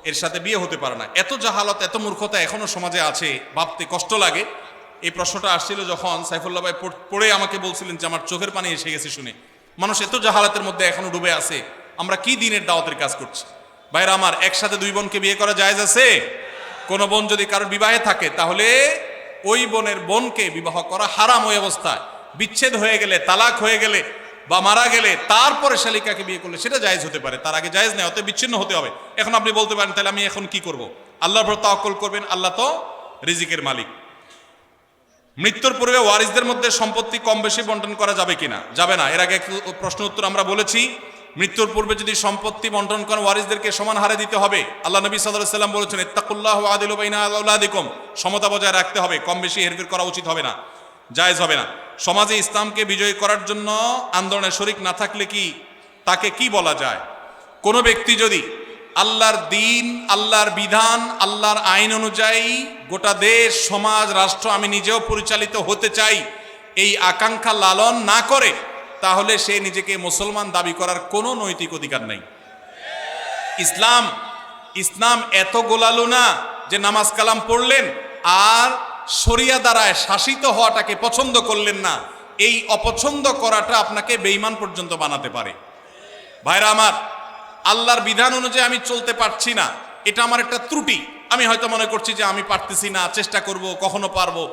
এর সাথে বিয়ে হতে পারে না। এত জাহালত, এত মূর্খতা এখনো সমাজে আছে, ভাবতে কষ্ট লাগে। এই প্রশ্নটা আসছিল যখন সাইফুল্লাহ ভাই পড়ে আমাকে বলছিলেন যে আমার চোখের পানি এসে গেছে শুনে। মানুষ এত জাহালাতের মধ্যে এখনো ডুবে আছে। আমরা কি দিনের দাওয়াতের কাজ করছি? ভাইরা আমার, একসাথে 2 বোনকে বিয়ে করা জায়েজ আছে? কোন বোন যদি কারোর বিবাহে থাকে তাহলে ওই বোনের বোনকে বিবাহ করা হারাম। ওই অবস্থায় বিচ্ছেদ হয়ে গেলে, তালাক হয়ে গেলে বা মারা গেলে তারপরে শালিকাকে বিয়ে করলে সেটা জায়েজ হতে পারে, তার আগে জায়েজ নেই। অতএব বিচ্ছিন্ন হতে হবে। এখন আপনি বলতে পারেন তাহলে আমি এখন কি করব? আল্লাহর উপর তাওয়াক্কুল করবেন, আল্লাহ তো রিজিকের মালিক। মৃত্যুর পূর্বে ওয়ারিসদের মধ্যে সম্পত্তি কম বেশি বন্টন করা যাবে কিনা? যাবে না। এর আগে প্রশ্ন উত্তর আমরা বলেছি, মৃত্যুর পূর্বে যদি সম্পত্তি বন্টন করেন ওয়ারিসদেরকে সমান হারে দিতে হবে। আল্লাহ নবী সাল্লাল্লাহু আলাইহি ওয়াসাল্লাম বলেছেন ইত্তাকুল্লাহ ওয়া আদিলু বাইনা আওলাদিকুম, সমতা বজায় রাখতে হবে, কম বেশি হেরফের করা উচিত হবে না, জায়েজ হবে না। সমাজে ইসলামকে বিজয়ী করার জন্য আন্দোলনে শরিক না থাকলে কি তাকে কি বলা যায়? কোনো ব্যক্তি যদি আল্লাহর দিন, আল্লাহর বিধান, আল্লাহর আইন অনুযায়ী গোটা দেশ, সমাজ, রাষ্ট্র আমি নিজেও পরিচালিত হতে চাই, এই আকাঙ্ক্ষা লালন না করে, তাহলে সে নিজেকে মুসলমান দাবি করার কোনো নৈতিক অধিকার নেই। ইসলাম এত গোলালো না যে নামাজ কালাম পড়লেন আর শরিয়া দ্বারায় শাসিত হওয়াটাকে পছন্দ করলেন না। এই অপছন্দ করাটা আপনাকে বেঈমান পর্যন্ত বানাতে পারে। ভাইরা আমার, আল্লাহর বিধান অনুযায়ী আমি চলতে পারছি না, এটা আমার একটা ত্রুটি। আমি হয়তো মনে করছি যে আমি পারতেছি না, চেষ্টা করব, কখনো পারবো,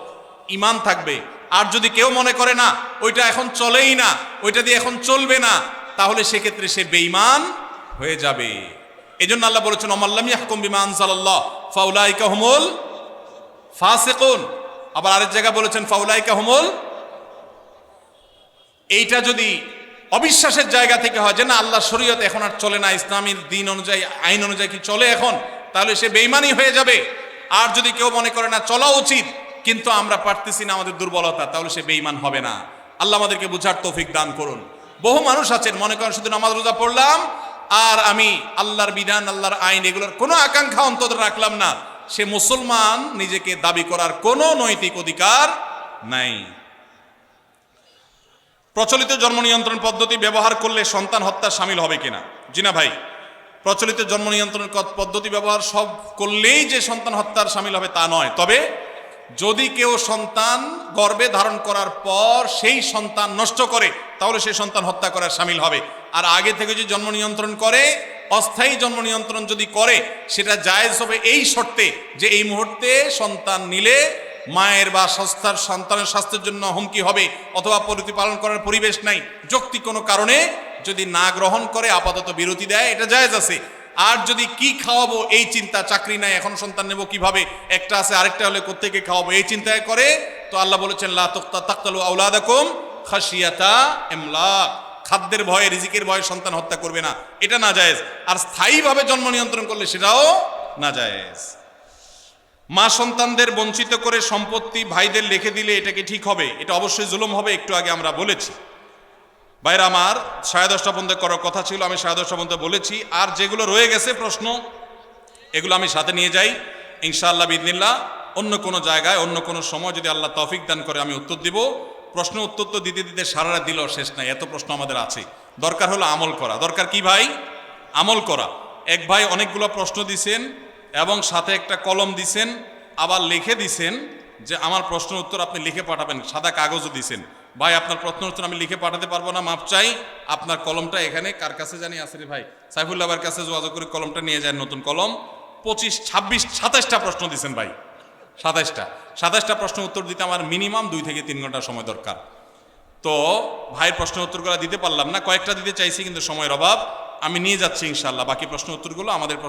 ঈমান থাকবে। আর যদি কেউ মনে করে না ওইটা এখন চলেই না, ওইটা দিয়ে এখন চলবে না, তাহলে সেক্ষেত্রে সে বেঈমান হয়ে যাবে। এজন্য আল্লাহ বলেছেন ওমাল্লাম ইয়াহকুম বিমা আনজালাল্লাহ ফাউলাইকা হুমুল ফাসিকুন। আবার আরেক জায়গা বলেছেন ফাউলাইকা হুমুল। এইটা যদি অবিশ্বাসের জায়গা থেকে হয় যে না আল্লাহ শরীয়ত এখন আর চলে না, ইসলামী দিন অনুযায়ী, আইন অনুযায়ী কি চলে এখন, তাহলে সে বেঈমানই হয়ে যাবে। আর যদি কেউ মনে করে না চলা উচিত কিন্তু আমরা পারতেছি না, আমাদের দুর্বলতা, তাহলে সে বেঈমান হবে না। আল্লাহ আমাদেরকে বুঝার তৌফিক দান করুন। বহু মানুষ আছেন মনে করেন শুধু নামাজ রোজা পড়লাম আর আমি আল্লাহর বিধান, আল্লাহর আইন এগুলোর কোনো আকাঙ্ক্ষা অন্তত রাখলাম না, সে মুসলমান নিজেকে দাবি করার কোনো নৈতিক অধিকার নাই। প্রচলিত জন্ম নিয়ন্ত্রণ পদ্ধতি ব্যবহার করলে সন্তান হত্যা শামিল হবে কিনা? জি না ভাই, প্রচলিত জন্ম নিয়ন্ত্রণ পদ্ধতি ব্যবহার সব করলেই যে সন্তান হত্যার শামিল হবে তা নয়। তবে যদি কেউ সন্তান গর্ভে ধারণ করার পর সেই সন্তান নষ্ট করে তাহলে সেই সন্তান হত্যা করার শামিল হবে। আর আগে থেকে যদি জন্ম নিয়ন্ত্রণ করে, অস্থায়ী জন্ম নিয়ন্ত্রণ যদি করে, সেটা জায়েজ হবে এই শর্তে যে এই মুহূর্তে সন্তান নিলে মায়ের বা সন্তানের স্বাস্থ্যের জন্য হুমকি হবে অথবা প্রতিপালন করার পরিবেশ নাই, যৌক্তিক কোনো কারণে যদি না গ্রহণ করে আপাতত বিরতি দেয়, এটা জায়েজ আছে। আর যদি কি খাওয়াবো এই চিন্তা, চাকরি নাই এখন সন্তান নেব কিভাবে, একটা আছে আরেকটা হলে কোত্থেকে খাওয়াবো এই চিন্তায় করে, তো আল্লাহ বলেছেন লা তাকতালু আওলাদাকুম খাশিয়াতা ইমলাক, খাদ্যের ভয়ে, রিজিকের ভয়ে সন্তান হত্যা করবে না, এটা না জায়েজ। আর স্থায়ীভাবে জন্ম নিয়ন্ত্রণ করলে সেটাও না জায়েজ। মা সন্তানদের বঞ্চিত করে সম্পত্তি ভাইদের লিখে দিলে এটা কি ঠিক হবে? এটা অবশ্যই জুলুম হবে, একটু আগে আমরা বলেছি। ভাইরা আমার 10:30 পর্যন্ত করার কথা ছিল, আমি 10:30 পর্যন্ত বলেছি। আর যেগুলো রয়ে গেছে প্রশ্ন, এগুলো আমি সাথে নিয়ে যাই ইনশাআল্লাহ বিদিনিল্লাহ। অন্য কোনো জায়গায় অন্য কোনো সময় যদি আল্লাহ তৌফিক দান করে আমি উত্তর দিব। প্রশ্ন উত্তর তো দিতে দিতে সারা রাত দিলেও শেষ নাই, এত প্রশ্ন আমাদের আছে। দরকার হলো আমল করা। দরকার কি ভাই? আমল করা। এক ভাই অনেকগুলো প্রশ্ন দিছেন এবং সাথে একটা কলম দিছেন, আবার লিখে দিছেন যে আমার প্রশ্ন উত্তর আপনি লিখে পাঠাবেন, সাদা কাগজও দিছেন। ভাই আপনার প্রশ্ন উত্তর আমি লিখে পাঠাতে পারবো না, মাপ চাই। আপনার কলমটা এখানে কার কাছে জানি আছে রে ভাই, সাইফুল্লাহ ভাইয়ের কাছে যোগাযোগ করে কলমটা নিয়ে যায়, নতুন কলম। 25, 26, 27টা প্রশ্ন দিছেন ভাই, 27টা প্রশ্ন উত্তর দিতে আমার মিনিমাম 2 থেকে 3 ঘন্টা সময় দরকার। তো ভাইয়ের প্রশ্ন উত্তরগুলো দিতে পারলাম না, কয়েকটা দিতে চাইছি কিন্তু সময়ের অভাব। আমি নিয়ে যাচ্ছি ইনশাআল্লাহ বাকি প্রশ্ন উত্তরগুলো। আমাদের